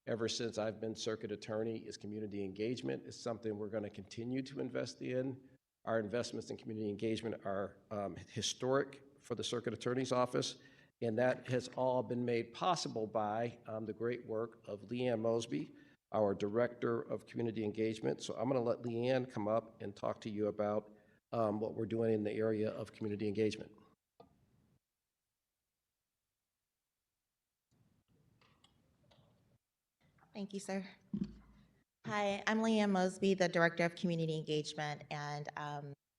ever since I've been circuit attorney is community engagement. It's something we're going to continue to invest in. Our investments in community engagement are historic for the circuit attorney's office, and that has all been made possible by the great work of Leanne Mosby, our Director of Community Engagement. So I'm going to let Leanne come up and talk to you about what we're doing in the area of community engagement. Thank you, sir. Hi, I'm Leanne Mosby, the Director of Community Engagement, and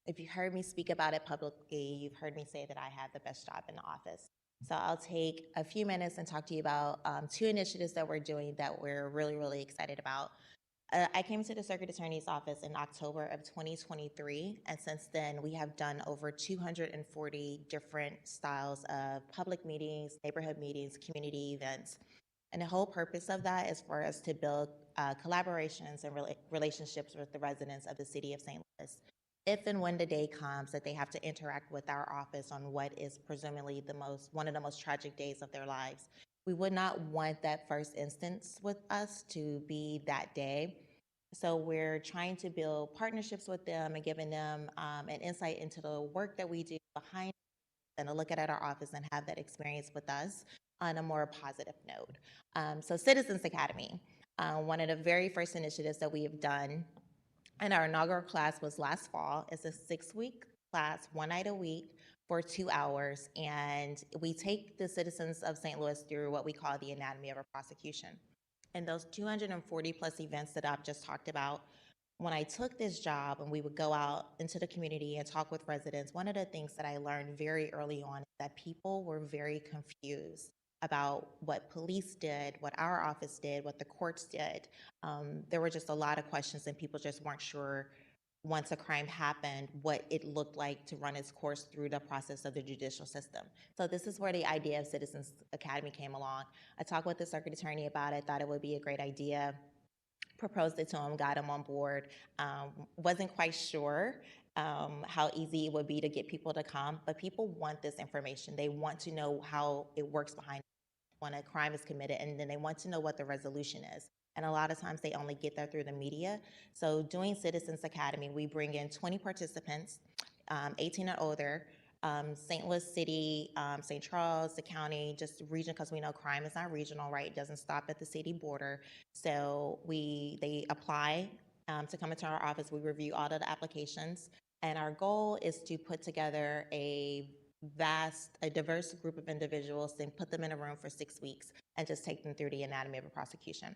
if you heard me speak about it publicly, you've heard me say that I have the best job in the office. So I'll take a few minutes and talk to you about 2 initiatives that we're doing that we're really, really excited about. I came to the Circuit Attorney's Office in October of 2023, and since then we have done over 240 different styles of public meetings, neighborhood meetings, community events. And the whole purpose of that is for us to build collaborations and relationships with the residents of the city of St. Louis. If and when the day comes that they have to interact with our office on what is presumably one of the most tragic days of their lives, we would not want that first instance with us to be that day. So we're trying to build partnerships with them and giving them an insight into the work that we do behind and a look at our office and have that experience with us on a more positive note. So Citizens Academy, one of the very first initiatives that we have done, and our inaugural class was last fall. It's a 6-week class, 1 night a week for 2 hours, and we take the citizens of St. Louis through what we call the anatomy of a prosecution. And those 240 plus events that I've just talked about, when I took this job and we would go out into the community and talk with residents, one of the things that I learned very early on is that people were very confused about what police did, what our office did, what the courts did. There were just a lot of questions and people just weren't sure once a crime happened, what it looked like to run its course through the process of the judicial system. So this is where the idea of Citizens Academy came along. I talked with the circuit attorney about it, thought it would be a great idea, proposed it to him, got him on board. Wasn't quite sure how easy it would be to get people to come, but people want this information. They want to know how it works behind when a crime is committed, and then they want to know what the resolution is. And a lot of times they only get that through the media. So doing Citizens Academy, we bring in 20 participants, 18 and older, St. Louis City, St. Charles, the county, just region, because we know crime is not regional, right? It doesn't stop at the city border. So they apply to come into our office. We review all of the applications. And our goal is to put together a diverse group of individuals and put them in a room for 6 weeks and just take them through the anatomy of a prosecution.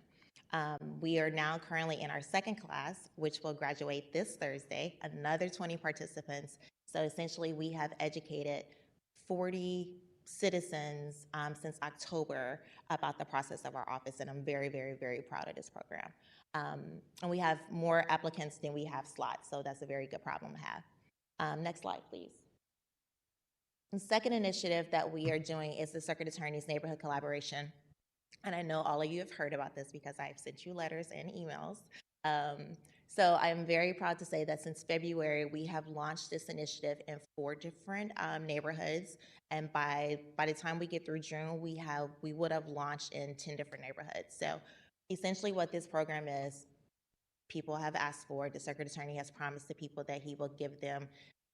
We are now currently in our second class, which will graduate this Thursday, another 20 participants. So essentially we have educated 40 citizens since October about the process of our office, and I'm very, very, very proud of this program. And we have more applicants than we have slots, so that's a very good problem to have. Next slide, please. The second initiative that we are doing is the Circuit Attorney's Neighborhood Collaboration. And I know all of you have heard about this because I've sent you letters and emails. So I'm very proud to say that since February, we have launched this initiative in 4 different neighborhoods. And by the time we get through June, we would have launched in 10 different neighborhoods. So essentially what this program is, people have asked for, the circuit attorney has promised the people that he will give them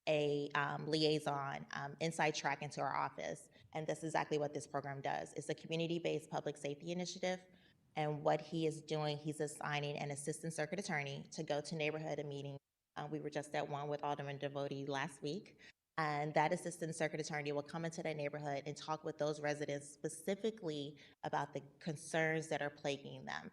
a liaison inside track into our office. And that's exactly what this program does. It's a community-based public safety initiative. And what he is doing, he's assigning an assistant circuit attorney to go to neighborhood meetings. We were just at one with Alderman Devotee last week. And that assistant circuit attorney will come into that neighborhood and talk with those residents specifically about the concerns that are plaguing them.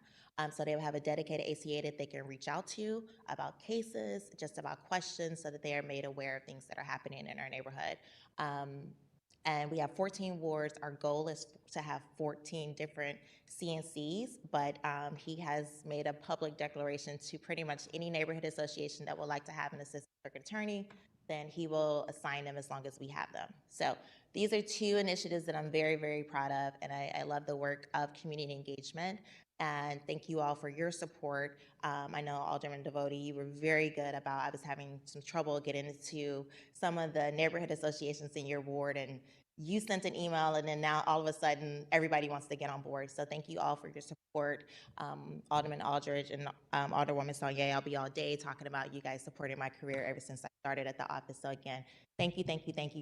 So they will have a dedicated ACA that they can reach out to about cases, just about questions, so that they are made aware of things that are happening in our neighborhood. And we have 14 wards. Our goal is to have 14 different CNCs, but he has made a public declaration to pretty much any neighborhood association that would like to have an assistant circuit attorney, then he will assign them as long as we have them. So these are 2 initiatives that I'm very, very proud of, and I love the work of community engagement. And thank you all for your support. I know Alderman Devotee, you were very good about, I was having some trouble getting into some of the neighborhood associations in your ward, and you sent an email, and then now all of a sudden everybody wants to get on board. So thank you all for your support. Alderman Aldridge and Alderwoman Saulnier, I'll be all day talking about you guys supporting my career ever since I started at the office. So again, thank you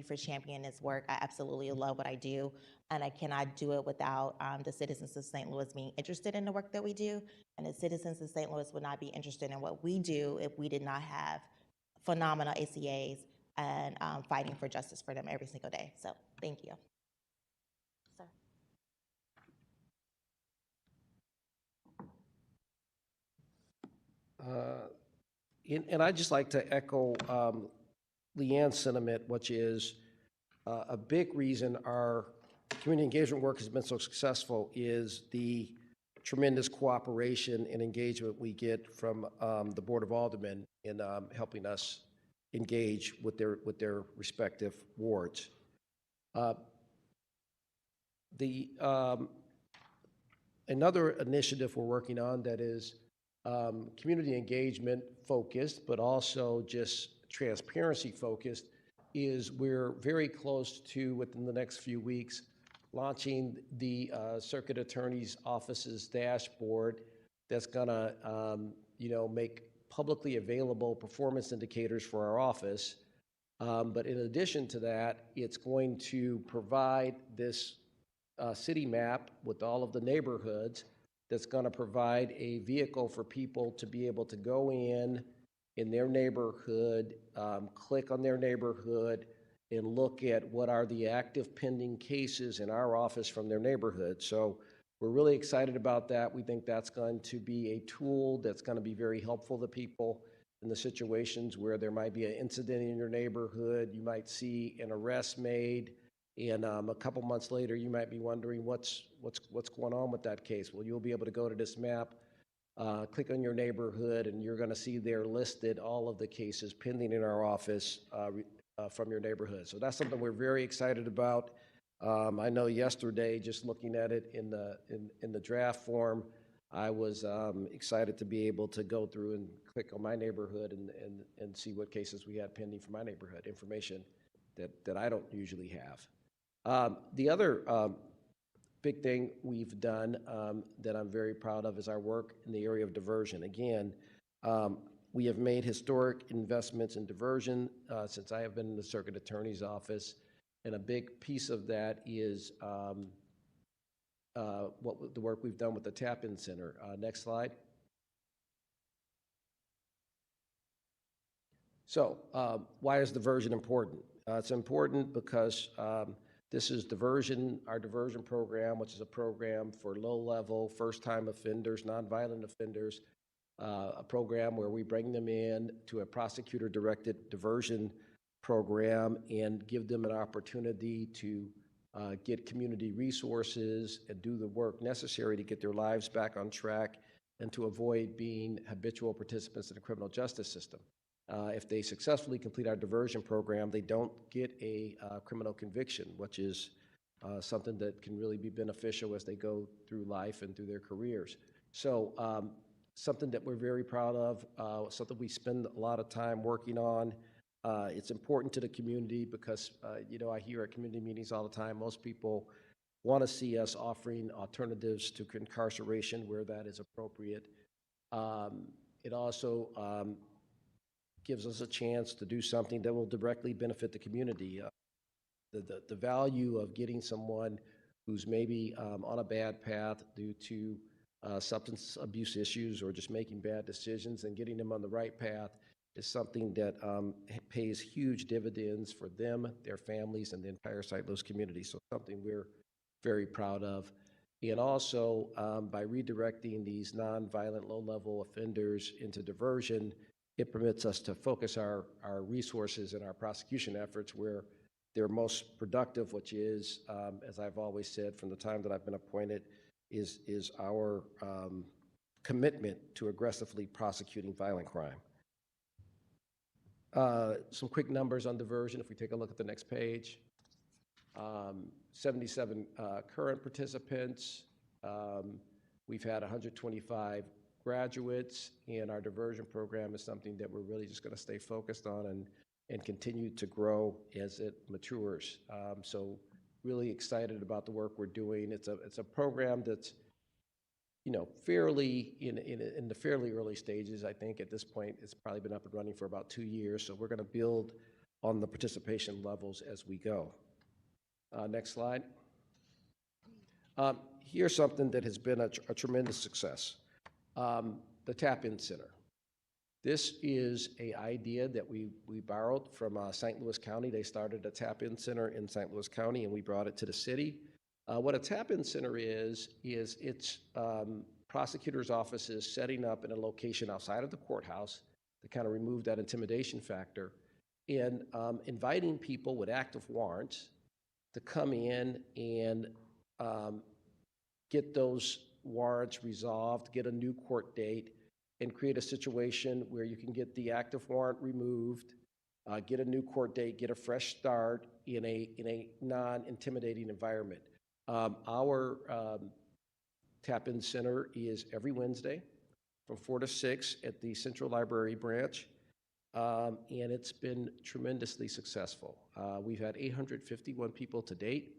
for championing this work. I absolutely love what I do, and I cannot do it without the citizens of St. Louis being interested in the work that we do. And the citizens of St. Louis would not be interested in what we do if we did not have phenomenal ACAs and fighting for justice for them every single day. So thank you. Sir. And I'd just like to echo Leanne's sentiment, which is a big reason our community engagement work has been so successful is the tremendous cooperation and engagement we get from the Board of Aldermen in helping us engage with their respective wards. Another initiative we're working on that is community engagement focused, but also just transparency focused, is we're very close to, within the next few weeks, launching the Circuit Attorney's Office's dashboard that's gonna make publicly available performance indicators for our office. But in addition to that, it's going to provide this city map with all of the neighborhoods that's going to provide a vehicle for people to be able to go in their neighborhood, click on their neighborhood, and look at what are the active pending cases in our office from their neighborhood. So we're really excited about that. We think that's going to be a tool that's going to be very helpful to people in the situations where there might be an incident in your neighborhood. You might see an arrest made, and a couple months later, you might be wondering what's going on with that case. Well, you'll be able to go to this map, click on your neighborhood, and you're going to see there listed all of the cases pending in our office from your neighborhood. So that's something we're very excited about. I know yesterday, just looking at it in the draft form, I was excited to be able to go through and click on my neighborhood and see what cases we had pending for my neighborhood, information that I don't usually have. The other big thing we've done that I'm very proud of is our work in the area of diversion. Again, we have made historic investments in diversion since I have been in the Circuit Attorney's Office. And a big piece of that is the work we've done with the Tap-In Center. Next slide. So why is diversion important? It's important because this is our diversion program, which is a program for low-level, first-time offenders, nonviolent offenders, a program where we bring them in to a prosecutor-directed diversion program and give them an opportunity to get community resources and do the work necessary to get their lives back on track and to avoid being habitual participants in the criminal justice system. If they successfully complete our diversion program, they don't get a criminal conviction, which is something that can really be beneficial as they go through life and through their careers. So something that we're very proud of, something we spend a lot of time working on. It's important to the community because, I hear at community meetings all the time, most people want to see us offering alternatives to incarceration where that is appropriate. It also gives us a chance to do something that will directly benefit the community. The value of getting someone who's maybe on a bad path due to substance abuse issues or just making bad decisions and getting them on the right path is something that pays huge dividends for them, their families, and the entire St. Louis community. So something we're very proud of. And also, by redirecting these nonviolent, low-level offenders into diversion, it permits us to focus our resources and our prosecution efforts where they're most productive, which is, as I've always said from the time that I've been appointed, is our commitment to aggressively prosecuting violent crime. Some quick numbers on diversion, if we take a look at the next page. 77 current participants. We've had 125 graduates, and our diversion program is something that we're really just going to stay focused on and continue to grow as it matures. So really excited about the work we're doing. It's a program that's fairly in the fairly early stages. I think at this point it's probably been up and running for about 2 years. So we're going to build on the participation levels as we go. Next slide. Here's something that has been a tremendous success. The Tap-In Center. This is an idea that we borrowed from St. Louis County. They started a Tap-In Center in St. Louis County, and we brought it to the city. What a Tap-In Center is it's prosecutors' offices setting up in a location outside of the courthouse to kind of remove that intimidation factor, and inviting people with active warrants to come in and get those warrants resolved, get a new court date, and create a situation where you can get the active warrant removed, get a new court date, get a fresh start in a non-intimidating environment. Our Tap-In Center is every Wednesday from 4 to 6 at the Central Library branch, and it's been tremendously successful. We've had 851 people to date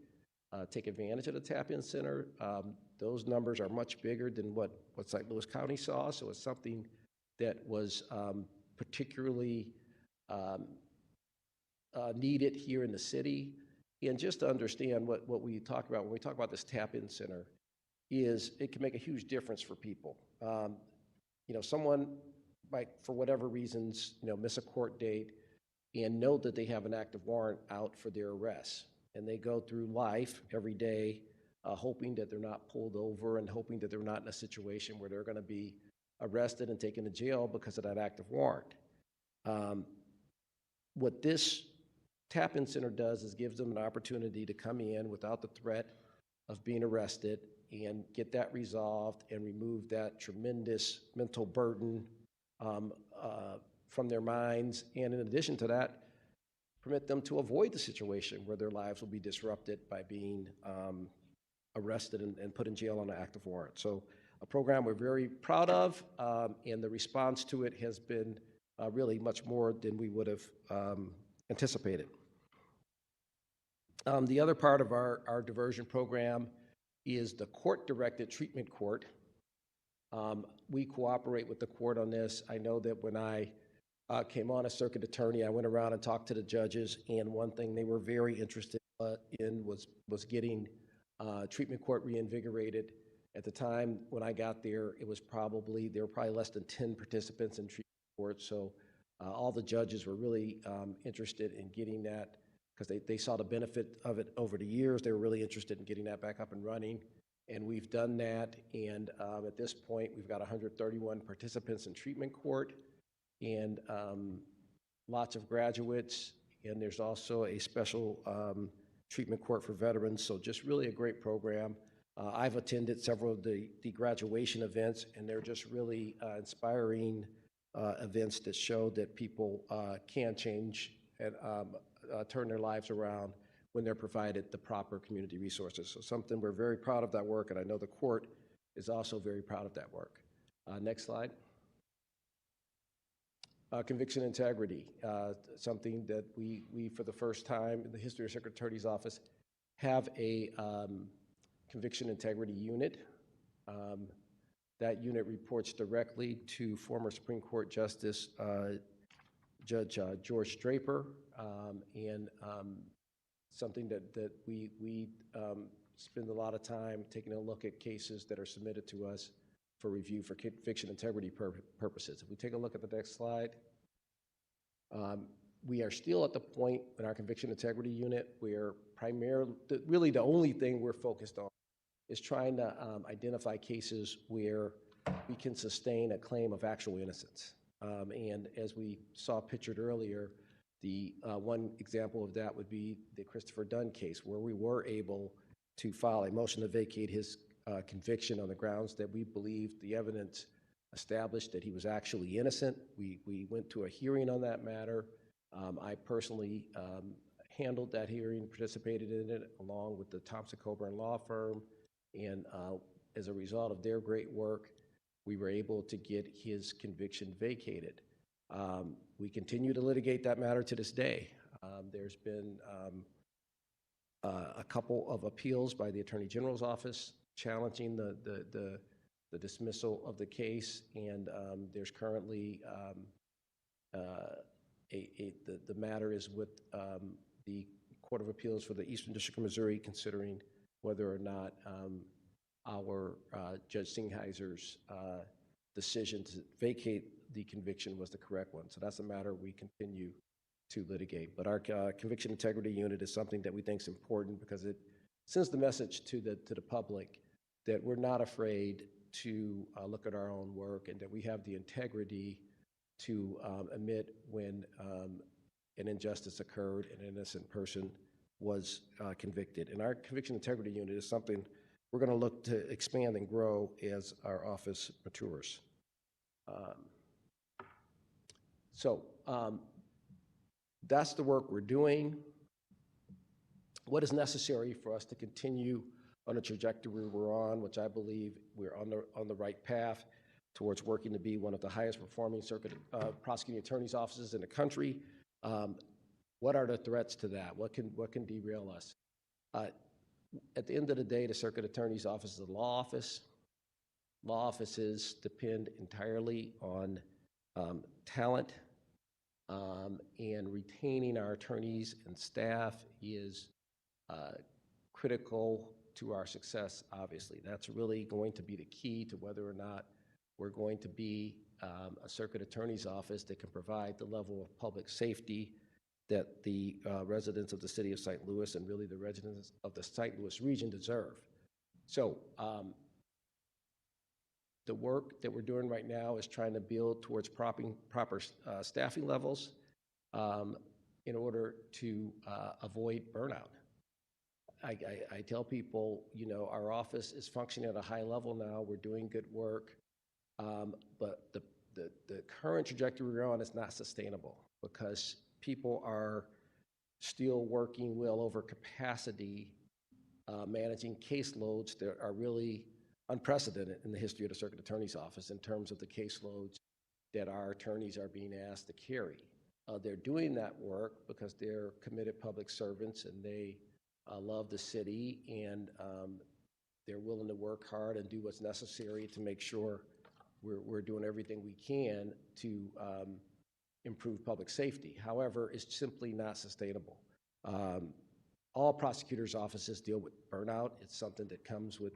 take advantage of the Tap-In Center. Those numbers are much bigger than what St. Louis County saw, so it's something that was particularly needed here in the city. And just to understand what we talk about when we talk about this Tap-In Center is it can make a huge difference for people. Someone might, for whatever reasons, miss a court date and know that they have an active warrant out for their arrest. And they go through life every day hoping that they're not pulled over and hoping that they're not in a situation where they're going to be arrested and taken to jail because of that active warrant. What this Tap-In Center does is gives them an opportunity to come in without the threat of being arrested and get that resolved and remove that tremendous mental burden from their minds. And in addition to that, permit them to avoid the situation where their lives will be disrupted by being arrested and put in jail on an active warrant. So a program we're very proud of, and the response to it has been really much more than we would have anticipated. The other part of our diversion program is the court-directed treatment court. We cooperate with the court on this. I know that when I came on as circuit attorney, I went around and talked to the judges, and one thing they were very interested in was getting treatment court reinvigorated. At the time when I got there, there were probably less than 10 participants in treatment court, so all the judges were really interested in getting that because they saw the benefit of it over the years. They were really interested in getting that back up and running, and we've done that, and at this point, we've got 131 participants in treatment court, and lots of graduates, and there's also a special treatment court for veterans, so just really a great program. I've attended several of the graduation events, and they're just really inspiring events that show that people can change and turn their lives around when they're provided the proper community resources. So something we're very proud of that work, and I know the court is also very proud of that work. Next slide. Conviction integrity, something that we, for the first time in the history of Circuit Attorney's Office, have a conviction integrity unit. That unit reports directly to former Supreme Court Justice Judge George Draper, and something that we spend a lot of time taking a look at cases that are submitted to us for review for conviction integrity purposes. If we take a look at the next slide, we are still at the point in our conviction integrity unit where really the only thing we're focused on is trying to identify cases where we can sustain a claim of actual innocence. And as we saw pictured earlier, the one example of that would be the Christopher Dunn case, where we were able to file a motion to vacate his conviction on the grounds that we believed the evidence established that he was actually innocent. We went to a hearing on that matter. I personally handled that hearing, participated in it, along with the Thompson Coburn Law Firm. And as a result of their great work, we were able to get his conviction vacated. We continue to litigate that matter to this day. There's been a couple of appeals by the Attorney General's office challenging the dismissal of the case, and there's currently the matter is with the Court of Appeals for the Eastern District of Missouri, considering whether or not our Judge Singheiser's decision to vacate the conviction was the correct one. So that's a matter we continue to litigate. But our conviction integrity unit is something that we think is important because it sends the message to the public that we're not afraid to look at our own work, and that we have the integrity to admit when an injustice occurred and an innocent person was convicted. And our conviction integrity unit is something we're going to look to expand and grow as our office matures. That's the work we're doing. What is necessary for us to continue on the trajectory we're on, which I believe we're on the right path towards working to be one of the highest performing circuit prosecuting attorneys' offices in the country. What are the threats to that? What can derail us? At the end of the day, the circuit attorney's office is a law office. Law offices depend entirely on talent, and retaining our attorneys and staff is critical to our success, obviously. That's really going to be the key to whether or not we're going to be a circuit attorney's office that can provide the level of public safety that the residents of the city of St. Louis and really the residents of the St. Louis region deserve. So the work that we're doing right now is trying to build towards proper staffing levels in order to avoid burnout. I tell people, our office is functioning at a high level now. We're doing good work, but the current trajectory we're on is not sustainable because people are still working well over capacity, managing caseloads that are really unprecedented in the history of the Circuit Attorney's Office in terms of the caseloads that our attorneys are being asked to carry. They're doing that work because they're committed public servants and they love the city, and they're willing to work hard and do what's necessary to make sure we're doing everything we can to improve public safety. However, it's simply not sustainable. All prosecutors' offices deal with burnout. It's something that comes with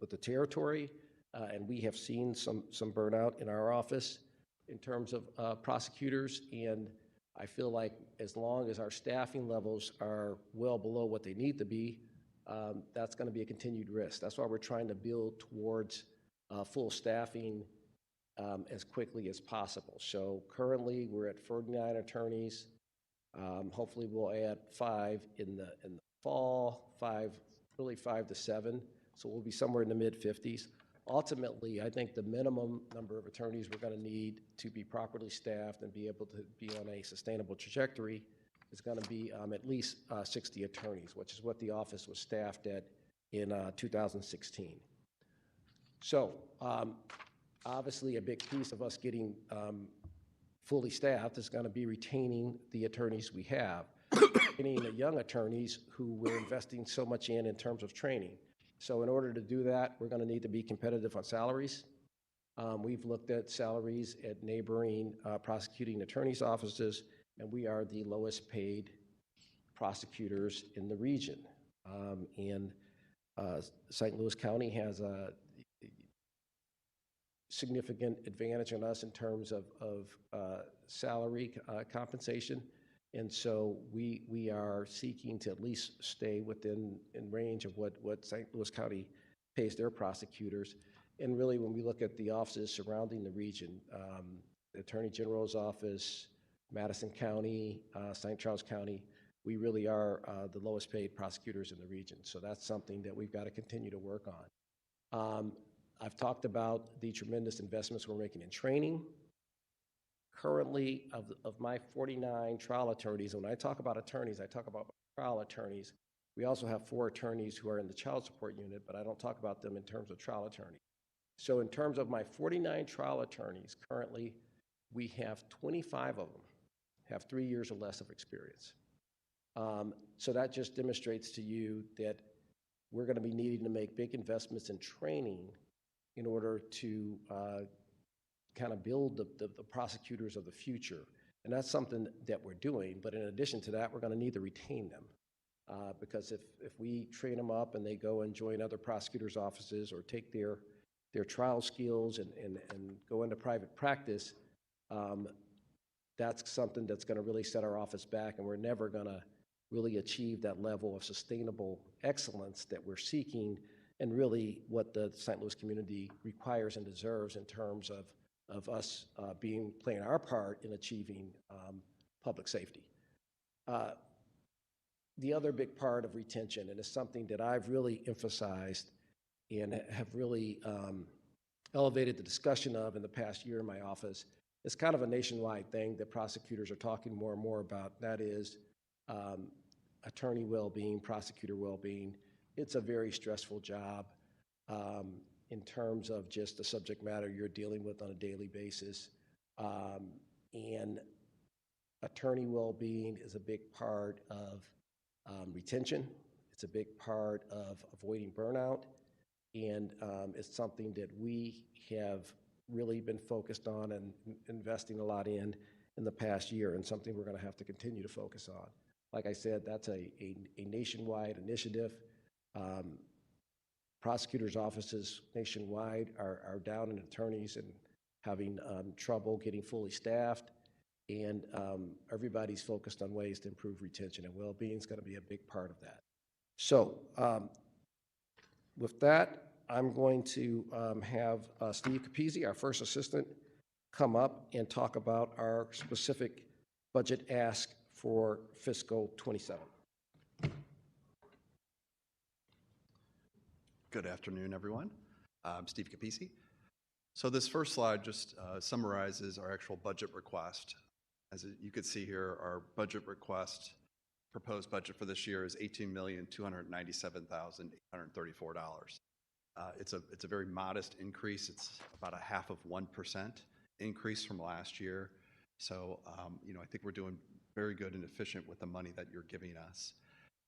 the territory, and we have seen some burnout in our office in terms of prosecutors, and I feel like as long as our staffing levels are well below what they need to be, that's going to be a continued risk. That's why we're trying to build towards full staffing as quickly as possible. So currently we're at 49 attorneys. Hopefully we'll add 5 in the fall, 5 to 7. So we'll be somewhere in the mid-50s. Ultimately, I think the minimum number of attorneys we're going to need to be properly staffed and be able to be on a sustainable trajectory is going to be at least 60 attorneys, which is what the office was staffed at in 2016. So obviously, a big piece of us getting fully staffed is going to be retaining the attorneys we have, retaining the young attorneys who we're investing so much in terms of training. So in order to do that, we're going to need to be competitive on salaries. We've looked at salaries at neighboring prosecuting attorneys' offices, and we are the lowest paid prosecutors in the region. And St. Louis County has a significant advantage on us in terms of salary compensation. And so we are seeking to at least stay within range of what St. Louis County pays their prosecutors. And really, when we look at the offices surrounding the region, the Attorney General's office, Madison County, St. Charles County, we really are the lowest paid prosecutors in the region. So that's something that we've got to continue to work on. I've talked about the tremendous investments we're making in training. Currently, of my 49 trial attorneys, when I talk about attorneys, I talk about trial attorneys. We also have 4 attorneys who are in the child support unit, but I don't talk about them in terms of trial attorneys. So in terms of my 49 trial attorneys, currently, we have 25 of them have 3 years or less of experience. So that just demonstrates to you that we're going to be needing to make big investments in training in order to kind of build the prosecutors of the future. And that's something that we're doing. But in addition to that, we're going to need to retain them. Because if we train them up and they go and join other prosecutors' offices or take their trial skills and go into private practice, that's something that's going to really set our office back, and we're never going to really achieve that level of sustainable excellence that we're seeking and really what the St. Louis community requires and deserves in terms of us playing our part in achieving public safety. The other big part of retention, and it's something that I've really emphasized and have really elevated the discussion of in the past year in my office, it's kind of a nationwide thing that prosecutors are talking more and more about. That is attorney well-being, prosecutor well-being. It's a very stressful job in terms of just the subject matter you're dealing with on a daily basis. And attorney well-being is a big part of retention. It's a big part of avoiding burnout. And it's something that we have really been focused on and investing a lot in the past year, and something we're going to have to continue to focus on. Like I said, that's a nationwide initiative. Prosecutors' offices nationwide are down in attorneys and having trouble getting fully staffed, and everybody's focused on ways to improve retention, and well-being is going to be a big part of that. So with that, I'm going to have Steve Capizzi, our first assistant, come up and talk about our specific budget ask for fiscal 27. Good afternoon, everyone. I'm Steve Capizzi. So this first slide just summarizes our actual budget request. As you can see here, our budget request, proposed budget for this year is $18,297,834. It's a very modest increase. It's about a 0.5% increase from last year. So, I think we're doing very good and efficient with the money that you're giving us.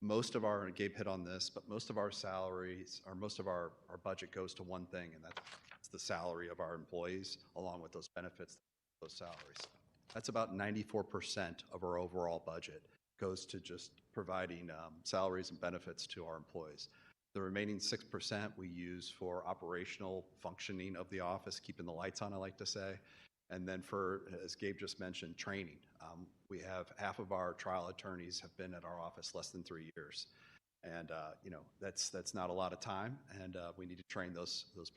Most of our, and Gabe hit on this, but most of our salaries, or most of our budget goes to one thing, and that's the salary of our employees, along with those benefits, those salaries. That's about 94% of our overall budget goes to just providing salaries and benefits to our employees. The remaining 6% we use for operational functioning of the office, keeping the lights on, I like to say. And then for, as Gabe just mentioned, training. We have half of our trial attorneys have been at our office less than 3 years. And, that's not a lot of time, and we need to train those people.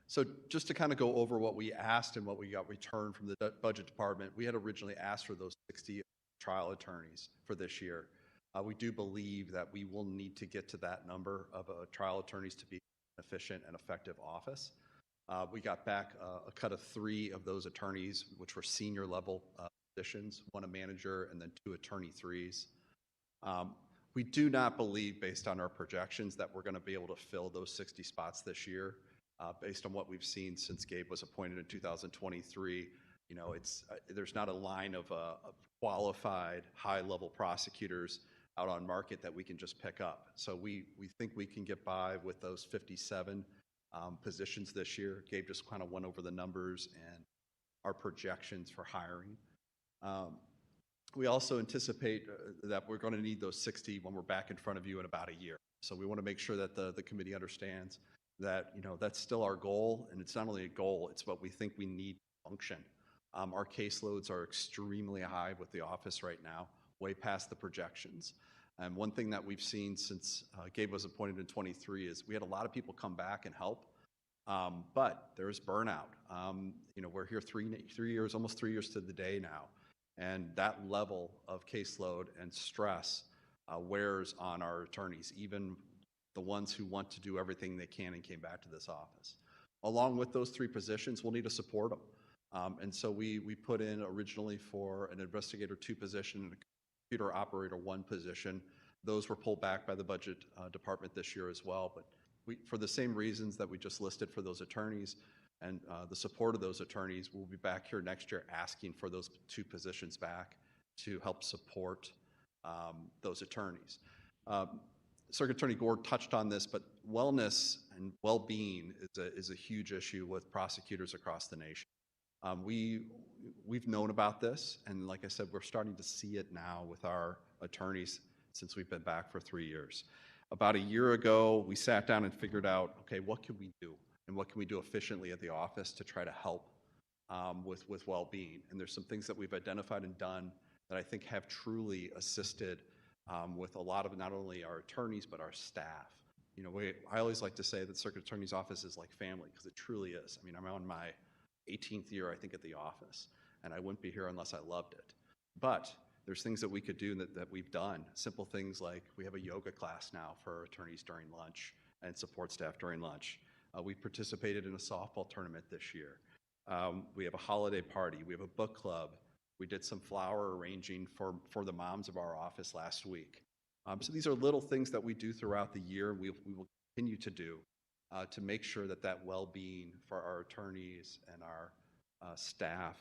So just to kind of go over what we asked and what we got returned from the budget department, we had originally asked for those 60 trial attorneys for this year. We do believe that we will need to get to that number of trial attorneys to be an efficient and effective office. We got back a cut of 3 of those attorneys, which were senior level positions, 1 a manager and then 2 attorney 3s. We do not believe, based on our projections, that we're going to be able to fill those 60 spots this year. based on what we've seen since Gabe was appointed in 2023. There's not a line of qualified high-level prosecutors out on market that we can just pick up. So we think we can get by with those 57 positions this year. Gabe just kind of went over the numbers and our projections for hiring. We also anticipate that we're going to need those 60 when we're back in front of you in about a year. So we want to make sure that the committee understands that that's still our goal, and it's not only a goal, it's what we think we need to function. Our caseloads are extremely high with the office right now, way past the projections. And one thing that we've seen since Gabe was appointed in 23 is we had a lot of people come back and help, but there's burnout. We're here 3 years, almost 3 years to the day now, and that level of caseload and stress wears on our attorneys, even the ones who want to do everything they can and came back to this office. Along with those 3 positions, we'll need to support them. And so we put in originally for an investigator 2 position and a computer operator 1 position. Those were pulled back by the budget department this year as well. But for the same reasons that we just listed for those attorneys and the support of those attorneys, we'll be back here next year asking for those 2 positions back to help support those attorneys. Circuit Attorney Gore touched on this, but wellness and well-being is a huge issue with prosecutors across the nation. We've known about this, and like I said, we're starting to see it now with our attorneys since we've been back for 3 years. About a year ago, we sat down and figured out, okay, what can we do? And what can we do efficiently at the office to try to help with well-being? And there's some things that we've identified and done that I think have truly assisted with a lot of not only our attorneys, but our staff. I always like to say that Circuit Attorney's office is like family, because it truly is. I mean, I'm on my 18th year, I think, at the office, and I wouldn't be here unless I loved it. But there's things that we could do that we've done. Simple things like we have a yoga class now for attorneys during lunch and support staff during lunch. We participated in a softball tournament this year. We have a holiday party. We have a book club. We did some flower arranging for the moms of our office last week. So these are little things that we do throughout the year. We will continue to do to make sure that well-being for our attorneys and our staff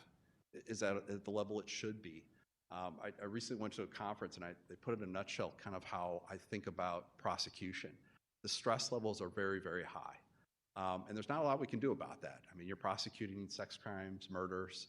is at the level it should be. I recently went to a conference and they put in a nutshell kind of how I think about prosecution. The stress levels are very, very high. And there's not a lot we can do about that. I mean, you're prosecuting sex crimes, murders.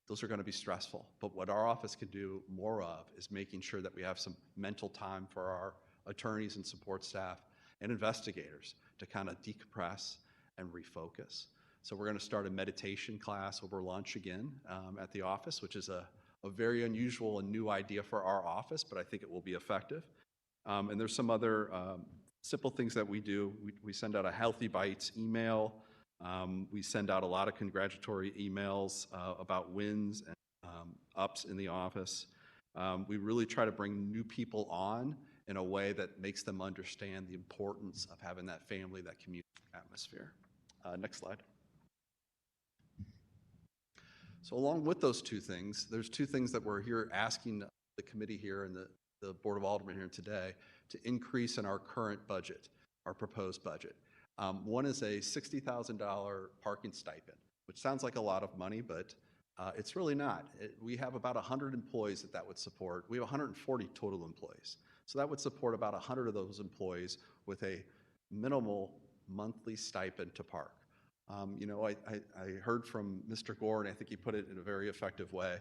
Those are going to be stressful. But what our office can do more of is making sure that we have some mental time for our attorneys and support staff and investigators to kind of decompress and refocus. So we're going to start a meditation class over lunch again at the office, which is a very unusual and new idea for our office, but I think it will be effective. And there's some other simple things that we do. We send out a Healthy Bites email. We send out a lot of congratulatory emails about wins and ups in the office. We really try to bring new people on in a way that makes them understand the importance of having that family, that community atmosphere. Next slide. So along with those 2 things, there's 2 things that we're here asking the committee here and the Board of Aldermen here today to increase in our current budget, our proposed budget. One is a $60,000 parking stipend, which sounds like a lot of money, but it's really not. We have about 100 employees that would support. We have 140 total employees. So that would support about 100 of those employees with a minimal monthly stipend to park. I heard from Mr. Gore, and I think he put it in a very effective way.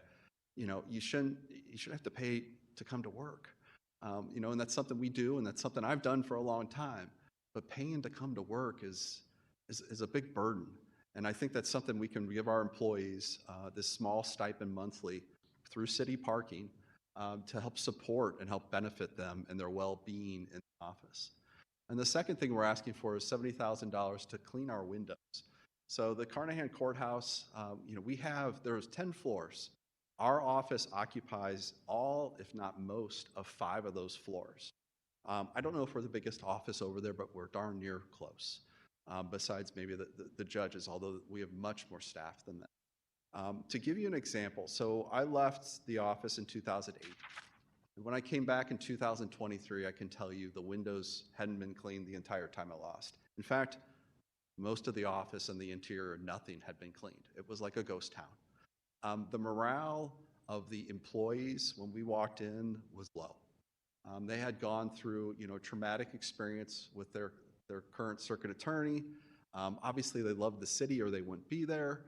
You shouldn't have to pay to come to work. And that's something we do, and that's something I've done for a long time. But paying to come to work is a big burden. And I think that's something we can give our employees, this small stipend monthly through city parking to help support and help benefit them and their well-being in the office. And the second thing we're asking for is $70,000 to clean our windows. So the Carnahan Courthouse, there's 10 floors. Our office occupies all, if not most, of 5 of those floors. I don't know if we're the biggest office over there, but we're darn near close, besides maybe the judges, although we have much more staff than that. To give you an example, so I left the office in 2008. When I came back in 2023, I can tell you the windows hadn't been cleaned the entire time I lost. In fact, Most of the office and the interior, nothing had been cleaned. It was like a ghost town. The morale of the employees when we walked in was low. They had gone through, traumatic experience with their current circuit attorney. Obviously, they loved the city or they wouldn't be there.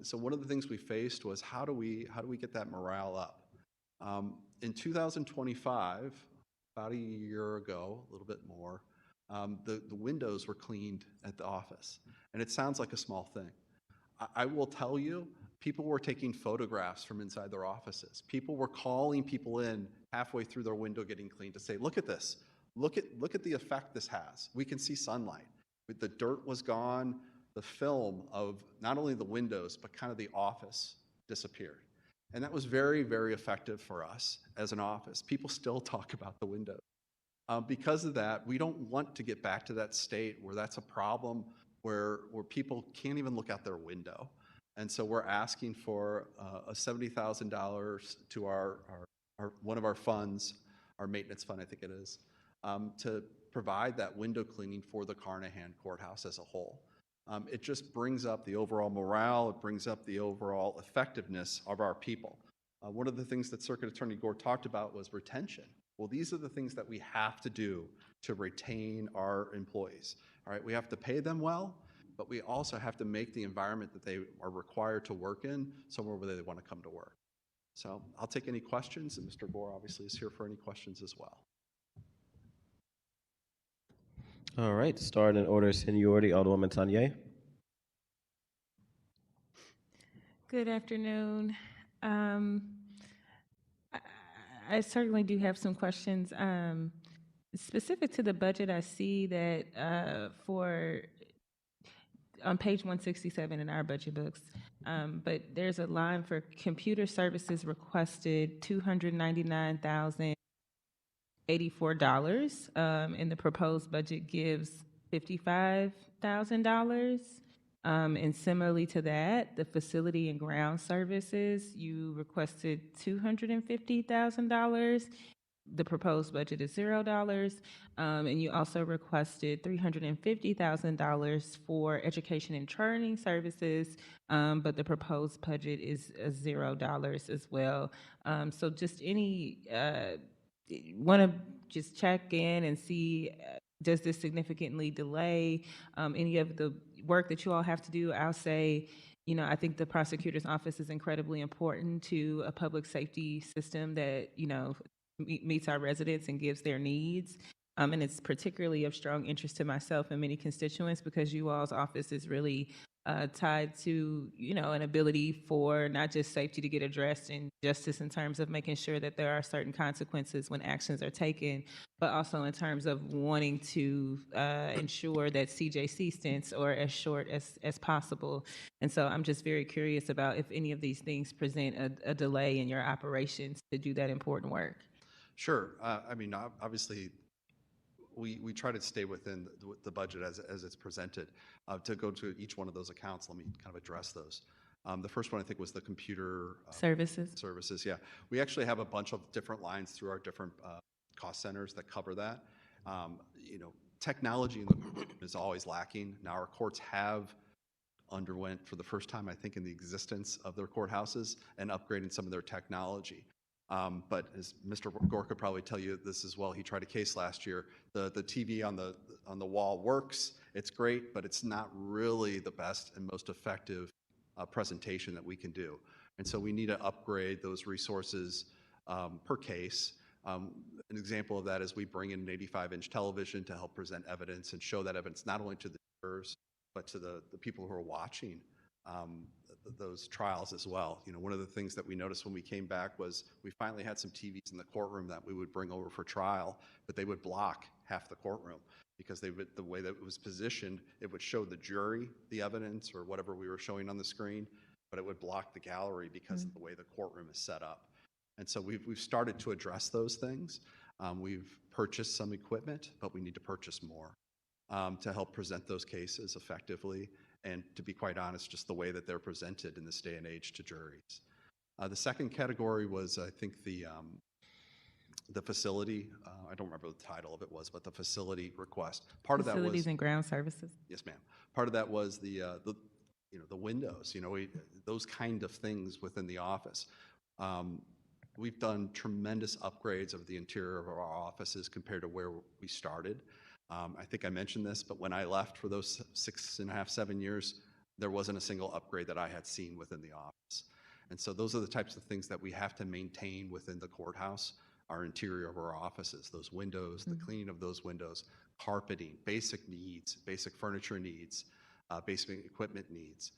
So one of the things we faced was how do we get that morale up? In 2025, about a year ago, a little bit more, the windows were cleaned at the office. And it sounds like a small thing. I will tell you, people were taking photographs from inside their offices. People were calling people in halfway through their window getting cleaned to say, look at this. Look at the effect this has. We can see sunlight. The dirt was gone. The film of not only the windows, but kind of the office disappeared. And that was very, very effective for us as an office. People still talk about the windows. Because of that, we don't want to get back to that state where that's a problem, where people can't even look out their window. And so we're asking for a $70,000 to our one of our funds, our maintenance fund, I think it is, to provide that window cleaning for the Carnahan Courthouse as a whole. It just brings up the overall morale, it brings up the overall effectiveness of our people. One of the things that Circuit Attorney Gore talked about was retention. Well, these are the things that we have to do to retain our employees. All right, we have to pay them well, but we also have to make the environment that they are required to work in somewhere where they want to come to work. So I'll take any questions, and Mr. Gore obviously is here for any questions as well. All right, starting in order of seniority, Alderwoman Tanya. Good afternoon. I certainly do have some questions. Specific to the budget, I see that on page 167 in our budget books, but there's a line for computer services requested, $299,084, and the proposed budget gives $55,000. And similarly to that, the facility and ground services, you requested $250,000. The proposed budget is $0. And you also requested $350,000 for education and training services, but the proposed budget is $0 as well. So just want to just check in and see, does this significantly delay any of the work that you all have to do? I'll say, I think the prosecutor's office is incredibly important to a public safety system that, meets our residents and gives their needs. And it's particularly of strong interest to myself and many constituents because you all's office is really tied to, an ability for not just safety to get addressed and justice in terms of making sure that there are certain consequences when actions are taken, but also in terms of wanting to ensure that CJC stints are as short as possible. And so I'm just very curious about if any of these things present a delay in your operations to do that important work. Sure. Obviously, we try to stay within the budget as it's presented. To go to each one of those accounts, let me kind of address those. The first one I think was the computer services. Yeah, we actually have a bunch of different lines through our different cost centers that cover that. Technology in the courtroom is always lacking. Now our courts have underwent for the first time, I think, in the existence of their courthouses and upgrading some of their technology. But as Mr. Gore could probably tell you this as well, he tried a case last year. The TV on the wall works, it's great, but it's not really the best and most effective presentation that we can do. And so we need to upgrade those resources per case. An example of that is we bring in an 85-inch television to help present evidence and show that evidence not only to the jurors, but to the people who are watching those trials as well. One of the things that we noticed when we came back was we finally had some TVs in the courtroom that we would bring over for trial, but they would block half the courtroom because the way that it was positioned, it would show the jury the evidence or whatever we were showing on the screen, but it would block the gallery because of the way the courtroom is set up. And so we've started to address those things. We've purchased some equipment, but we need to purchase more to help present those cases effectively. And to be quite honest, just the way that they're presented in this day and age to juries. The second category was, I think, the the facility, I don't remember what the title of it was, but the facility request. Part of that was. Facilities and ground services. Yes, ma'am. Part of that was the the windows, those kind of things within the office. We've done tremendous upgrades of the interior of our offices compared to where we started. I think I mentioned this, but when I left for those 6.5, 7 years, there wasn't a single upgrade that I had seen within the office. And so those are the types of things that we have to maintain within the courthouse, our interior of our offices, those windows, the cleaning of those windows, carpeting, basic needs, basic furniture needs, basic equipment needs.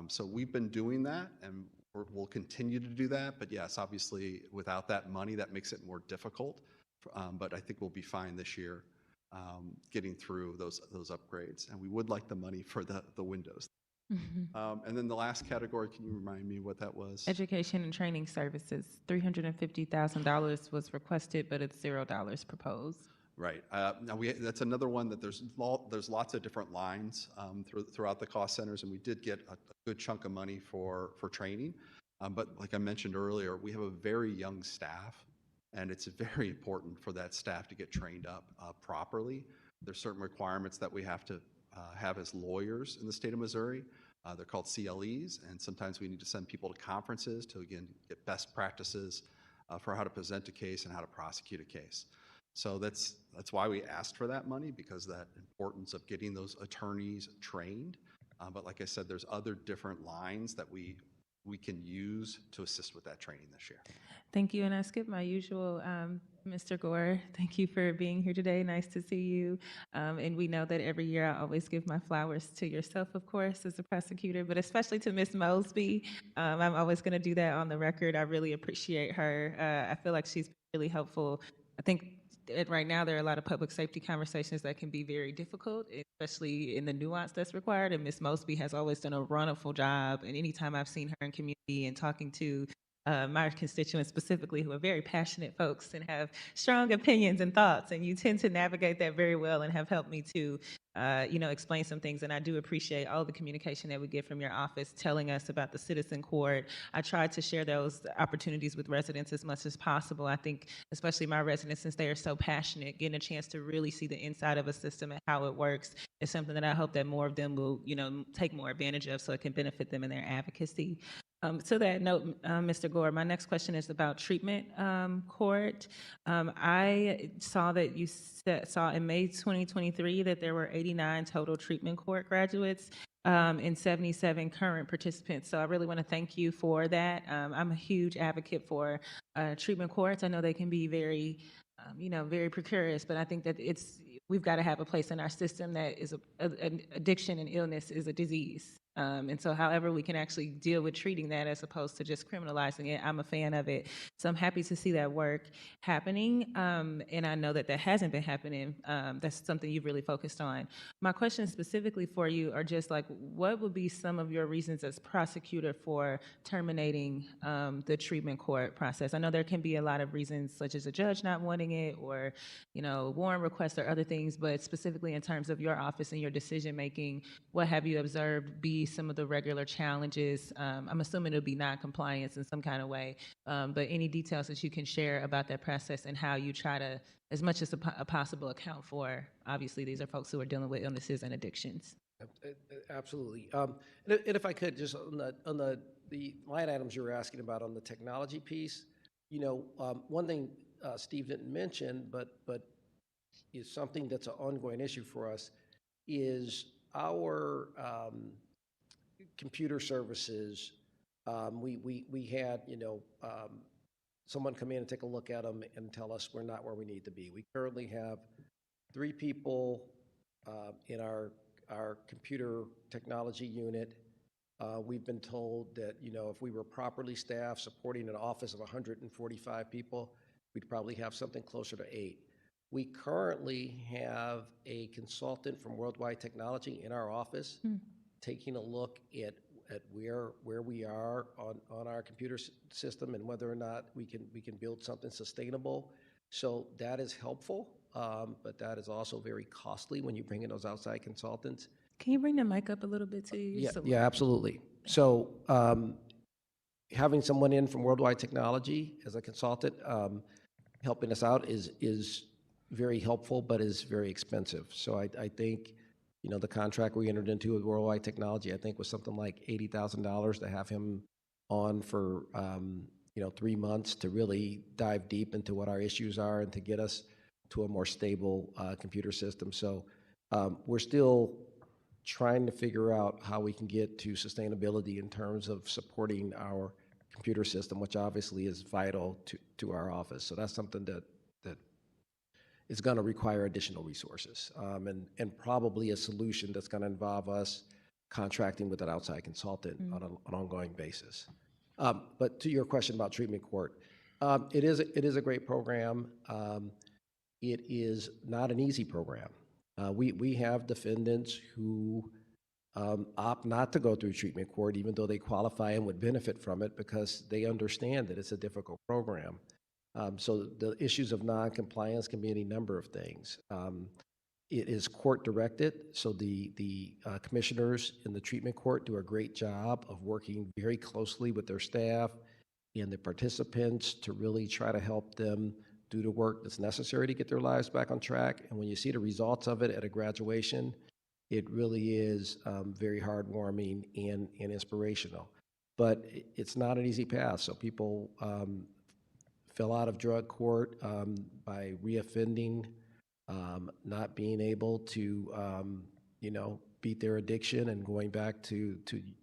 So we've been doing that, and we'll continue to do that. But yes, obviously, without that money, that makes it more difficult. But I think we'll be fine this year getting through those upgrades. And we would like the money for the windows. And then the last category, can you remind me what that was? Education and training services, $350,000 was requested, but it's $0 proposed. Right. Now that's another one that there's lots of different lines throughout the cost centers, and we did get a good chunk of money for training. But like I mentioned earlier, we have a very young staff, and it's very important for that staff to get trained up properly. There's certain requirements that we have to have as lawyers in the state of Missouri. They're called CLEs, and sometimes we need to send people to conferences to, again, get best practices for how to present a case and how to prosecute a case. So that's why we asked for that money, because of that importance of getting those attorneys trained. But like I said, there's other different lines that we can use to assist with that training this year. Thank you, and I skipped my usual, Mr. Gore, thank you for being here today. Nice to see you. And we know that every year I always give my flowers to yourself, of course, as a prosecutor, but especially to Ms. Mosby. I'm always going to do that on the record. I really appreciate her. I feel like she's really helpful. I think right now there are a lot of public safety conversations that can be very difficult, especially in the nuance that's required. And Ms. Mosby has always done a wonderful job. And anytime I've seen her in community and talking to my constituents specifically, who are very passionate folks and have strong opinions and thoughts, and you tend to navigate that very well and have helped me to explain some things. And I do appreciate all the communication that we get from your office telling us about the citizen court. I try to share those opportunities with residents as much as possible. I think especially my residents, since they are so passionate, getting a chance to really see the inside of a system and how it works is something that I hope that more of them will, take more advantage of, so it can benefit them in their advocacy. To that note, Mr. Gore, my next question is about treatment court. I saw that you saw in May 2023 that there were 89 total treatment court graduates and 77 current participants. So I really want to thank you for that. I'm a huge advocate for treatment courts. I know they can be very, very precarious, but I think that we've got to have a place in our system that is an addiction and illness is a disease. And so however we can actually deal with treating that as opposed to just criminalizing it, I'm a fan of it. So I'm happy to see that work happening. And I know that hasn't been happening. That's something you've really focused on. My questions specifically for you are just like, what would be some of your reasons as prosecutor for terminating the treatment court process? I know there can be a lot of reasons, such as a judge not wanting it or, warrant requests or other things, but specifically in terms of your office and your decision making, what have you observed be some of the regular challenges? I'm assuming it'll be non-compliance in some kind of way, but any details that you can share about that process and how you try to, as much as possible, account for, obviously these are folks who are dealing with illnesses and addictions. Absolutely. And if I could, just on the line items you were asking about on the technology piece, one thing Steve didn't mention, but is something that's an ongoing issue for us, is our computer services. We had someone come in and take a look at them and tell us we're not where we need to be. We currently have 3 people in our computer technology unit. We've been told that if we were properly staffed supporting an office of 145 people, we'd probably have something closer to 8. We currently have a consultant from Worldwide Technology in our office taking a look at where we are on our computer system and whether or not we can build something sustainable. So that is helpful, but that is also very costly when you bring in those outside consultants. Can you bring the mic up a little bit to you? Yeah, absolutely. So having someone in from Worldwide Technology as a consultant, helping us out is very helpful, but is very expensive. So I think, you know, the contract we entered into with Worldwide Technology, I think was something like $80,000 to have him on for, you know, 3 months to really dive deep into what our issues are and to get us to a more stable computer system. So we're still trying to figure out how we can get to sustainability in terms of supporting our computer system, which obviously is vital to our office. So that's something that is going to require additional resources, and probably a solution that's going to involve us contracting with an outside consultant on an ongoing basis. But to your question about treatment court, it is a great program. It is not an easy program. We have defendants who opt not to go through treatment court, even though they qualify and would benefit from it, because they understand that it's a difficult program. So the issues of non-compliance can be any number of things. It is court-directed, so the commissioners in the treatment court do a great job of working very closely with their staff and the participants to really try to help them do the work that's necessary to get their lives back on track. And when you see the results of it at a graduation, it really is very heartwarming and inspirational. But it's not an easy path, so people fell out of drug court by reoffending, not being able to, you know, beat their addiction and going back to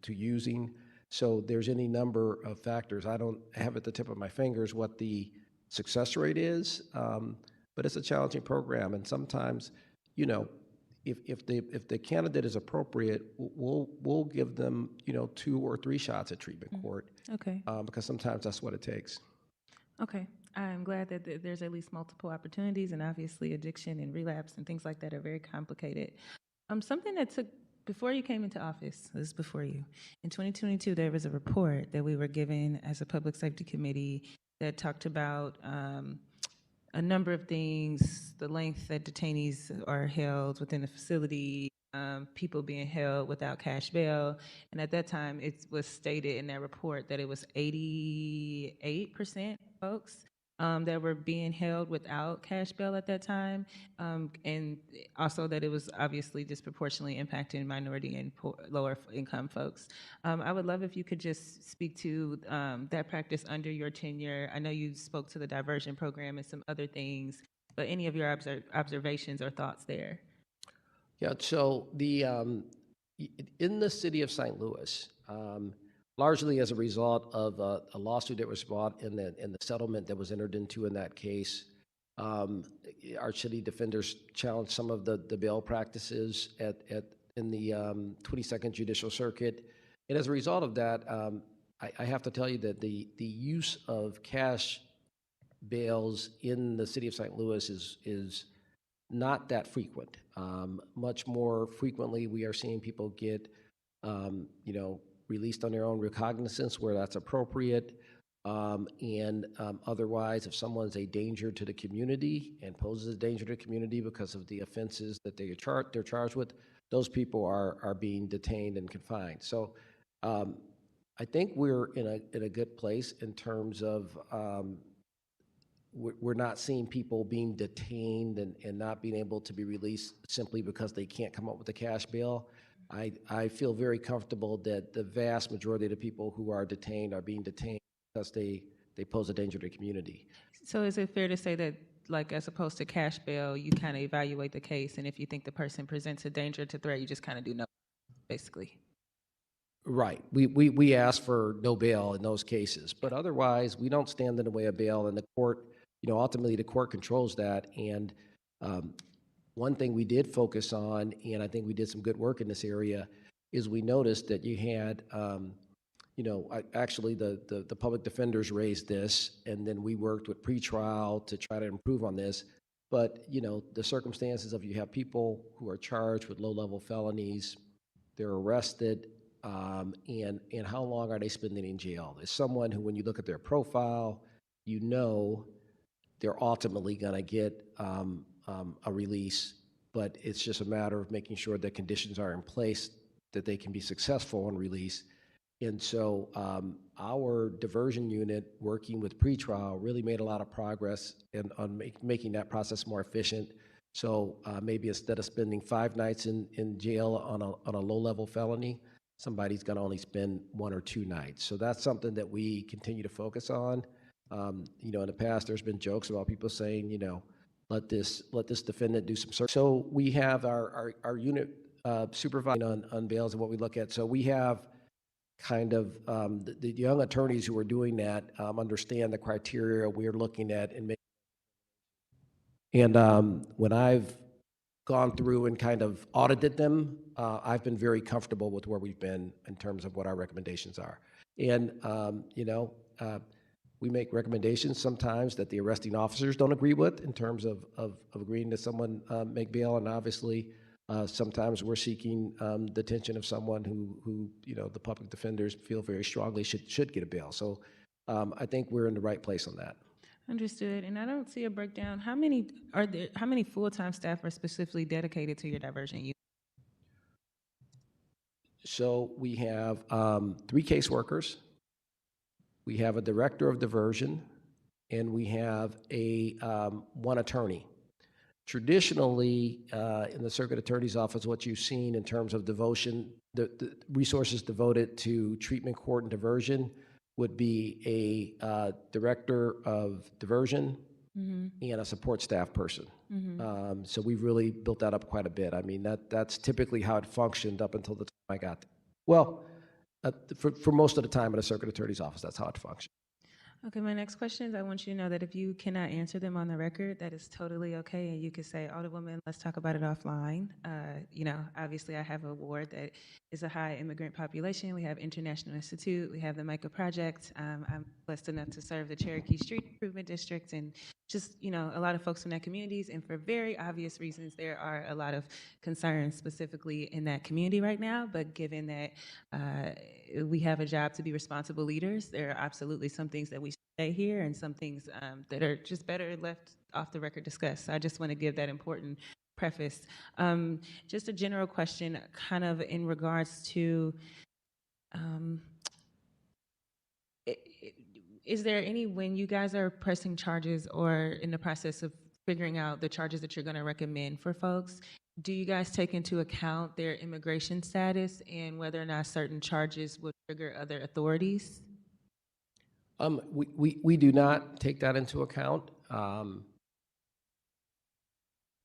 using. So there's any number of factors. I don't have at the tip of my fingers what the success rate is, but it's a challenging program. And sometimes, you know, if the candidate is appropriate, we'll give them, you know, 2 or 3 shots at treatment court. Okay. Because sometimes that's what it takes. Okay. I'm glad that there's at least multiple opportunities, and obviously addiction and relapse and things like that are very complicated. Something that took, before you came into office, this is before you, in 2022, there was a report that we were given as a public safety committee that talked about a number of things, the length that detainees are held within the facility, people being held without cash bail. And at that time, it was stated in that report that it was 88% folks that were being held without cash bail at that time, and also that it was obviously disproportionately impacting minority and lower income folks. I would love if you could just speak to that practice under your tenure. I know you spoke to the diversion program and some other things, but any of your observations or thoughts there? Yeah, so in the city of St. Louis, largely as a result of a lawsuit that was brought in the settlement that was entered into in that case, our city defenders challenged some of the bail practices in the 22nd Judicial Circuit. And as a result of that, I have to tell you that the use of cash bails in the city of St. Louis is not that frequent. Much more frequently, we are seeing people get, you know, released on their own recognizance where that's appropriate, and otherwise, if someone's a danger to the community and poses a danger to the community because of the offenses that they're charged with, those people are being detained and confined. So I think we're in a good place in terms of we're not seeing people being detained and not being able to be released simply because they can't come up with a cash bail. I feel very comfortable that the vast majority of the people who are detained are being detained because they pose a danger to the community. So is it fair to say that, like, as opposed to cash bail, you kind of evaluate the case, and if you think the person presents a danger to threat, you just kind of do no, basically? Right. We ask for no bail in those cases, but otherwise, we don't stand in the way of bail, and the court, you know, ultimately the court controls that. And one thing we did focus on, and I think we did some good work in this area, is we noticed that you had, you know, actually the public defenders raised this, and then we worked with pretrial to try to improve on this. But, you know, the circumstances of you have people who are charged with low-level felonies, they're arrested, and how long are they spending in jail? There's someone who, when you look at their profile, you know they're ultimately going to get a release, but it's just a matter of making sure that conditions are in place that they can be successful on release. And so our diversion unit, working with pretrial, really made a lot of progress on making that process more efficient. So maybe instead of spending 5 nights in jail on a low-level felony, somebody's going to only spend 1 or 2 nights. So that's something that we continue to focus on. You know, in the past, there's been jokes about people saying, you know, let this defendant do some search. So we have our unit supervising on bails and what we look at. So we have kind of the young attorneys who are doing that understand the criteria we're looking at and make. And when I've gone through and kind of audited them, I've been very comfortable with where we've been in terms of what our recommendations are. And you know, we make recommendations sometimes that the arresting officers don't agree with in terms of agreeing to someone make bail, and obviously sometimes we're seeking the attention of someone who you know, the public defenders feel very strongly should get a bail. So I think we're in the right place on that. Understood. And I don't see a breakdown. How many full-time staff are specifically dedicated to your diversion unit? So we have 3 caseworkers, we have a director of diversion, and we have a 1 attorney. Traditionally, in the circuit attorney's office, what you've seen in terms of devotion, the resources devoted to treatment court and diversion would be a director of diversion and a support staff person. So we've really built that up quite a bit. I mean, that's typically how it functioned up until the time I got there. Well, for most of the time in a circuit attorney's office, that's how it functioned. Okay, my next question is, I want you to know that if you cannot answer them on the record, that is totally okay, and you could say, Alderwoman, let's talk about it offline. You know, obviously I have a ward that is a high immigrant population. We have International Institute, we have the Micah Project. I'm blessed enough to serve the Cherokee Street Improvement District, and just, you know, a lot of folks from that communities, and for very obvious reasons, there are a lot of concerns specifically in that community right now, but given that we have a job to be responsible leaders, there are absolutely some things that we say here and some things that are just better left off the record discussed. So I just want to give that important preface. Just a general question kind of in regards to, is there any, when you guys are pressing charges or in the process of figuring out the charges that you're going to recommend for folks, do you guys take into account their immigration status and whether or not certain charges will trigger other authorities? We do not take that into account.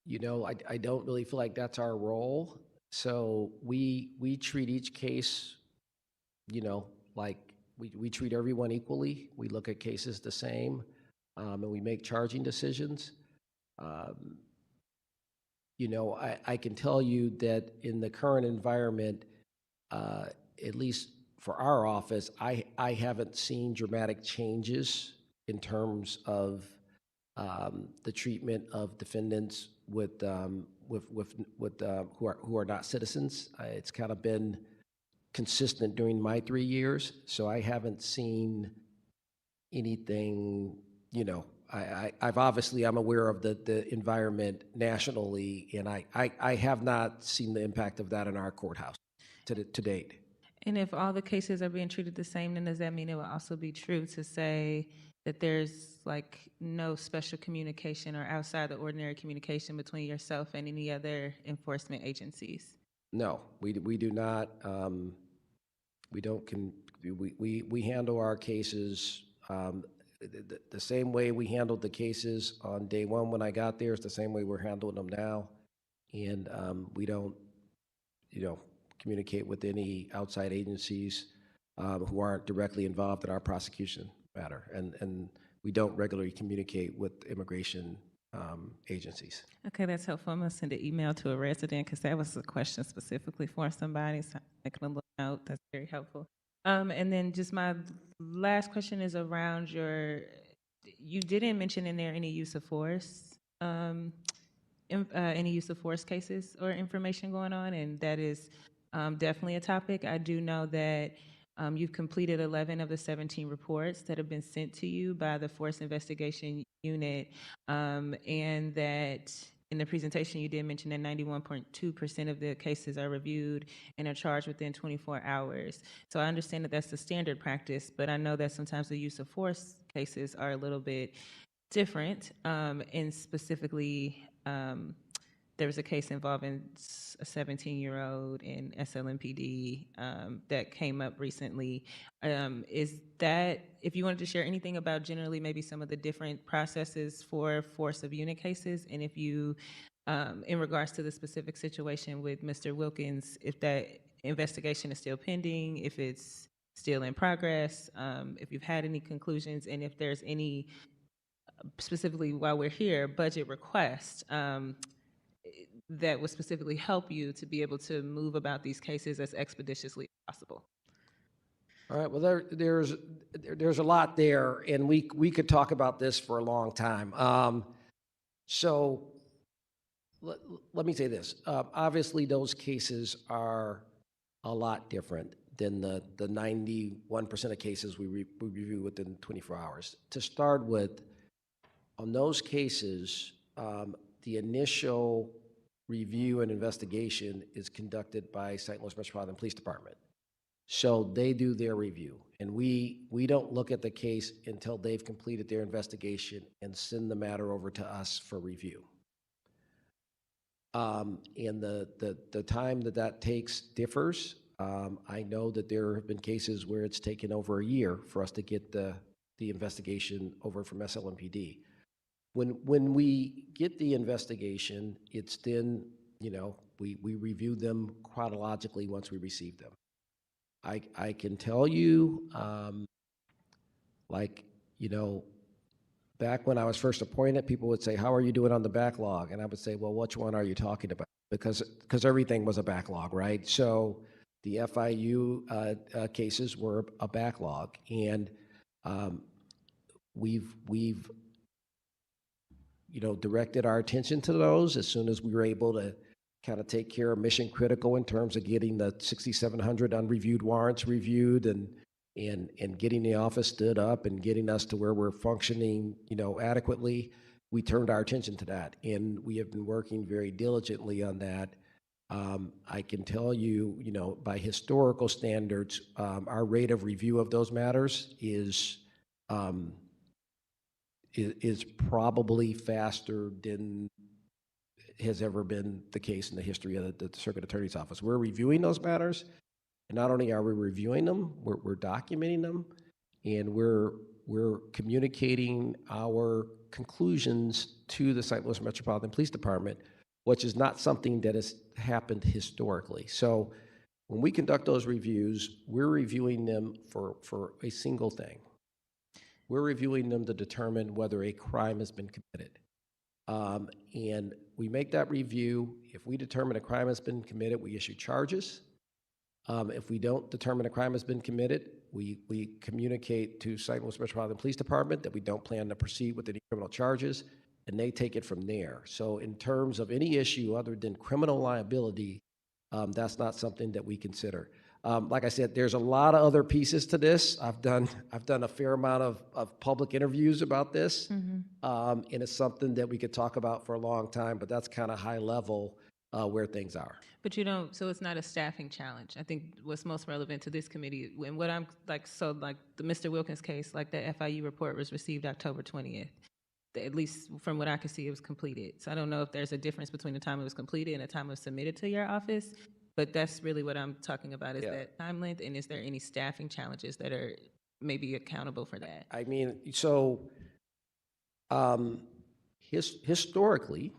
You know, I don't really feel like that's our role. So we treat each case, you know, like we treat everyone equally. We look at cases the same, and we make charging decisions. You know, I can tell you that in the current environment, at least for our office, I haven't seen dramatic changes in terms of the treatment of defendants with who are not citizens. It's kind of been consistent during my 3 years, so I haven't seen anything. You know, I've obviously, I'm aware of the environment nationally, and I have not seen the impact of that in our courthouse to date. And if all the cases are being treated the same, then does that mean it will also be true to say that there's like no special communication or outside the ordinary communication between yourself and any other enforcement agencies? No, we do not. We don't. We handle our cases the same way we handled the cases on day one when I got there. It's the same way we're handling them now, and we don't, you know, communicate with any outside agencies who aren't directly involved in our prosecution matter, and we don't regularly communicate with immigration agencies. Okay, that's helpful. I'm gonna send an email to a resident because that was a question specifically for somebody. So I'm making a little note. That's very helpful. And then just my last question is around you didn't mention in there any use of force, any use of force cases or information going on, and that is definitely a topic. I do know that you've completed 11 of the 17 reports that have been sent to you by the Force Investigation Unit, and that in the presentation, you did mention that 91.2% of the cases are reviewed and are charged within 24 hours. So I understand that that's the standard practice, but I know that sometimes the use of force cases are a little bit different. And specifically, there was a case involving a 17-year-old in SLMPD that came up recently. Is that, if you wanted to share anything about generally maybe some of the different processes for force of unit cases, and if you, in regards to the specific situation with Mr. Wilkins, if that investigation is still pending, if it's still in progress, if you've had any conclusions, and if there's any, specifically while we're here, budget requests that would specifically help you to be able to move about these cases as expeditiously as possible. All right, well, there's a lot there, and we could talk about this for a long time. So let me say this. Obviously, those cases are a lot different than the 91% of cases we review within 24 hours. To start with, on those cases, the initial review and investigation is conducted by St. Louis Metropolitan Police Department. So they do their review, and we don't look at the case until they've completed their investigation and send the matter over to us for review. And the time that takes differs. I know that there have been cases where it's taken over a year for us to get the investigation over from SLMPD. When we get the investigation, it's then, we review them chronologically once we receive them. I can tell you, back when I was first appointed, people would say, "How are you doing on the backlog?" And I would say, "Well, which one are you talking about?" Because everything was a backlog, right? So the FIU cases were a backlog, and we've directed our attention to those as soon as we were able to kind of take care of mission critical in terms of getting the 6,700 unreviewed warrants reviewed and getting the office stood up and getting us to where we're functioning, adequately. We turned our attention to that, and we have been working very diligently on that. I can tell you, by historical standards, our rate of review of those matters is probably faster than has ever been the case in the history of the Circuit Attorney's Office. We're reviewing those matters, and not only are we reviewing them, we're documenting them, and we're communicating our conclusions to the St. Louis Metropolitan Police Department, which is not something that has happened historically. So when we conduct those reviews, we're reviewing them for a single thing. We're reviewing them to determine whether a crime has been committed. And we make that review. If we determine a crime has been committed, we issue charges. If we don't determine a crime has been committed, we communicate to St. Louis Metropolitan Police Department that we don't plan to proceed with any criminal charges, and they take it from there. So in terms of any issue other than criminal liability, that's not something that we consider. Like I said, there's a lot of other pieces to this. I've done a fair amount of public interviews about this, and it's something that we could talk about for a long time, but that's kind of high level where things are. But so it's not a staffing challenge. I think what's most relevant to this committee, and what I'm like the Mr. Wilkins case, like the FIU report was received October 20th. At least from what I could see, it was completed. So I don't know if there's a difference between the time it was completed and the time it was submitted to your office. But that's really what I'm talking about is that time length, and is there any staffing challenges that are maybe accountable for that? I mean, so historically,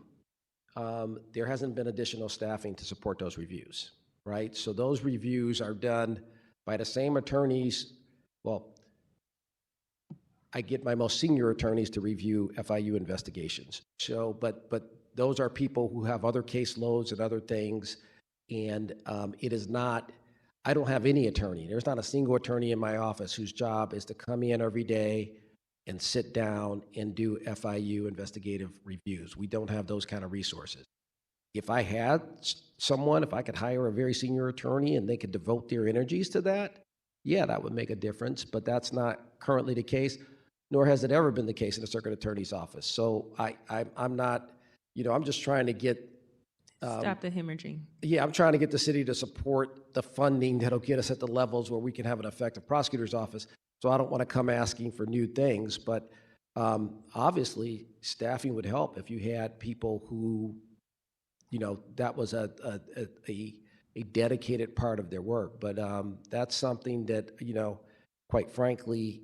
there hasn't been additional staffing to support those reviews, right? So those reviews are done by the same attorneys. Well, I get my most senior attorneys to review FIU investigations. So, but those are people who have other caseloads and other things. And it is not, I don't have any attorney. There's not a single attorney in my office whose job is to come in every day and sit down and do FIU investigative reviews. We don't have those kind of resources. If I had someone, if I could hire a very senior attorney and they could devote their energies to that, yeah, that would make a difference, but that's not currently the case, nor has it ever been the case in the Circuit Attorney's Office. So I'm not I'm just trying to get, Stop the hemorrhaging. yeah, I'm trying to get the city to support the funding that'll get us at the levels where we can have an effective prosecutor's office. So I don't want to come asking for new things, but obviously staffing would help if you had people who, that was a dedicated part of their work. But that's something that, quite frankly,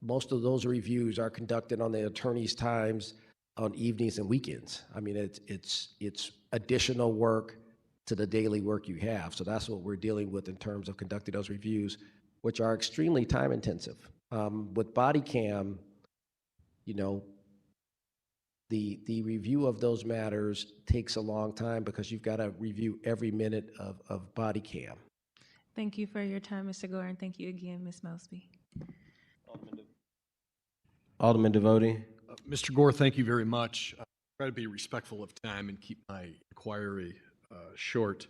most of those reviews are conducted on the attorney's times on evenings and weekends. I mean, it's additional work to the daily work you have. So that's what we're dealing with in terms of conducting those reviews, which are extremely time intensive. With body cam, the review of those matters takes a long time because you've got to review every minute of body cam. Thank you for your time, Mr. Gore, and thank you again, Ms. Mosby. Alderman Devotie. Mr. Gore, thank you very much. Try to be respectful of time and keep my inquiry short.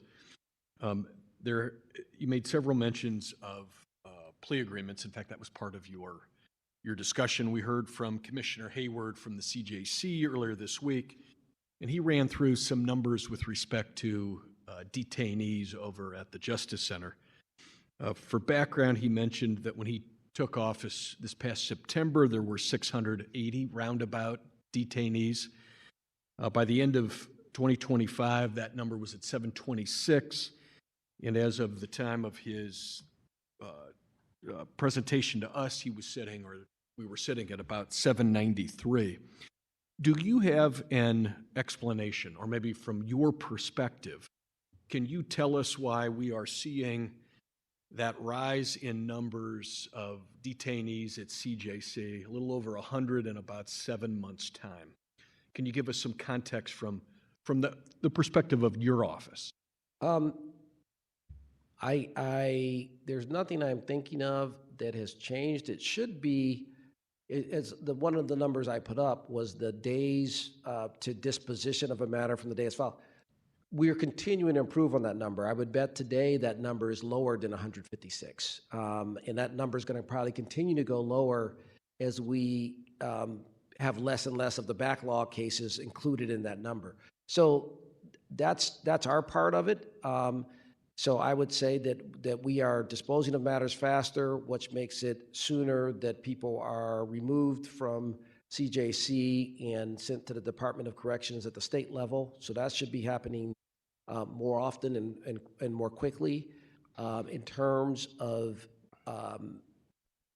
You made several mentions of plea agreements. In fact, that was part of your discussion. We heard from Commissioner Hayward from the CJC earlier this week, and he ran through some numbers with respect to detainees over at the Justice Center. For background, he mentioned that when he took office this past September, there were 680 roundabout detainees. By the end of 2025, that number was at 726, and as of the time of his presentation to us, we were sitting at about 793. Do you have an explanation, or maybe from your perspective, can you tell us why we are seeing that rise in numbers of detainees at CJC, a little over 100 in about 7 months' time? Can you give us some context from the perspective of your office? There's nothing I'm thinking of that has changed. It should be, one of the numbers I put up was the days to disposition of a matter from the day it's filed. We are continuing to improve on that number. I would bet today that number is lower than 156. And that number is going to probably continue to go lower as we have less and less of the backlog cases included in that number. So that's our part of it. So I would say that we are disposing of matters faster, which makes it sooner that people are removed from CJC and sent to the Department of Corrections at the state level. So that should be happening more often and more quickly. In terms of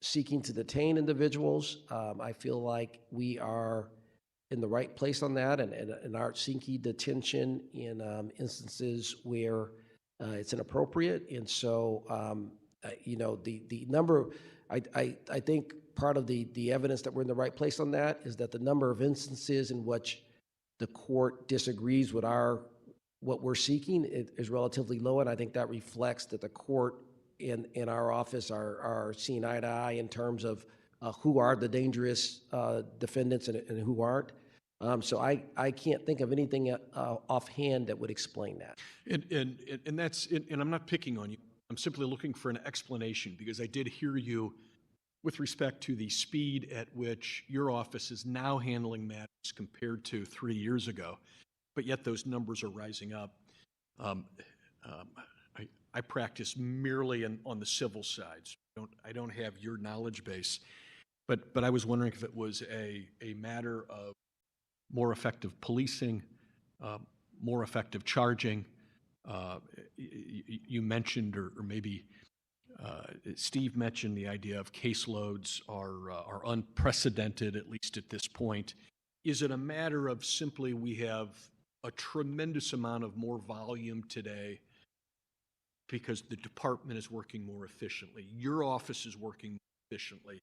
seeking to detain individuals, I feel like we are in the right place on that and aren't seeking detention in instances where it's inappropriate. And so, the number, I think part of the evidence that we're in the right place on that is that the number of instances in which the court disagrees with what we're seeking is relatively low. And I think that reflects that the court in our office are seeing eye to eye in terms of who are the dangerous defendants and who aren't. So I can't think of anything offhand that would explain that. And I'm not picking on you. I'm simply looking for an explanation because I did hear you with respect to the speed at which your office is now handling matters compared to 3 years ago, but yet those numbers are rising up. I practice merely on the civil side. So I don't have your knowledge base, but I was wondering if it was a matter of more effective policing, more effective charging. You mentioned, or maybe Steve mentioned, the idea of caseloads are unprecedented, at least at this point. Is it a matter of simply we have a tremendous amount of more volume today because the department is working more efficiently, your office is working more efficiently,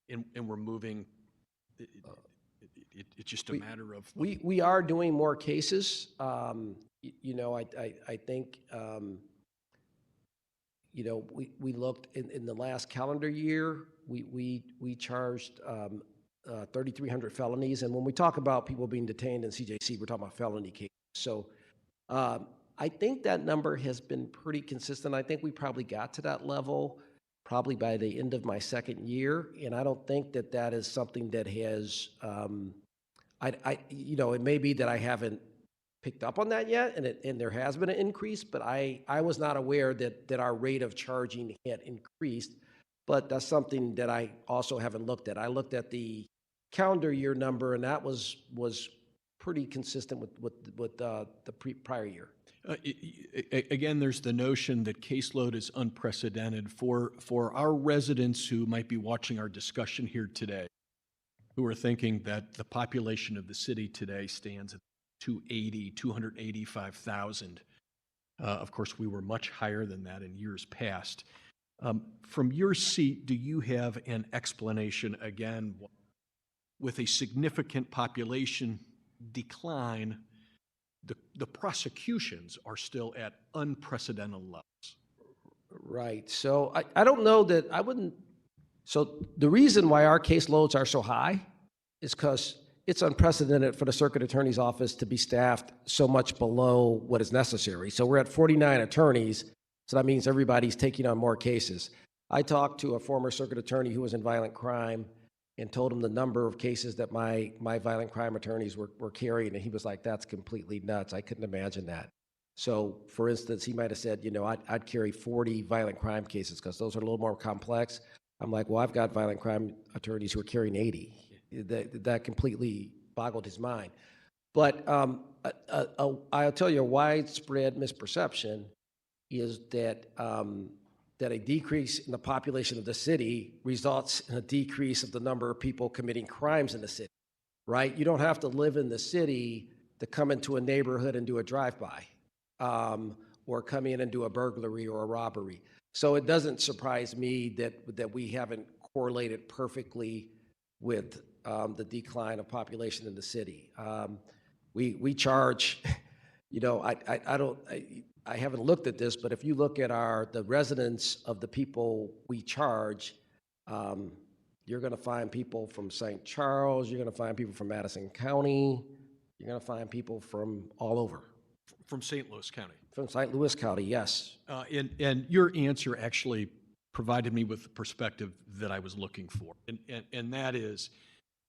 and we're moving? It's just a matter of... We are doing more cases. I think, we looked in the last calendar year, we charged 3,300 felonies. And when we talk about people being detained in CJC, we're talking about felony cases. So I think that number has been pretty consistent. I think we probably got to that level probably by the end of my second year. And I don't think that is something that has it may be that I haven't picked up on that yet, and there has been an increase, but I was not aware that our rate of charging had increased. But that's something that I also haven't looked at. I looked at the calendar year number, and that was pretty consistent with the prior year. Again, there's the notion that caseload is unprecedented. For our residents who might be watching our discussion here today, who are thinking that the population of the city today stands at 285,000. Of course, we were much higher than that in years past. From your seat, do you have an explanation, again, with a significant population decline, the prosecutions are still at unprecedented levels? Right. So I don't know that I wouldn't. So the reason why our caseloads are so high is because it's unprecedented for the circuit attorney's office to be staffed so much below what is necessary. So we're at 49 attorneys. So that means everybody's taking on more cases. I talked to a former circuit attorney who was in violent crime and told him the number of cases that my violent crime attorneys were carrying, and he was like, that's completely nuts. I couldn't imagine that. So, for instance, he might have said, I'd carry 40 violent crime cases because those are a little more complex. I'm like, well, I've got violent crime attorneys who are carrying 80. That completely boggled his mind. But I'll tell you, a widespread misperception is that that a decrease in the population of the city results in a decrease of the number of people committing crimes in the city, right? You don't have to live in the city to come into a neighborhood and do a drive-by, or come in and do a burglary or a robbery. So it doesn't surprise me that we haven't correlated perfectly with the decline of population in the city. We charge, I haven't looked at this, but if you look at the residents of the people we charge, you're going to find people from St. Charles, you're going to find people from Madison County, you're going to find people from all over. From St. Louis County. From St. Louis County, yes. And your answer actually provided me with the perspective that I was looking for. And that is,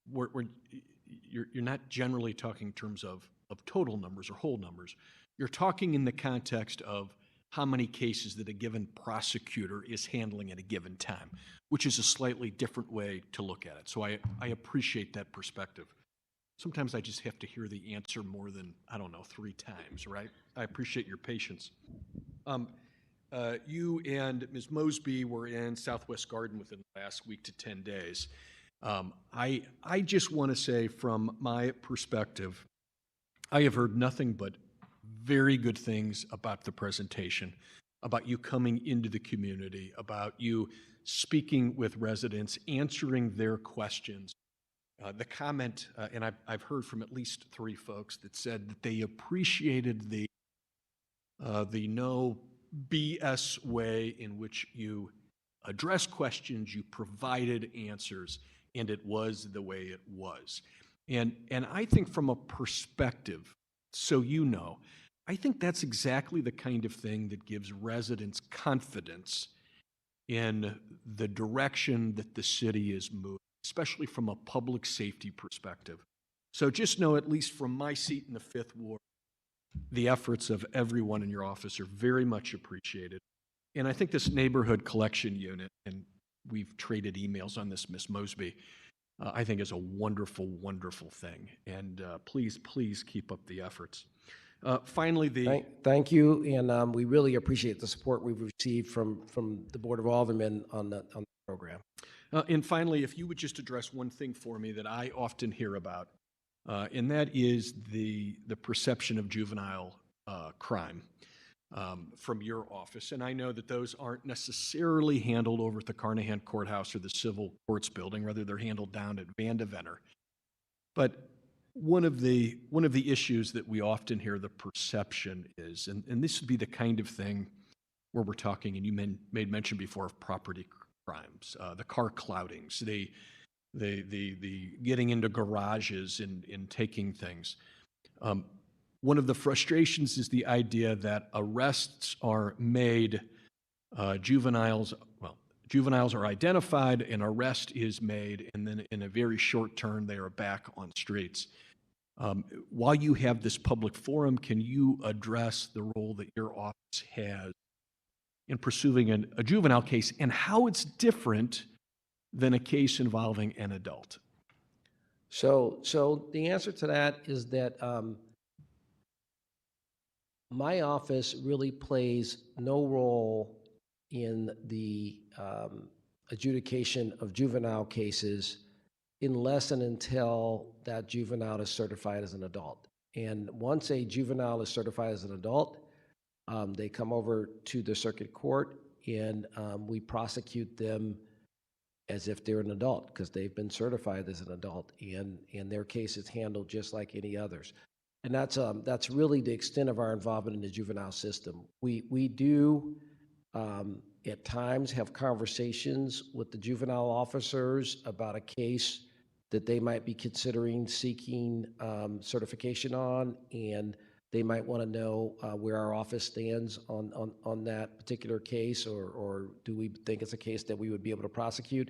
you're not generally talking in terms of total numbers or whole numbers. You're talking in the context of how many cases that a given prosecutor is handling at a given time, which is a slightly different way to look at it. So I appreciate that perspective. Sometimes I just have to hear the answer more than, 3 times, right? I appreciate your patience. You and Ms. Mosby were in Southwest Garden within the last week to 10 days. I just want to say, from my perspective, I have heard nothing but very good things about the presentation, about you coming into the community, about you speaking with residents, answering their questions. The comment, and I've heard from at least 3 folks that said that they appreciated the no BS way in which you addressed questions, you provided answers, and it was the way it was. And I think from a perspective, so I think that's exactly the kind of thing that gives residents confidence in the direction that the city is moving, especially from a public safety perspective. So just know, at least from my seat in the 5th Ward, the efforts of everyone in your office are very much appreciated. And I think this neighborhood collection unit, and we've traded emails on this, Ms. Mosby, I think is a wonderful, wonderful thing. And please keep up the efforts. Finally, Thank you, and we really appreciate the support we've received from the Board of Aldermen on the program. And finally, if you would just address one thing for me that I often hear about, and that is the perception of juvenile crime from your office. And I know that those aren't necessarily handled over at the Carnahan Courthouse or the Civil Courts Building, rather they're handled down at Van Deventer. But one of the issues that we often hear the perception is, and this would be the kind of thing where we're talking, and you made mention before of property crimes, the car cloutings, the getting into garages and taking things. One of the frustrations is the idea that arrests are made, juveniles are identified, an arrest is made, and then in a very short turn, they are back on streets. While you have this public forum, can you address the role that your office has in pursuing a juvenile case and how it's different than a case involving an adult? So the answer to that is that my office really plays no role in the adjudication of juvenile cases unless and until that juvenile is certified as an adult. And once a juvenile is certified as an adult, they come over to the circuit court and we prosecute them as if they're an adult because they've been certified as an adult, and their case is handled just like any others. And that's really the extent of our involvement in the juvenile system. We do at times have conversations with the juvenile officers about a case that they might be considering seeking certification on, and they might want to know where our office stands on that particular case, or do we think it's a case that we would be able to prosecute.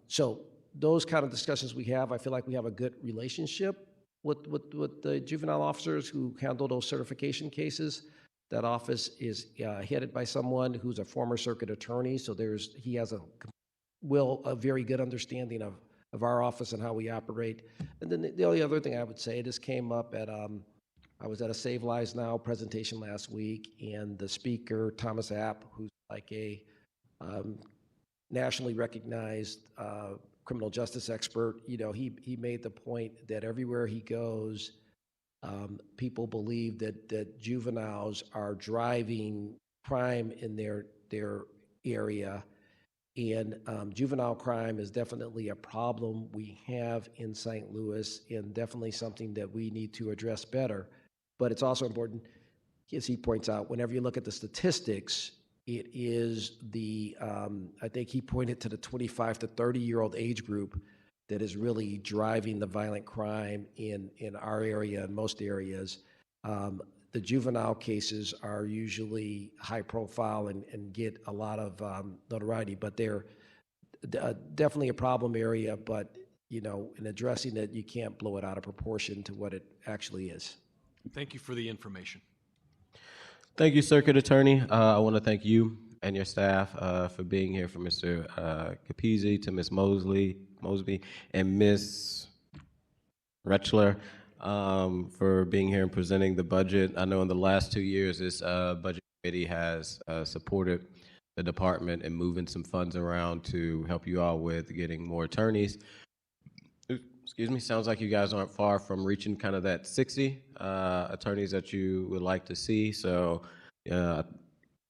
So those kind of discussions we have, I feel like we have a good relationship with the juvenile officers who handle those certification cases. That office is headed by someone who's a former circuit attorney, so he has a very good understanding of our office and how we operate. And then the only other thing I would say, this came up at I was at a Save Lives Now presentation last week, and the speaker, Thomas App, who's like a nationally recognized criminal justice expert, he made the point that everywhere he goes, people believe that juveniles are driving crime in their area, and juvenile crime is definitely a problem we have in St. Louis, and definitely something that we need to address better. But it's also important, as he points out, whenever you look at the statistics, it is I think he pointed to the 25 to 30-year-old age group that is really driving the violent crime in our area and most areas. The juvenile cases are usually high profile and get a lot of notoriety, but they're definitely a problem area, but in addressing it, you can't blow it out of proportion to what it actually is. Thank you for the information. Thank you, Circuit Attorney. I want to thank you and your staff for being here, from Mr. Capizzi to Ms. Mosby, and Ms. Rechler for being here and presenting the budget. I know in the last 2 years, this budget committee has supported the department in moving some funds around to help you all with getting more attorneys. Excuse me, sounds like you guys aren't far from reaching kind of that 60 attorneys that you would like to see. So,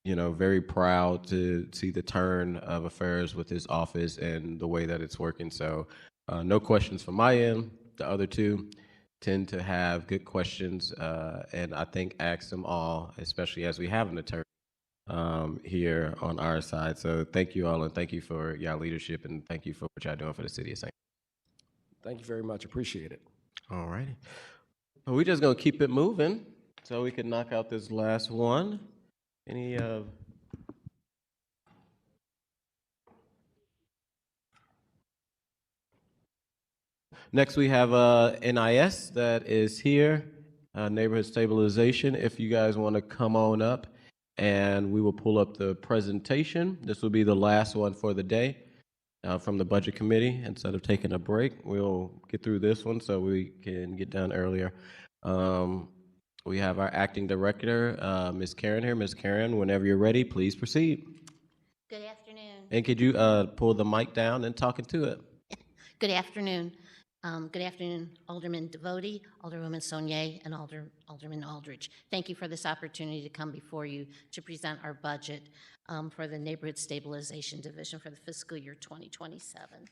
very proud to see the turn of affairs with this office and the way that it's working. So, no questions from my end. The other two tend to have good questions, and I think ask them all, especially as we have an attorney here on our side. So, thank you all, and thank you for your leadership, and thank you for what y'all doing for the city of St. Thank you very much. Appreciate it. All righty. Well, we're just going to keep it moving so we can knock out this last one. Next, we have NIS that is here, Neighborhood Stabilization. If you guys want to come on up, and we will pull up the presentation. This will be the last one for the day. From the Budget Committee. Instead of taking a break, we'll get through this one so we can get done earlier. We have our Acting Director, Ms. Karen here. Ms. Karen, whenever you're ready, please proceed. Good afternoon. And could you pull the mic down and talk into it? Good afternoon. Good afternoon, Alderman Devotie, Alderwoman Saulnier, and Alderman Aldridge. Thank you for this opportunity to come before you to present our budget for the Neighborhood Stabilization Division for the fiscal year 2027.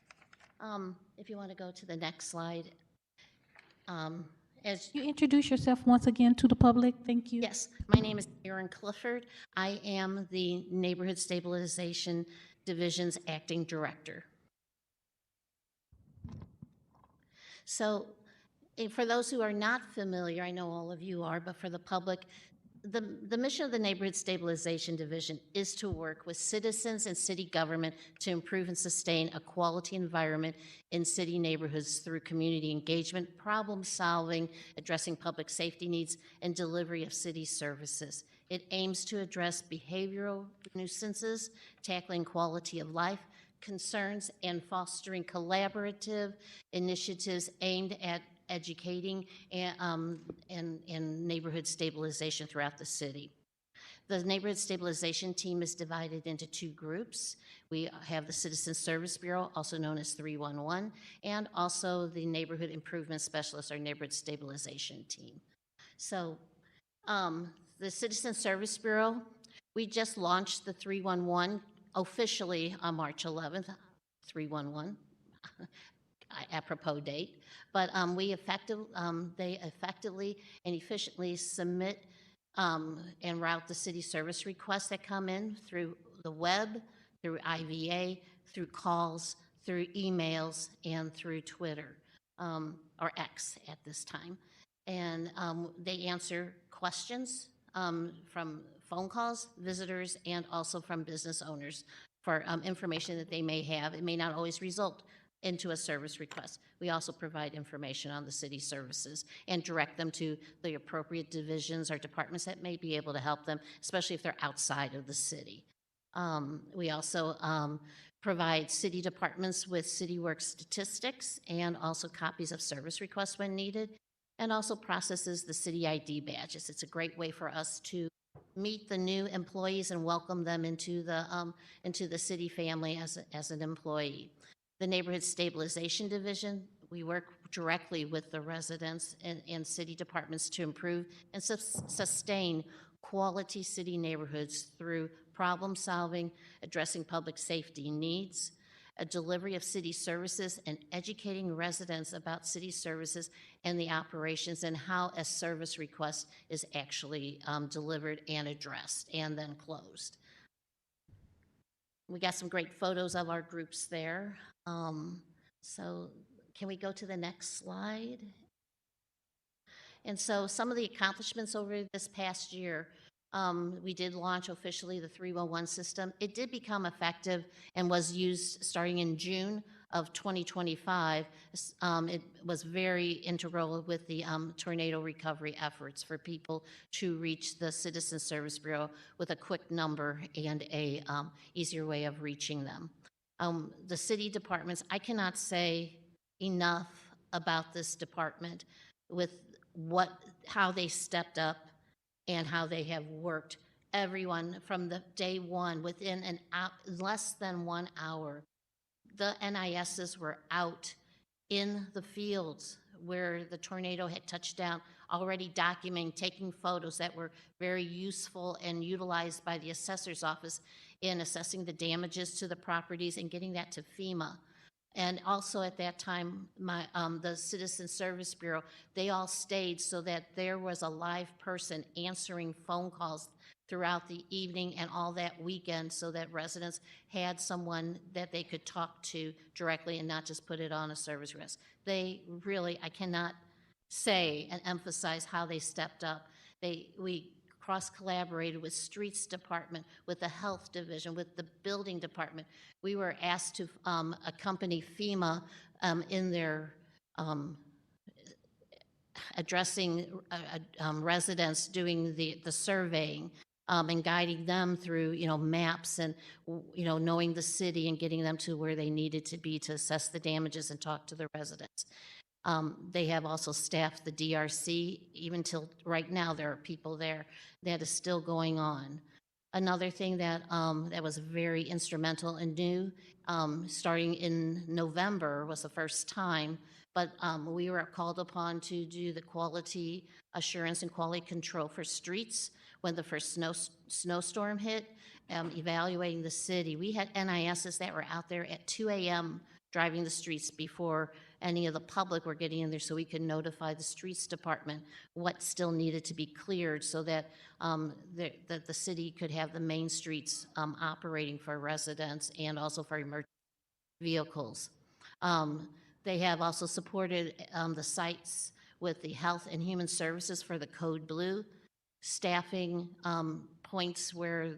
If you want to go to the next slide. As you introduce yourself once again to the public, thank you. Yes, my name is Erin Clifford. I am the Neighborhood Stabilization Division's Acting Director. So for those who are not familiar, I know all of you are, but for the public, The mission of the Neighborhood Stabilization Division is to work with citizens and city government to improve and sustain a quality environment in city neighborhoods through community engagement, problem solving, addressing public safety needs, and delivery of city services. It aims to address behavioral nuisances, tackling quality of life concerns, and fostering collaborative initiatives aimed at educating and neighborhood stabilization throughout the city. The Neighborhood Stabilization Team is divided into two groups. We have the Citizen Service Bureau, also known as 311, and also the Neighborhood Improvement Specialist, or Neighborhood Stabilization Team. So the Citizen Service Bureau, we just launched the 311 officially on March 11th, 311, apropos date. But they effectively and efficiently submit and route the city service requests that come in through the web, through IVA, through calls, through emails, and through Twitter, or X at this time. And they answer questions from phone calls, visitors, and also from business owners for information that they may have. It may not always result into a service request. We also provide information on the city services and direct them to the appropriate divisions or departments that may be able to help them, especially if they're outside of the city. We also provide city departments with city work statistics and also copies of service requests when needed, and also processes the city ID badges. It's a great way for us to meet the new employees and welcome them into the city family as an employee. The Neighborhood Stabilization Division, we work directly with the residents and city departments to improve and sustain quality city neighborhoods through problem solving, addressing public safety needs, a delivery of city services, and educating residents about city services and the operations and how a service request is actually delivered and addressed and then closed. We got some great photos of our groups there. So can we go to the next slide? And so some of the accomplishments over this past year, we did launch officially the 311 system. It did become effective and was used starting in June of 2025. It was very integral with the tornado recovery efforts for people to reach the Citizen Service Bureau with a quick number and a easier way of reaching them. The city departments, I cannot say enough about this department with how they stepped up and how they have worked. Everyone from the day one, within less than 1 hour, the NISs were out in the fields where the tornado had touched down, already documenting, taking photos that were very useful and utilized by the assessor's office in assessing the damages to the properties and getting that to FEMA. And also at that time, the Citizen Service Bureau, they all stayed so that there was a live person answering phone calls throughout the evening and all that weekend so that residents had someone that they could talk to directly and not just put it on a service request. They really, I cannot say and emphasize how they stepped up. We cross-collaborated with Streets Department, with the Health Division, with the Building Department. We were asked to accompany FEMA in their addressing residents, doing the surveying, and guiding them through, maps and, knowing the city and getting them to where they needed to be to assess the damages and talk to the residents. They have also staffed the DRC. Even till right now, there are people there. That is still going on. Another thing that was very instrumental and new, starting in November was the first time, but we were called upon to do the quality assurance and quality control for streets when the first snowstorm hit, evaluating the city. We had NISs that were out there at 2 a.m. driving the streets before any of the public were getting in there, so we could notify the Streets Department what still needed to be cleared so that the city could have the main streets operating for residents and also for emergency vehicles. They have also supported the sites with the Health and Human Services for the Code Blue staffing points where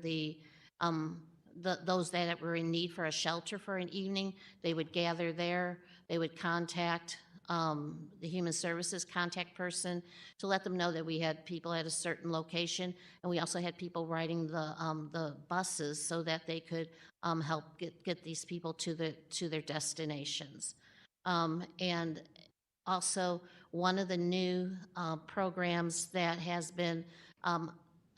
those that were in need for a shelter for an evening, they would gather there. They would contact the Human Services contact person to let them know that we had people at a certain location, and we also had people riding the buses so that they could help get these people to their destinations. And also, one of the new programs that has been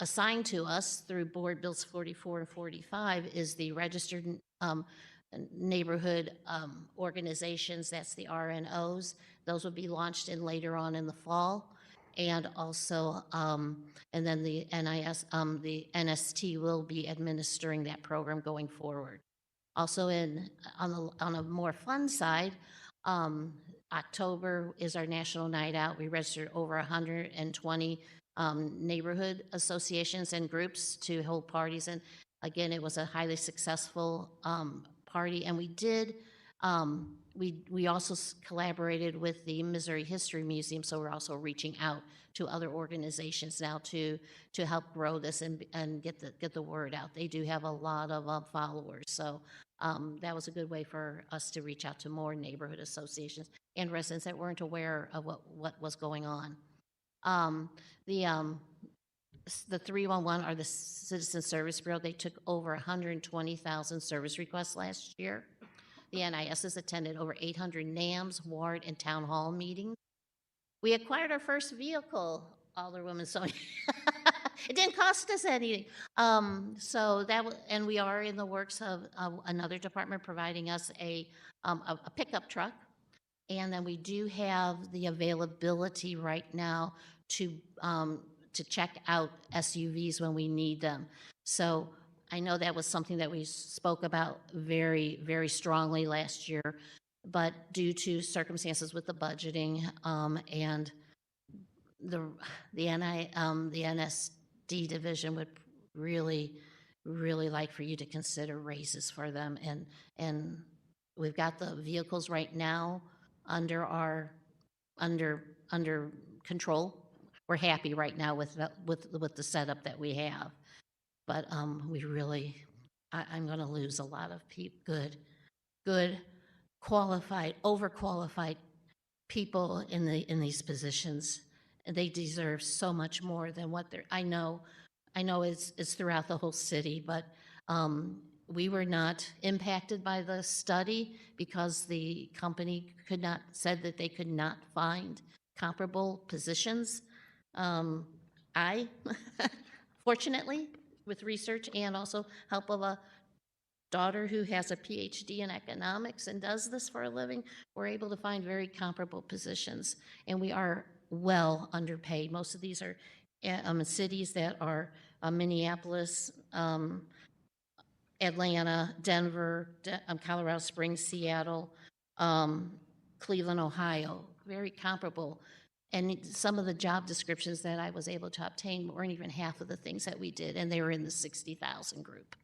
assigned to us through Board Bills 44 and 45 is the registered neighborhood organizations. That's the RNOs. Those will be launched in later on in the fall. And also, and then the the NST will be administering that program going forward. Also, on a more fun side, October is our National Night Out. We registered over 120 neighborhood associations and groups to hold parties. And again, it was a highly successful party. And we did, we also collaborated with the Missouri History Museum. So we're also reaching out to other organizations now to help grow this and get the word out. They do have a lot of followers. So that was a good way for us to reach out to more neighborhood associations and residents that weren't aware of what was going on. The 311 or the Citizen Service Bureau, they took over 120,000 service requests last year. The NIS has attended over 800 NAMs, ward, and town hall meetings. We acquired our first vehicle, Alderwoman Sonia. It didn't cost us anything. So that and we are in the works of another department providing us a pickup truck. And then we do have the availability right now to check out SUVs when we need them. So I know that was something that we spoke about very, very strongly last year, but due to circumstances with the budgeting and the NSD division would really like for you to consider raises for them. And we've got the vehicles right now under control. We're happy right now with the setup that we have, but we really, I'm going to lose a lot of good, qualified, overqualified people in these positions, and they deserve so much more than what they're. I know it's throughout the whole city, but we were not impacted by the study because the company said that they could not find comparable positions. I, fortunately, with research and also help of a daughter who has a PhD in economics and does this for a living, we're able to find very comparable positions, and we are well underpaid. Most of these are cities that are Minneapolis, Atlanta, Denver, Colorado Springs, Seattle, Cleveland, Ohio, very comparable. And some of the job descriptions that I was able to obtain weren't even half of the things that we did, and they were in the 60,000 group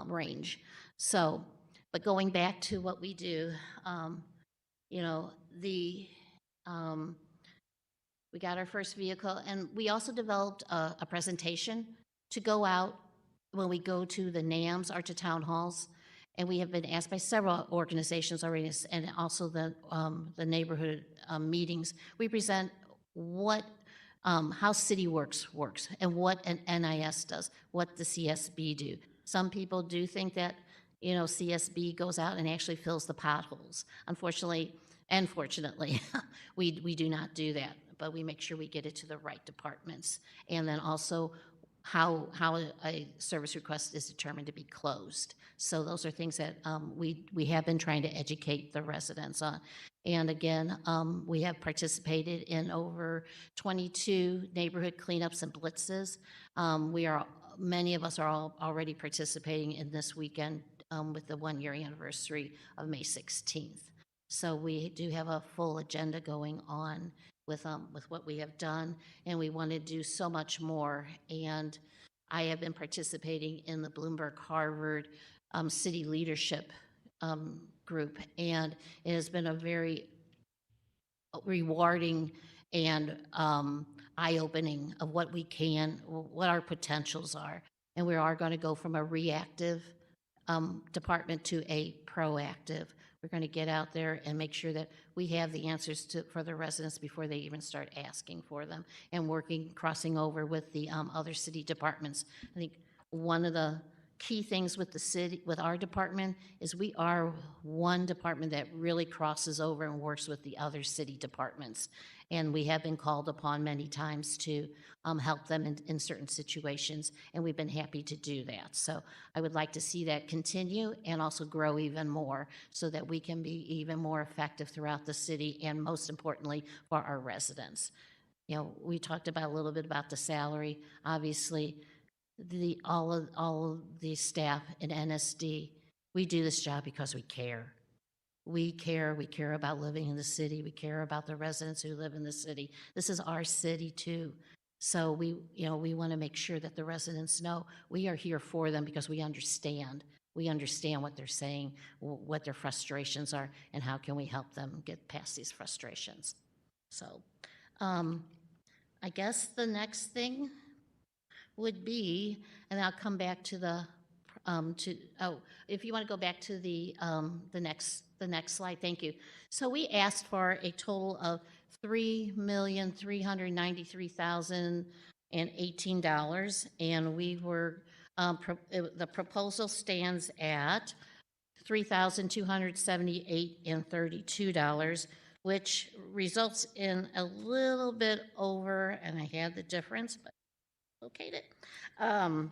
range. So, but going back to what we do, you know, we got our first vehicle, and we also developed a presentation to go out when we go to the NAMs or to town halls. And we have been asked by several organizations already, and also the neighborhood meetings. We present how City works, and what an NIS does, what the CSB do. Some people do think that, you know, CSB goes out and actually fills the potholes. Unfortunately, and fortunately, we do not do that, but we make sure we get it to the right departments. And then also how a service request is determined to be closed. So those are things that we have been trying to educate the residents on. And again, we have participated in over 22 neighborhood cleanups and blitzes. Many of us are already participating in this weekend with the 1-year anniversary of May 16th. So we do have a full agenda going on with what we have done, and we want to do so much more. And I have been participating in the Bloomberg Harvard City Leadership group, and it has been a very rewarding and eye-opening of what we can, what our potentials are. And we are going to go from a reactive department to a proactive. We're going to get out there and make sure that we have the answers for the residents before they even start asking for them, and crossing over with the other city departments. I think one of the key things with the city, with our department, is we are one department that really crosses over and works with the other city departments. And we have been called upon many times to help them in certain situations, and we've been happy to do that. So I would like to see that continue and also grow even more so that we can be even more effective throughout the city, and most importantly, for our residents. You know, we talked about a little bit about the salary. Obviously, all of the staff in NSD, we do this job because we care. We care about living in the city. We care about the residents who live in the city. This is our city too. So we want to make sure that the residents know we are here for them because we understand. We understand what they're saying, what their frustrations are, and how can we help them get past these frustrations. So I guess the next thing would be, and I'll come back to the, if you want to go back to the next slide, thank you. So we asked for a total of $3,393,018, and we were, the proposal stands at $3,278.32, which results in a little bit over, and I had the difference, but located, a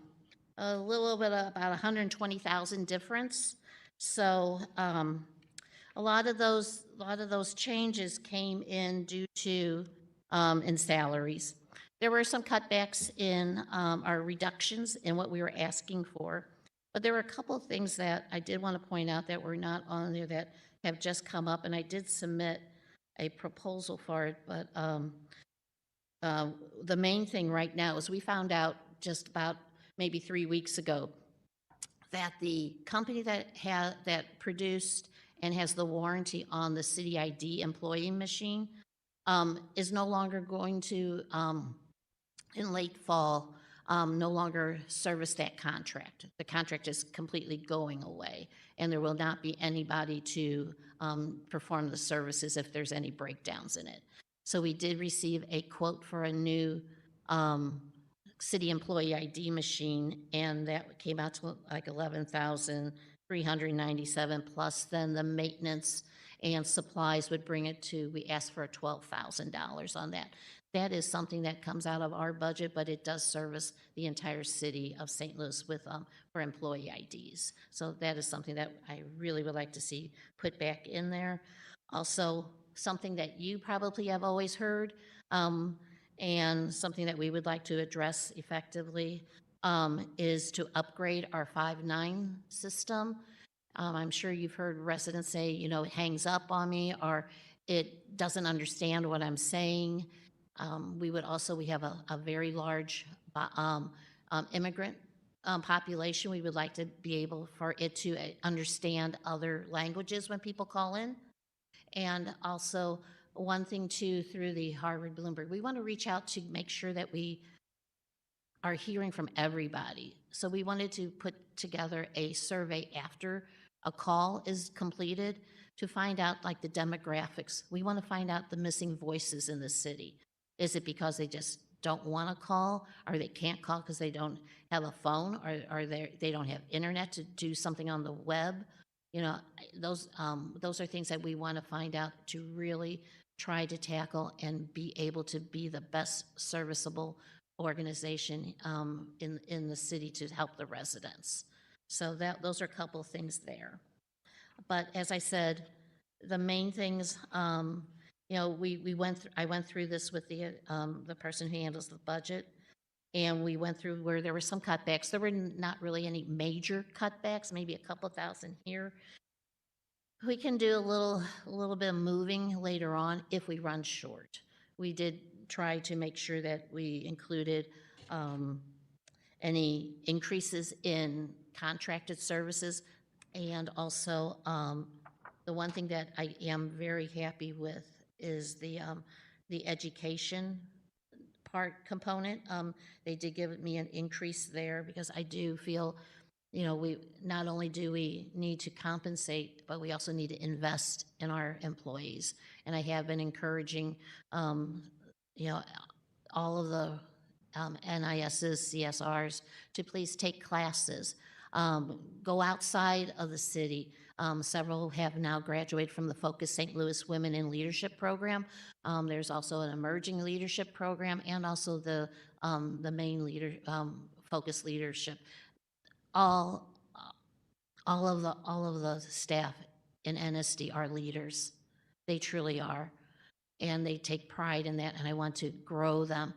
little bit about 120,000 difference. So a lot of those changes came in due to in salaries. There were some cutbacks in our reductions in what we were asking for, but there were a couple of things that I did want to point out that were not on there that have just come up, and I did submit a proposal for it, but the main thing right now is we found out just about maybe 3 weeks ago that the company that produced and has the warranty on the City ID employee machine is no longer going to, in late fall, no longer service that contract. The contract is completely going away, and there will not be anybody to perform the services if there's any breakdowns in it. So we did receive a quote for a new city employee ID machine, and that came out to like $11,397, plus then the maintenance and supplies would bring it to, we asked for $12,000 on that. That is something that comes out of our budget, but it does service the entire city of St. Louis with for employee IDs. So that is something that I really would like to see put back in there. Also, something that you probably have always heard, and something that we would like to address effectively is to upgrade our 5.9 system. I'm sure you've heard residents say, you know, it hangs up on me, or it doesn't understand what I'm saying. We have a very large immigrant population. We would like to be able for it to understand other languages when people call in. And also, one thing too, through the Harvard Bloomberg, we want to reach out to make sure that we are hearing from everybody. So we wanted to put together a survey after a call is completed to find out like the demographics. We want to find out the missing voices in the city. Is it because they just don't want to call, or they can't call because they don't have a phone, or they don't have internet to do something on the web? You know, those are things that we want to find out to really try to tackle and be able to be the best serviceable organization in the city to help the residents. So those are a couple of things there. But as I said, the main things, you know, I went through this with the person who handles the budget, and we went through where there were some cutbacks. There were not really any major cutbacks, maybe a couple thousand here. We can do a little bit of moving later on if we run short. We did try to make sure that we included any increases in contracted services, and also the one thing that I am very happy with is the education part component. They did give me an increase there because I do feel, we not only do we need to compensate, but we also need to invest in our employees. And I have been encouraging, all of the NISs, CSRs to please take classes, go outside of the city. Several have now graduated from the Focus St. Louis Women in Leadership program. There's also an emerging leadership program and also the main Focus Leadership. All of the staff in NSD are leaders. They truly are. And they take pride in that, and I want to grow them.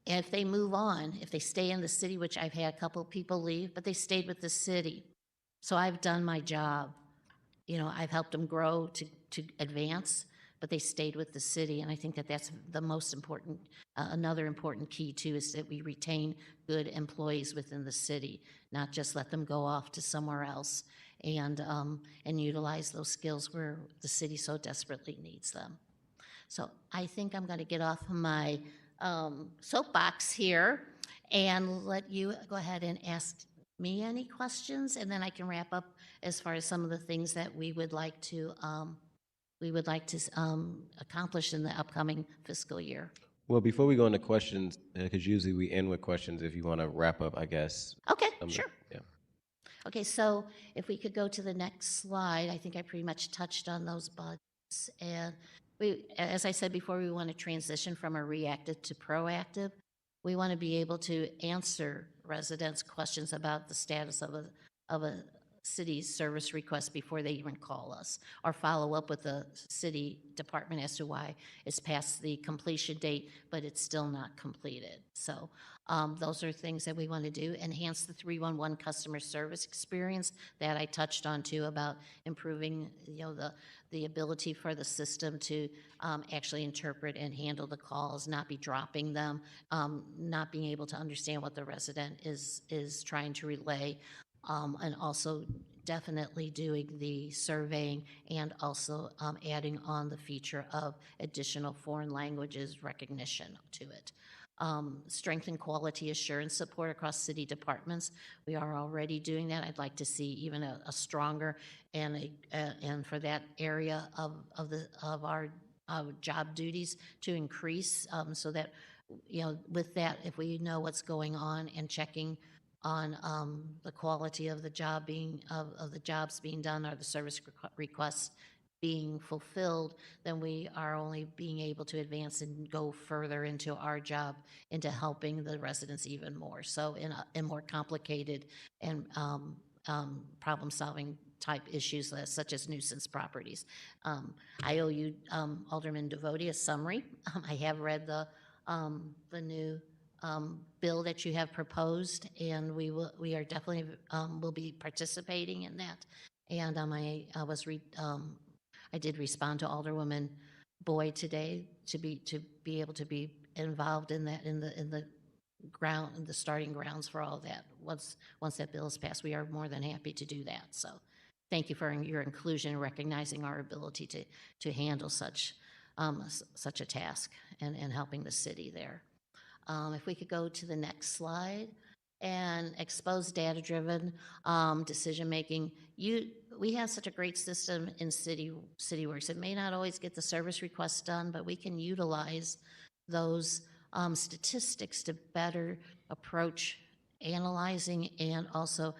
And if they move on, if they stay in the city, which I've had a couple of people leave, but they stayed with the city. So I've done my job. I've helped them grow to advance, but they stayed with the city. And I think that that's the most important, another important key too, is that we retain good employees within the city, not just let them go off to somewhere else and utilize those skills where the city so desperately needs them. So I think I'm going to get off my soapbox here and let you go ahead and ask me any questions, and then I can wrap up as far as some of the things that we would like to accomplish in the upcoming fiscal year. Well, before we go into questions, because usually we end with questions, if you want to wrap up, I guess. Okay, Sure. sure. Okay, so if we could go to the next slide, I think I pretty much touched on those budgets. And as I said before, we want to transition from a reactive to proactive. We want to be able to answer residents' questions about the status of a city's service request before they even call us, or follow up with the city department as to why it's past the completion date, but it's still not completed. So those are things that we want to do. Enhance the 311 customer service experience that I touched on too, about improving the ability for the system to actually interpret and handle the calls, not be dropping them, not being able to understand what the resident is trying to relay. And also definitely doing the surveying and also adding on the feature of additional foreign languages recognition to it. Strengthen quality assurance support across city departments. We are already doing that. I'd like to see even a stronger and for that area of our job duties to increase, so that with that, if we know what's going on and checking on the quality of the job of the jobs being done or the service requests being fulfilled, then we are only being able to advance and go further into our job, into helping the residents even more. So in more complicated and problem-solving type issues such as nuisance properties. I owe you, Alderman Devotie, a summary. I have read the new bill that you have proposed, and we are definitely will be participating in that. And I did respond to Alderwoman Boyd today to be able to be involved in that in the starting grounds for all of that. Once that bill is passed, we are more than happy to do that. So thank you for your inclusion, recognizing our ability to handle such a task and helping the city there. If we could go to the next slide and expose data-driven decision-making. We have such a great system in CityWorks. It may not always get the service requests done, but we can utilize those statistics to better approach analyzing and also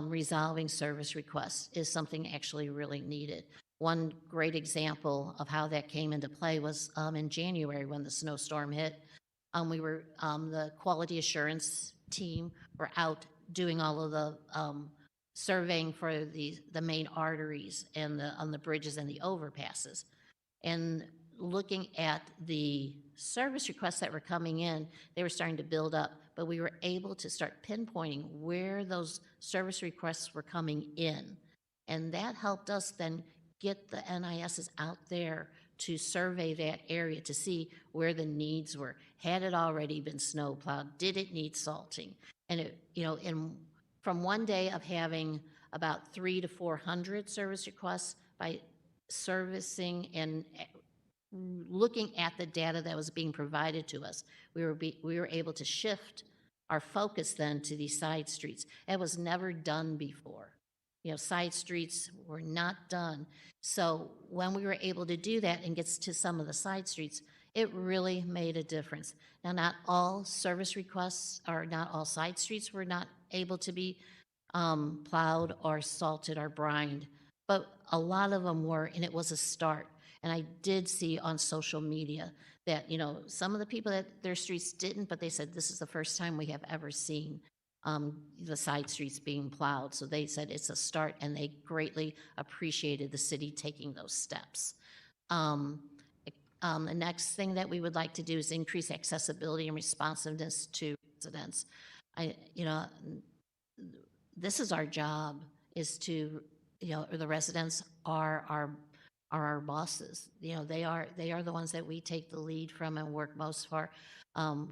resolving service requests is something actually really needed. One great example of how that came into play was in January when the snowstorm hit. We were, the quality assurance team were out doing all of the surveying for the main arteries and on the bridges and the overpasses. And looking at the service requests that were coming in, they were starting to build up, but we were able to start pinpointing where those service requests were coming in. And that helped us then get the NISs out there to survey that area to see where the needs were. Had it already been snow plowed? Did it need salting? And from one day of having about 300 to 400 service requests, by servicing and looking at the data that was being provided to us, we were able to shift our focus then to these side streets. It was never done before. You know, side streets were not done. So when we were able to do that and get to some of the side streets, it really made a difference. Now, not all service requests or not all side streets were not able to be plowed or salted or brined, but a lot of them were, and it was a start. And I did see on social media that, you know, some of the people that their streets didn't, but they said this is the first time we have ever seen the side streets being plowed. So they said it's a start, and they greatly appreciated the city taking those steps. The next thing that we would like to do is increase accessibility and responsiveness to residents. You know, this is our job, is to, you know, the residents are our bosses. You know, they are the ones that we take the lead from and work most for.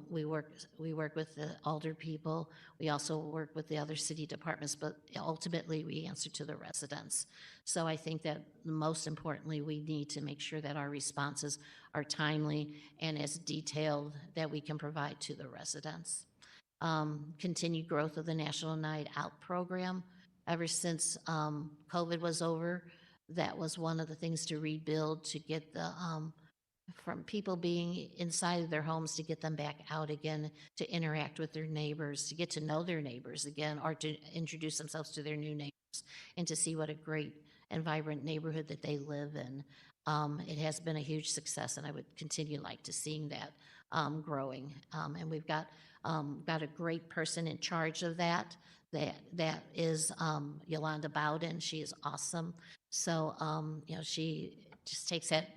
We work with the alder people. We also work with the other city departments, but ultimately we answer to the residents. So I think that most importantly, we need to make sure that our responses are timely and as detailed that we can provide to the residents. Continued growth of the National Night Out program. Ever since COVID was over, that was one of the things to rebuild, to get the from people being inside of their homes, to get them back out again, to interact with their neighbors, to get to know their neighbors again, or to introduce themselves to their new neighbors, and to see what a great and vibrant neighborhood that they live in. It has been a huge success, and I would continue like to seeing that growing. And we've got a great person in charge of that. That is Yolanda Bowden. She is awesome. So, you know, she just takes that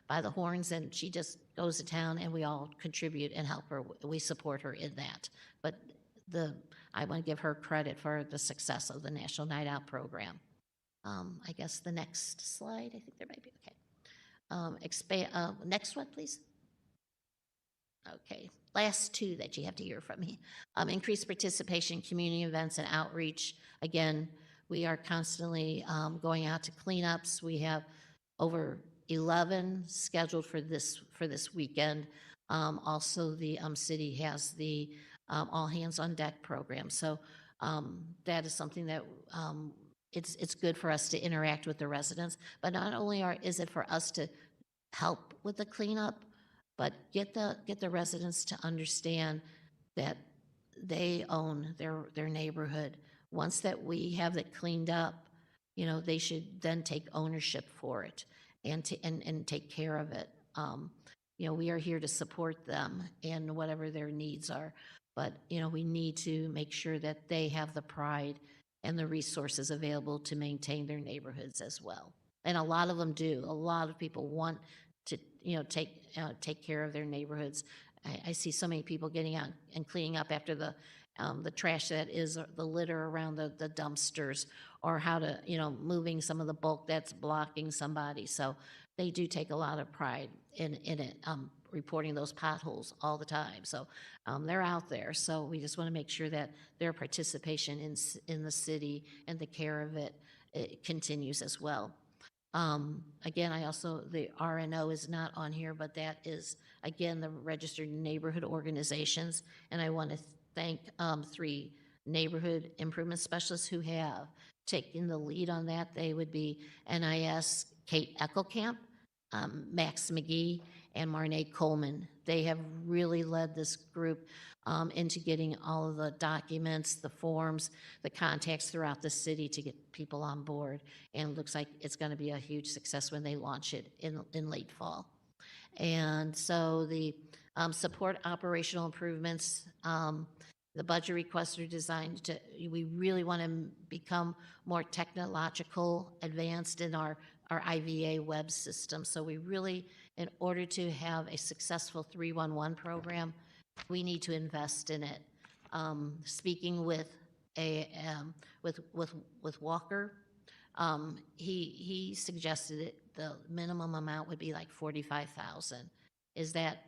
by the horns, and she just goes to town, and we all contribute and help her. We support her in that. But I want to give her credit for the success of the National Night Out program. I guess the next slide, I think there might be, okay. Next one, please. Okay, last two that you have to hear from me. Increased participation in community events and outreach. Again, we are constantly going out to cleanups. We have over 11 scheduled for this weekend. Also, the city has the All Hands on Deck program. So that is something that it's good for us to interact with the residents. But not only is it for us to help with the cleanup, but get the residents to understand that they own their neighborhood. Once that we have it cleaned up, you know, they should then take ownership for it and take care of it. You know, we are here to support them in whatever their needs are, but you know, we need to make sure that they have the pride and the resources available to maintain their neighborhoods as well. And a lot of them do. A lot of people want to, you know, take care of their neighborhoods. I see so many people getting out and cleaning up after the trash that is the litter around the dumpsters, or how to, you know, moving some of the bulk that's blocking somebody. So they do take a lot of pride in it, reporting those potholes all the time. So they're out there. So we just want to make sure that their participation in the city and the care of it continues as well. Again, the RNO is not on here, but that is, again, the Registered Neighborhood Organizations. And I want to thank 3 neighborhood improvement specialists who have taken the lead on that. They would be NIS Kate Eckelkamp, Max McGee, and Marnay Coleman. They have really led this group into getting all of the documents, the forms, the contacts throughout the city to get people on board. And it looks like it's going to be a huge success when they launch it in late fall. And so the support operational improvements, the budget requests are designed to, we really want to become more technological, advanced in our IVA web system. So we really, in order to have a successful 311 program, we need to invest in it. Speaking with Walker, he suggested that the minimum amount would be like $45,000. Is that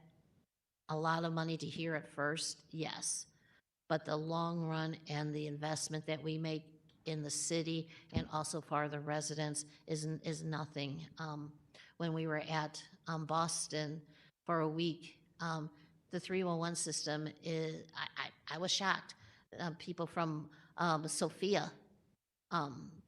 a lot of money to hear at first? Yes. But the long run and the investment that we make in the city and also for the residents is nothing. when we were at Boston for a week. The 311 system is, I was shocked. People from Sofia,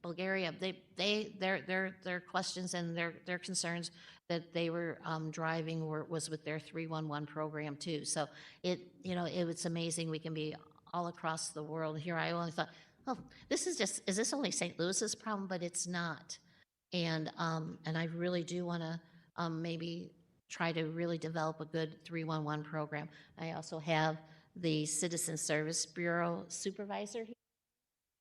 Bulgaria, their questions and their concerns that they were driving was with their 311 program too. So it was amazing. We can be all across the world. Here I only thought, oh, is this only St. Louis's problem? But it's not. And I really do want to maybe try to really develop a good 311 program. I also have the Citizen Service Bureau supervisor here,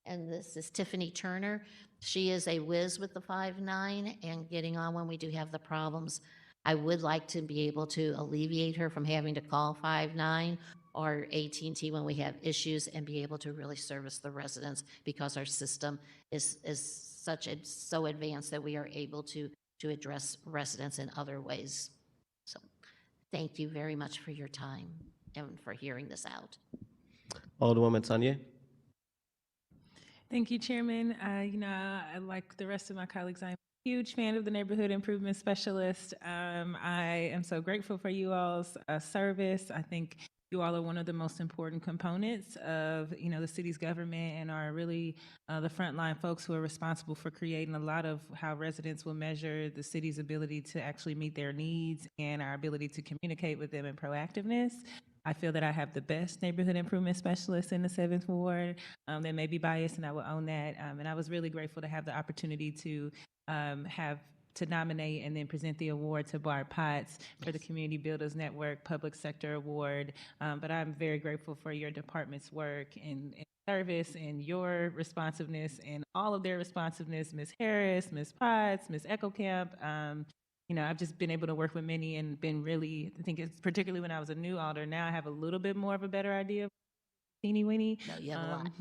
and this is Tiffany Turner. She is a whiz with the 5.9 and getting on when we do have the problems. I would like to be able to alleviate her from having to call 5.9 or AT&T when we have issues and be able to really service the residents because our system is so advanced that we are able to address residents in other ways. So thank you very much for your time and for hearing this out. Alderwoman Sanye. Thank you, Chairman. I like the rest of my colleagues, I'm a huge fan of the Neighborhood Improvement Specialist. I am so grateful for you all's service. I think you all are one of the most important components of, the city's government and are really the frontline folks who are responsible for creating a lot of how residents will measure the city's ability to actually meet their needs and our ability to communicate with them in proactiveness. I feel that I have the best neighborhood improvement specialist in the 7th Ward. They may be biased, and I will own that. And I was really grateful to have the opportunity to nominate and then present the award to Barb Potts for the Community Builders Network Public Sector Award. But I'm very grateful for your department's work and service and your responsiveness and all of their responsiveness, Ms. Harris, Ms. Potts, Ms. Eckelkamp. I've just been able to work with many and been really, I think it's particularly when I was a new alder, now I have a little bit more of a better idea of teeny weeny. No, you have a lot.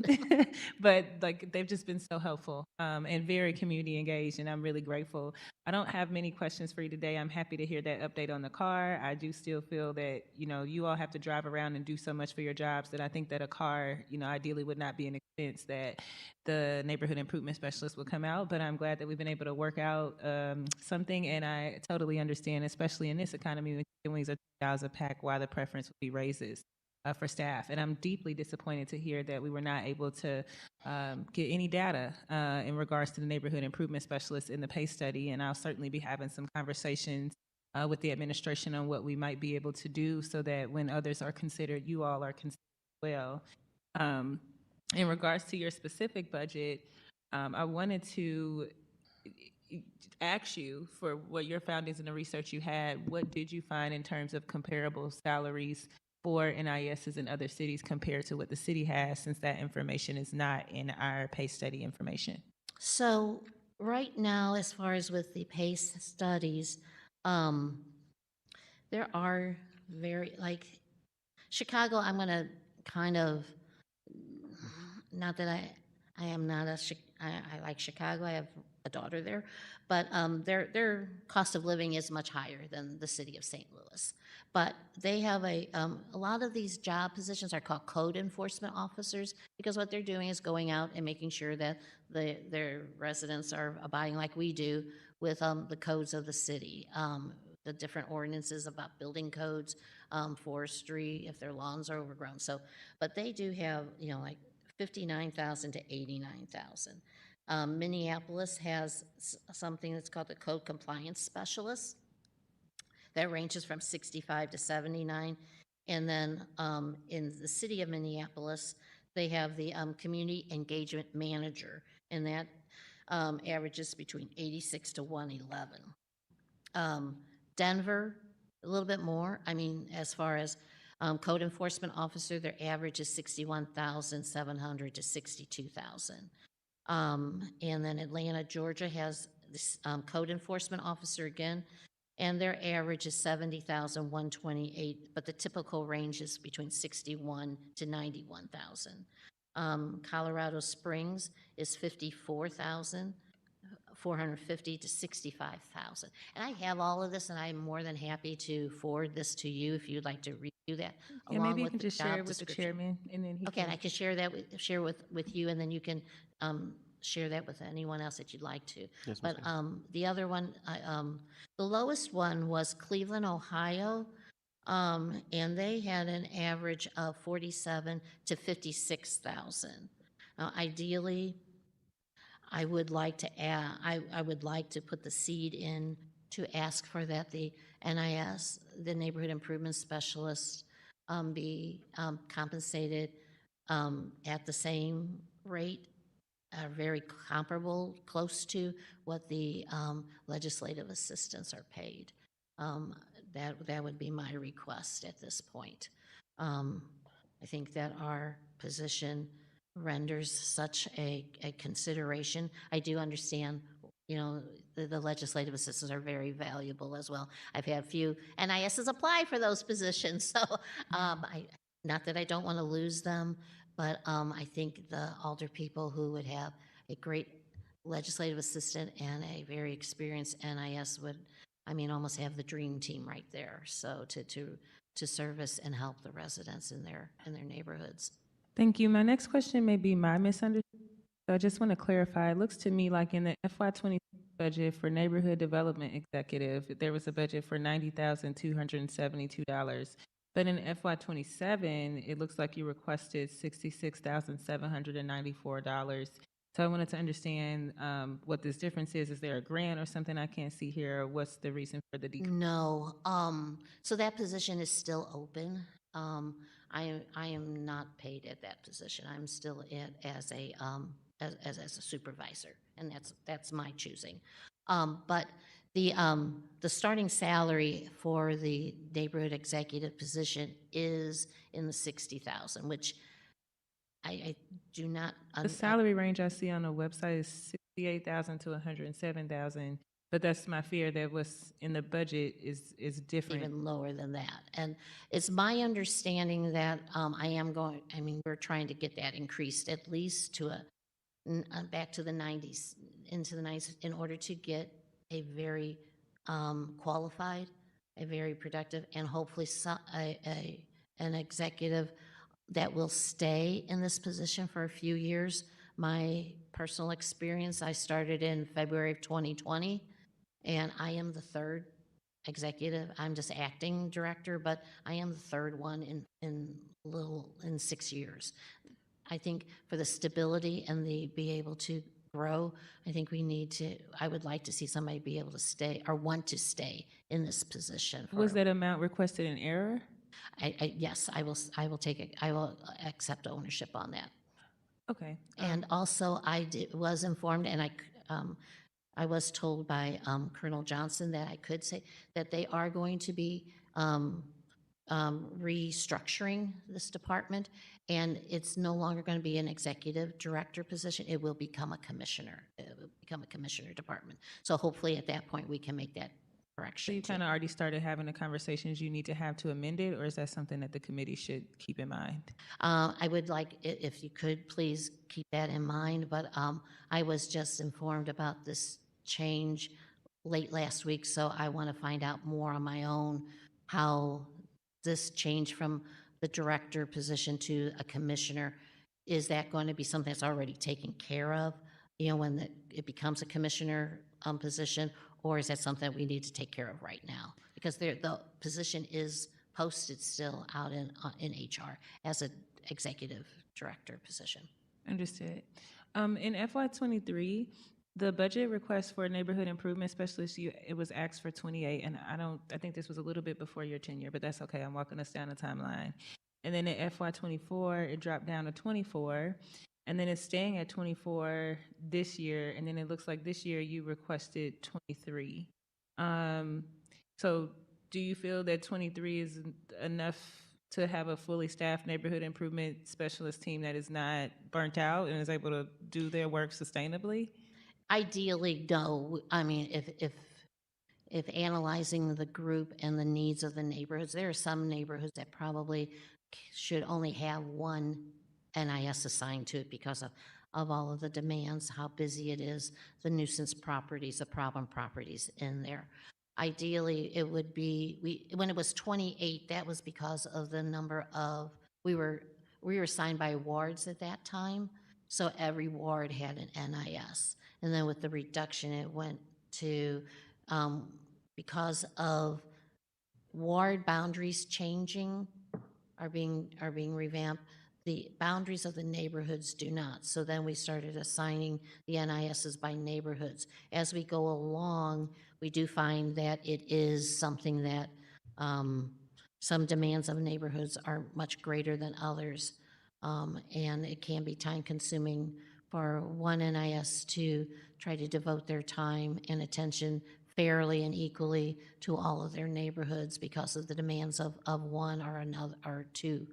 But they've just been so helpful and very community engaged, and I'm really grateful. I don't have many questions for you today. I'm happy to hear that update on the car. I do still feel that, you all have to drive around and do so much for your jobs that I think that a car, ideally would not be an expense that the neighborhood improvement specialist will come out, but I'm glad that we've been able to work out something, and I totally understand, especially in this economy when chicken wings are $2 a pack, why the preference would be raises for staff. And I'm deeply disappointed to hear that we were not able to get any data in regards to the neighborhood improvement specialists in the pay study, and I'll certainly be having some conversations with the administration on what we might be able to do so that when others are considered, you all are considered as well. In regards to your specific budget, I wanted to ask you for what your findings in the research you had, what did you find in terms of comparable salaries for NISs in other cities compared to what the city has, since that information is not in our pay study information? So right now, as far as with the pay studies, there are Chicago, I'm going to kind of, not that I am not I like Chicago, I have a daughter there, but their cost of living is much higher than the city of St. Louis. But they have a lot of these job positions are called code enforcement officers, because what they're doing is going out and making sure that their residents are abiding like we do with the codes of the city, the different ordinances about building codes, forestry, if their lawns are overgrown. So, but they do have, like 59,000 to 89,000. Minneapolis has something that's called the Code Compliance Specialist. That ranges from 65 to 79. And then in the city of Minneapolis, they have the Community Engagement Manager, and that averages between 86 to 111. Denver, a little bit more. I mean, as far as code enforcement officer, their average is 61,700 to 62,000. And then Atlanta, Georgia has this code enforcement officer again, and their average is 70,128, but the typical range is between 61 to 91,000. Colorado Springs is 54,450 to 65,000. And I have all of this, and I'm more than happy to forward this to you if you'd like to review that. Yeah, along maybe you with can the just share job it with the description. chairman, and then he Okay, can. and I can share that with you, and then you can share that with anyone else that you'd like to. Yes, Ms. But the other one, the lowest one was Cleveland, Ohio, and they had an average of 47 to 56,000. Ideally, I would like to add, I would like to put the seed in to ask for that the NIS, the Neighborhood Improvement Specialists, be compensated at the same rate, very comparable, close to what the legislative assistants are paid. That would be my request at this point. I think that our position renders such a consideration. I do understand, you know, the legislative assistants are very valuable as well. I've had a few NISs apply for those positions, so not that I don't want to lose them, but I think the alder people who would have a great legislative assistant and a very experienced NIS would, I mean, almost have the dream team right there. So to service and help the residents in their neighborhoods. Thank you. My next question may be my misunderstanding. So I just want to clarify. It looks to me like in the FY20 budget for neighborhood development executive, there was a budget for $90,272. But in FY27, it looks like you requested $66,794. So I wanted to understand what this difference is. Is there a grant or something I can't see here? Or what's the reason for the decrease? No. So that position is still open. I am not paid at that position. I'm still as a supervisor, and that's my choosing. But the starting salary for the neighborhood executive position is in the 60,000, which I do not. The salary range I see on the website is 68,000 to 107,000. But that's my fear, that what's in the budget is different. Even lower than that. And it's my understanding that we're trying to get that increased at least to back to the 90s, into the 90s, in order to get a very qualified, a very productive, and hopefully an executive that will stay in this position for a few years. My personal experience, I started in February of 2020. And I am the third executive. I'm just acting director, but I am the third one in 6 years. I think for the stability and the be able to grow, I think I would like to see somebody be able to stay or want to stay in this position. Was that amount requested in error? Yes, I will take it. I will accept ownership on that. Okay. And also was informed, and I was told by Colonel Johnson that I could say that they are going to be restructuring this department, and it's no longer going to be an executive director position. It will become a commissioner. It will become a commissioner department. So hopefully at that point we can make that correction. So you kind of already started having the conversations you need to have to amend it, or is that something that the committee should keep in mind? I would like, if you could, please keep that in mind, but I was just informed about this change late last week, so I want to find out more on my own how this change from the director position to a commissioner, is that going to be something that's already taken care of, you know, when it becomes a commissioner position, or is that something that we need to take care of right now? Because the position is posted still out in HR as an executive director position. Understood. In FY23, the budget request for a neighborhood improvement specialist, it was asked for 28, and I think this was a little bit before your tenure, but that's okay. I'm walking us down the timeline. And then in FY24, it dropped down to 24, and then it's staying at 24 this year, and then it looks like this year you requested 23. So do you feel that 23 is enough to have a fully staffed neighborhood improvement specialist team that is not burnt out and is able to do their work sustainably? Ideally, no. I mean, if analyzing the group and the needs of the neighborhoods, there are some neighborhoods that probably should only have one NIS assigned to it because of all of the demands, how busy it is, the nuisance properties, the problem properties in there. Ideally, it would be, when it was 28, that was because of the number of, we were assigned by wards at that time. So every ward had an NIS. And then with the reduction, it went to, because of ward boundaries changing, are being revamped, the boundaries of the neighborhoods do not. So then we started assigning the NISs by neighborhoods. As we go along, we do find that it is something that some demands of neighborhoods are much greater than others. And it can be time consuming for one NIS to try to devote their time and attention fairly and equally to all of their neighborhoods because of the demands of one or another or two.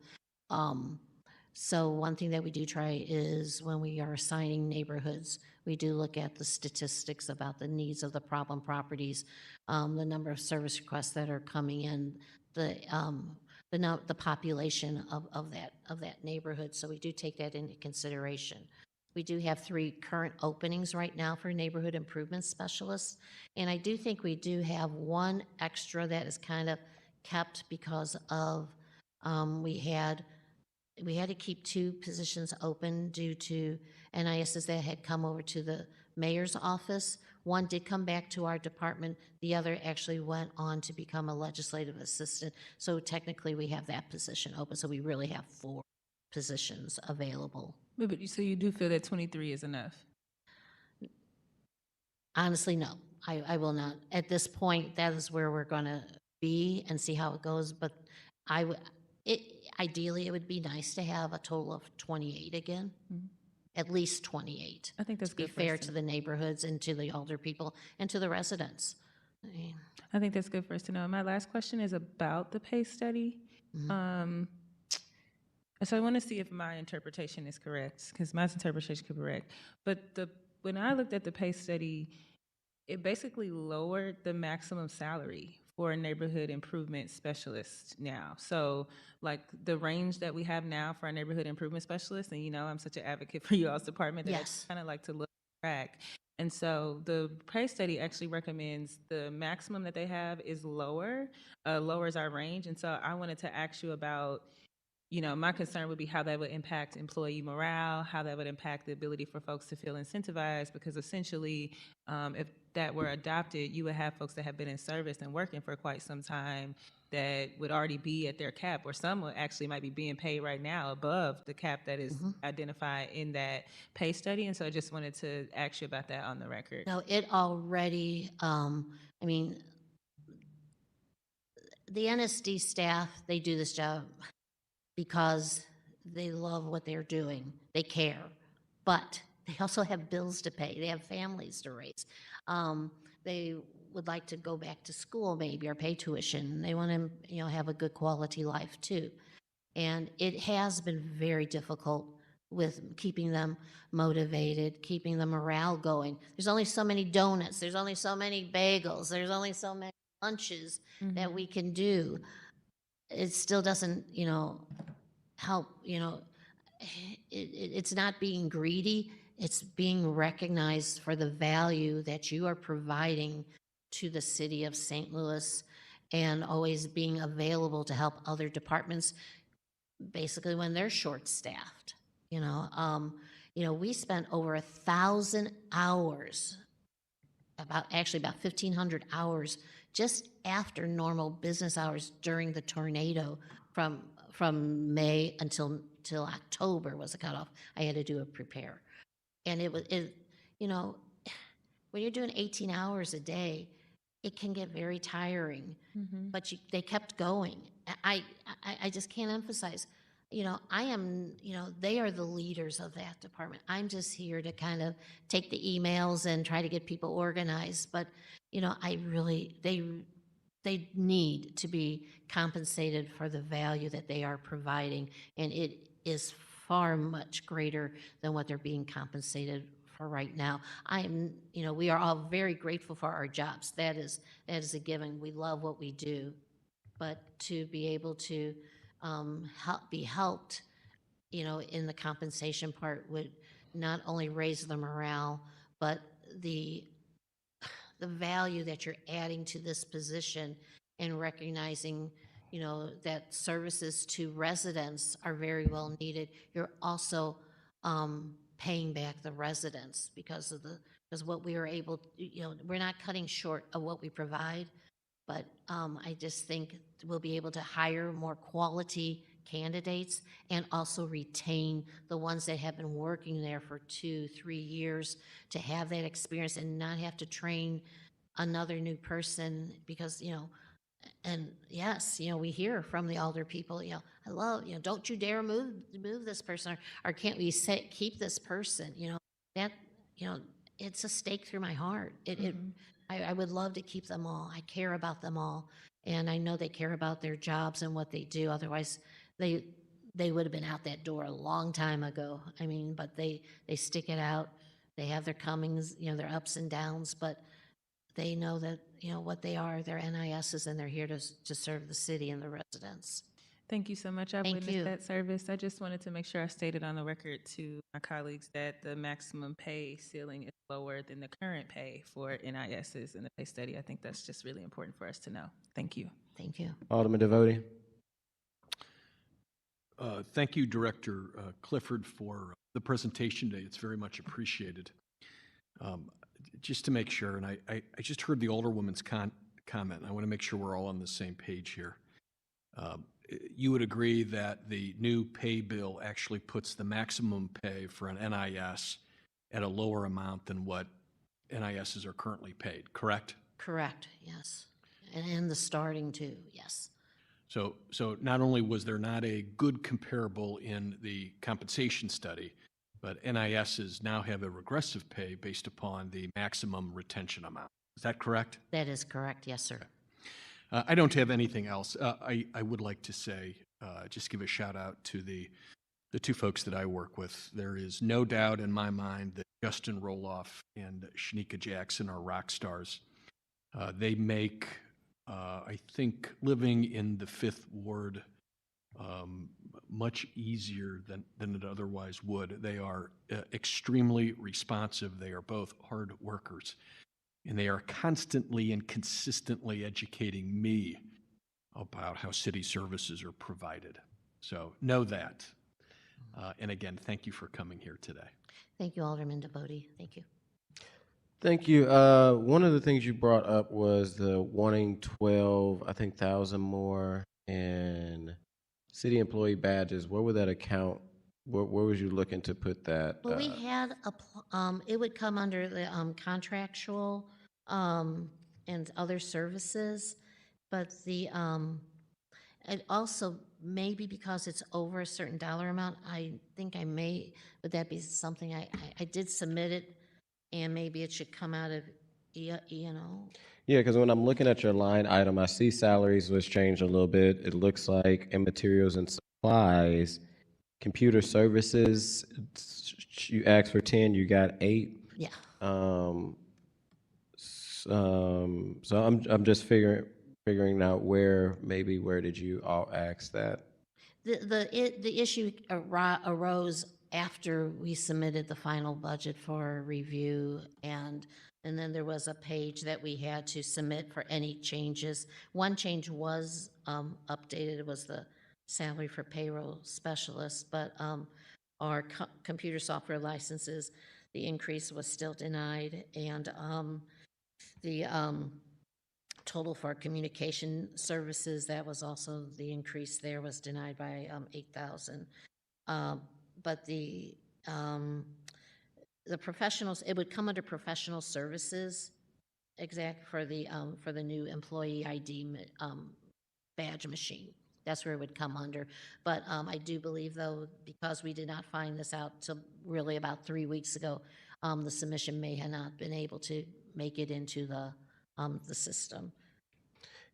So one thing that we do try is when we are assigning neighborhoods, we do look at the statistics about the needs of the problem properties, the number of service requests that are coming in, the population of that neighborhood. So we do take that into consideration. We do have 3 current openings right now for neighborhood improvement specialists. And I do think we do have 1 extra that is kind of kept because of, we had to keep 2 positions open due to NISs that had come over to the mayor's office. 1 did come back to our department. The other actually went on to become a legislative assistant. So technically we have that position open. So we really have 4 positions available. So you do feel that 23 is enough? Honestly, no, I will not. At this point, that is where we're going to be and see how it goes. But ideally, it would be nice to have a total of 28 again, at least 28. I think that's to be good for us fair to to the neighborhoods and to the older people and to the residents. I think that's good for us to know. My last question is about the pay study. So I want to see if my interpretation is correct, because my interpretation is correct. But when I looked at the pay study, it basically lowered the maximum salary for a neighborhood improvement specialist now. So like the range that we have now for a neighborhood improvement specialist, and I'm such an advocate for you all's department that Yes. I kind of like to look back. And so the pay study actually recommends the maximum that they have is lowers our range. And so I wanted to ask you about, my concern would be how that would impact employee morale, how that would impact the ability for folks to feel incentivized, because essentially, if that were adopted, you would have folks that have been in service and working for quite some time that would already be at their cap, or some would actually might be being paid right now above the cap that is identified in that pay study. And so I just wanted to ask you about that on the record. No, it already, the NSD staff, they do this job because they love what they're doing. They care. But they also have bills to pay. They have families to raise. They would like to go back to school maybe or pay tuition. They want to, have a good quality life too. And it has been very difficult with keeping them motivated, keeping the morale going. There's only so many donuts. There's only so many bagels. There's only so many lunches that we can do. It still doesn't, help, it's not being greedy. It's being recognized for the value that you are providing to the city of St. Louis and always being available to help other departments basically when they're short-staffed. We spent over 1,000 hours, about 1,500 hours just after normal business hours during the tornado from May until October was the cutoff. I had to do a prepare. And when you're doing 18 hours a day, it can get very tiring, but they kept going. I just can't emphasize, I am, they are the leaders of that department. I'm just here to kind of take the emails and try to get people organized. But, they need to be compensated for the value that they are providing. And it is far much greater than what they're being compensated for right now. We are all very grateful for our jobs. That is a given. We love what we do. But to be able to be helped, in the compensation part would not only raise the morale, but the value that you're adding to this position and recognizing, that services to residents are very well needed. You're also paying back the residents because what we were able, we're not cutting short of what we provide, but I just think we'll be able to hire more quality candidates and also retain the ones that have been working there for 2-3 years to have that experience and not have to train another new person because, and yes, we hear from the older people, I love, don't you dare move this person, or can't we keep this person, that, it's a stake through my heart. I would love to keep them all. I care about them all. And I know they care about their jobs and what they do. Otherwise, they would have been out that door a long time ago. I mean, but they stick it out. They have their comings, their ups and downs, but they know that, what they are, they're NISs, and they're here to serve the city and the residents. Thank you so much. I've Thank witnessed you. that service. I just wanted to make sure I stated on the record to my colleagues that the maximum pay ceiling is lower than the current pay for NISs in the pay study. I think that's just really important for us to know. Thank you. Thank you. Alderman Devotie. Thank you, Director Clifford, for the presentation today. It's very much appreciated. Just to make sure, and I just heard the Alderwoman's comment. I want to make sure we're all on the same page here. You would agree that the new pay bill actually puts the maximum pay for an NIS at a lower amount than what NISs are currently paid, correct? Correct, yes. And the starting too, yes. So not only was there not a good comparable in the compensation study, but NISs now have a regressive pay based upon the maximum retention amount. Is that correct? That is correct, yes, sir. I don't have anything else. I would like to say, just give a shout out to the two folks that I work with. There is no doubt in my mind that Justin Roloff and Shanika Jackson are rock stars. They make, I think, living in the Fifth Ward much easier than it otherwise would. They are extremely responsive. They are both hard workers. And they are constantly and consistently educating me about how city services are provided. So know that. And again, thank you for coming here today. Thank you, Alderman Devotie. Thank you. Thank you. One of the things you brought up was the wanting 12,000 more in city employee badges. Where would that account? Where was you looking to put that? Well, we had it would come under the contractual and other services, but it also maybe because it's over a certain dollar amount, I think would that be something I did submit it, and maybe it should come out of Yeah, because when I'm looking at your line item, I see salaries was changed a little bit. It looks like in materials and supplies, computer services, you asked for 10, you got 8. Yeah. So I'm just figuring out where did you all ask that? The issue arose after we submitted the final budget for review, and then there was a page that we had to submit for any changes. One change was updated. It was the salary for payroll specialists, but our computer software licenses, the increase was still denied, and the total for communication services, that was also the increase there was denied by 8,000. But the professionals, it would come under professional services, for the new employee ID badge machine. That's where it would come under. But I do believe, though, because we did not find this out till really about 3 weeks ago, the submission may have not been able to make it into the system.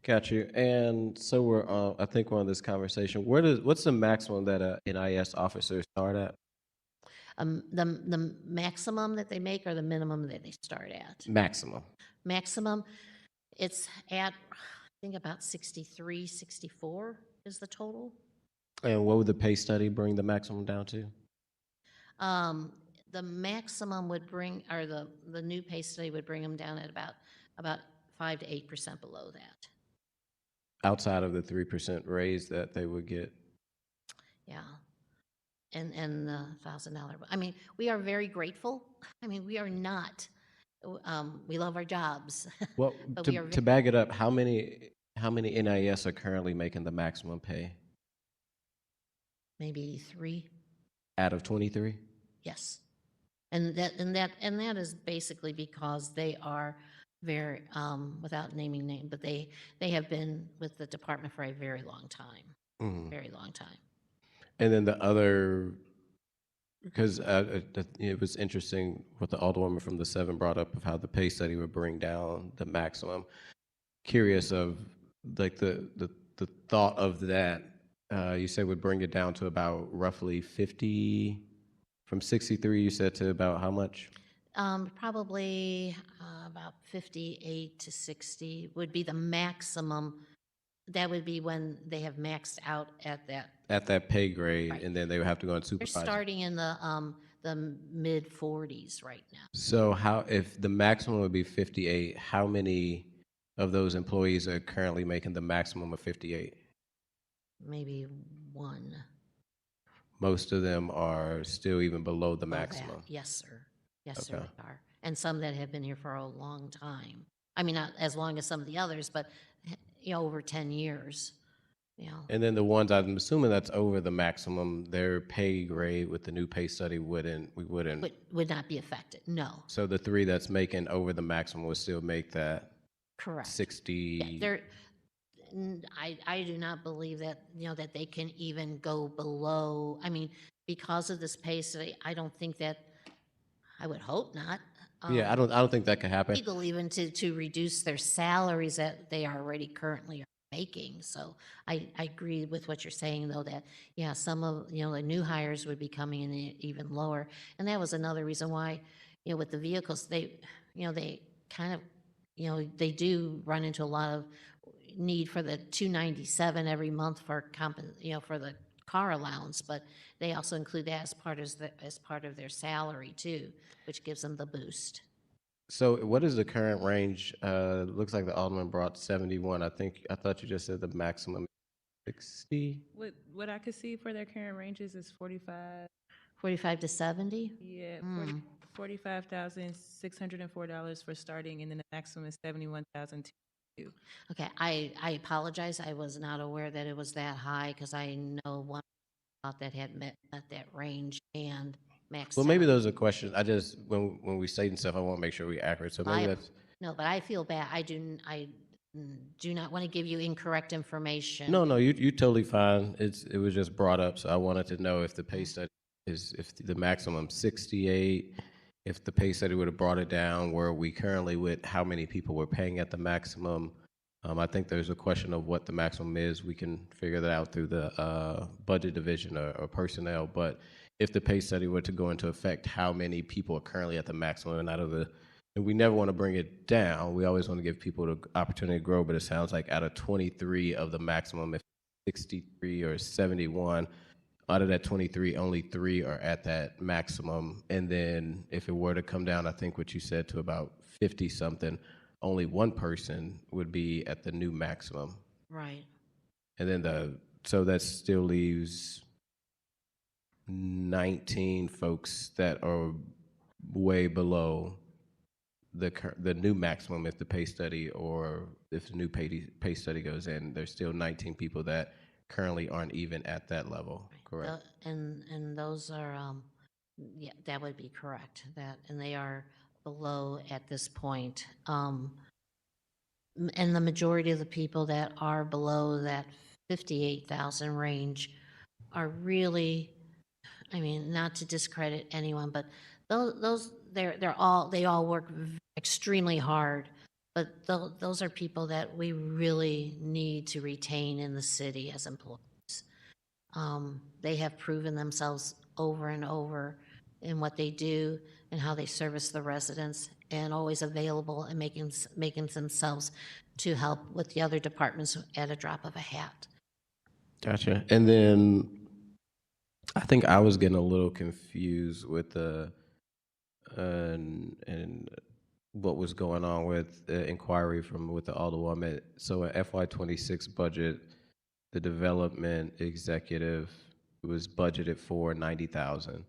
Got you. And so we're, I think we're on this conversation. What's the maximum that a NIS officer start at? The maximum that they make or the minimum that they start at? Maximum. Maximum, it's at, I think about 63, 64 is the total. And what would the pay study bring the maximum down to? The maximum would bring, or the new pay study would bring them down at about 5 to 8% below that. Outside of the 3% raise that they would get? Yeah. and the $1,000. I mean, we are very grateful. I mean, we are not, we love our jobs. Well, But we are to back it up, how many NIS are currently making the maximum pay maybe 3, out of 23? yes. And that is basically because they are very, without naming name, but they have been with the department for a very long time, Mhm. very long time. And then the other, because it was interesting what the Alderwoman from the 7 brought up of how the pay study would bring down the maximum. Curious of like the thought of that. You said would bring it down to about roughly 50, from 63 you said to about how much? Probably about 58 to 60 would be the maximum. That would be when they have maxed out at that. At that pay grade, Right. and then they would have to go and They're supervise. starting in the mid 40s right now. So how, if the maximum would be 58, how many of those employees are currently making the maximum of 58? Maybe 1. Most of them are still even below the Below that. maximum. Yes, sir. Yes, sir, Okay. they are. And some that have been here for a long time. I mean, not as long as some of the others, but, over 10 years, And then the ones, I'm assuming that's over the maximum, their pay grade with the new pay study wouldn't. would not be affected. No, So the 3 that's making over the maximum would still make that correct. 60. I do not believe that, that they can even go below, I mean, because of this pay study, I don't think that, I would hope not. Yeah, I don't think that could happen. Legal even to reduce their salaries that they are already currently are making. So I agree with what you're saying, though, that, yeah, some of, the new hires would be coming in even lower. And that was another reason why, with the vehicles, they kind of, they do run into a lot of need for the $297 every month for for the car allowance, but they also include that as part of their salary too, which gives them the boost. So what is the current range? Looks like the Alderman brought 71. I thought you just said the maximum 60. What I could see for their current ranges is 45. 45 to 70? Yeah, Mm. $45,604 for starting, and then the maximum is $71,002. Okay, I apologize. I was not aware that it was that high because I know one that had met that range and maxed Well, maybe out. those are questions. I just, when we say stuff, I want to make sure we're accurate. So maybe that's. No, but I feel bad. I do not want to give you incorrect information. No, you totally fine. It was just brought up, so I wanted to know if the pay study is, if the maximum 68, if the pay study would have brought it down, where we currently with how many people were paying at the maximum. I think there's a question of what the maximum is. We can figure that out through the budget division or personnel. But if the pay study were to go into effect, how many people are currently at the maximum and out of the, and we never want to bring it down. We always want to give people the opportunity to grow, but it sounds like out of 23 of the maximum, if 63 or 71, out of that 23, only 3 are at that maximum. And then if it were to come down, I think what you said, to about 50 something, only 1 person would be at the new maximum. Right. And then so that still leaves 19 folks that are way below the new maximum if the pay study, or if the new pay study goes in. There's still 19 people that currently aren't even at that level, correct? And those are, yeah, that would be correct. And they are below at this point. And the majority of the people that are below that 58,000 range are really, I mean, not to discredit anyone, but they all work extremely hard. But those are people that we really need to retain in the city as employees. They have proven themselves over and over in what they do and how they service the residents, and always available and making themselves to help with the other departments at a drop of a hat. Gotcha. And then I think I was getting a little confused with the and what was going on with the inquiry with the Alderwoman. So in FY26 budget, the development executive was budgeted for 90,000.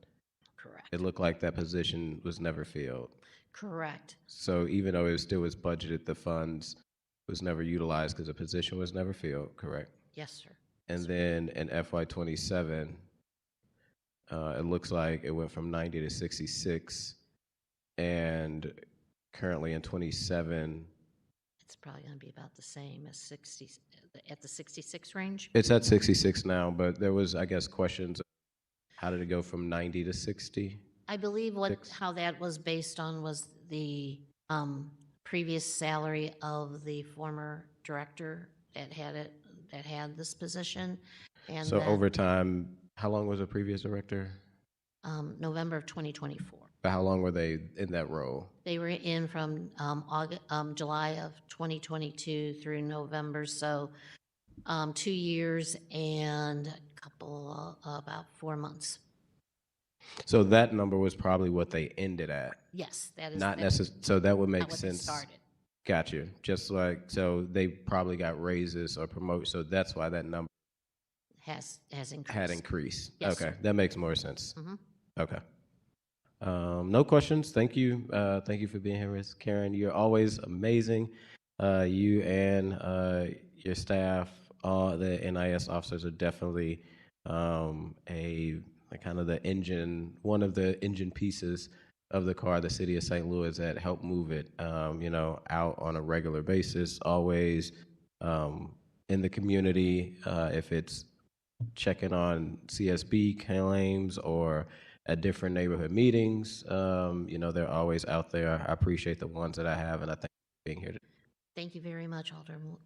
Correct. It looked like that position was never filled. Correct. So even though it still was budgeted, the funds was never utilized because the position was never filled, correct? Yes, sir. And then in FY '27, it looks like it went from 90 to 66, and currently in '27, It's probably going to be about the same as 60, at the 66 range. it's at 66 now, but there was, I guess, questions, how did it go from 90 to 60? I believe how that was based on was the previous salary of the former director that had this position. And So then, over time, how long was the previous director? November of 2024. But how long were they in that role? They were in from July of 2022 through November, so 2 years and a couple, about 4 months. So that number was probably what they ended at. Yes, that is. Not necessarily, so that would make what they sense. started. Got you. Just like, so they probably got raises or promote, so that's why that number Has increased. had increased. Yes, Okay, sir. that makes more sense. Mhm. Okay. No questions. Thank you. Thank you for being here, Ms. Karen. You're always amazing. You and your staff, all the NIS officers are definitely kind of the engine, one of the engine pieces of the car, the city of St. Louis, that help move it, out on a regular basis, always in the community. If it's checking on CSB claims or at different neighborhood meetings, they're always out there. I appreciate the ones that I have, and I thank you for being here today. Thank you very much,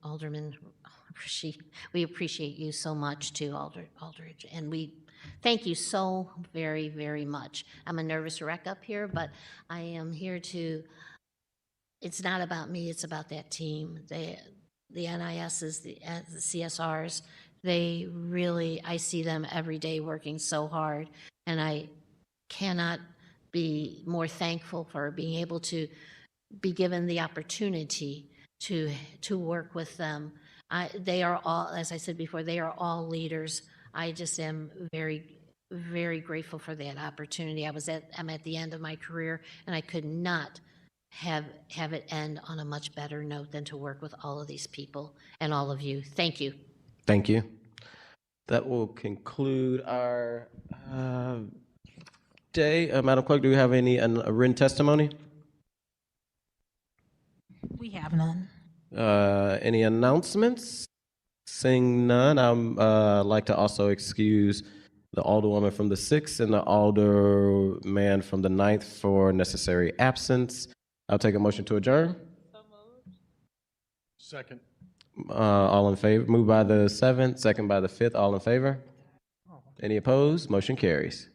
Alderman. We appreciate you so much too, Aldridge, and we thank you so very, very much. I'm a nervous wreck up here, but I am here to, it's not about me, it's about that team. The NISs, the CSRs, they really, I see them every day working so hard, and I cannot be more thankful for being able to be given the opportunity to work with them. They are all, as I said before, they are all leaders. I just am very, very grateful for that opportunity. I'm at the end of my career, and I could not have it end on a much better note than to work with all of these people and all of you. Thank you. Thank you. That will conclude our day. Madam Clerk, do we have any written testimony? We have none. Any announcements? Seeing none, I'd like to also excuse the alderwoman from the 6th and the alderman from the 9th for necessary absence. I'll take a motion to adjourn. Second. All in favor? Moved by the 7th, second by the 5th. All in favor? Any opposed? Motion carries.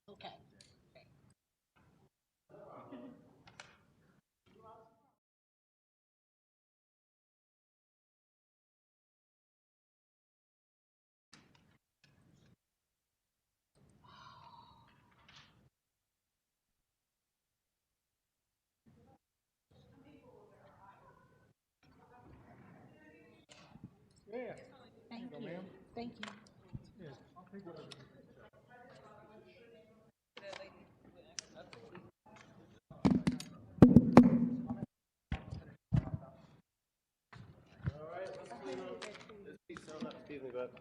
Okay. Thank you. Thank you. Excuse me, but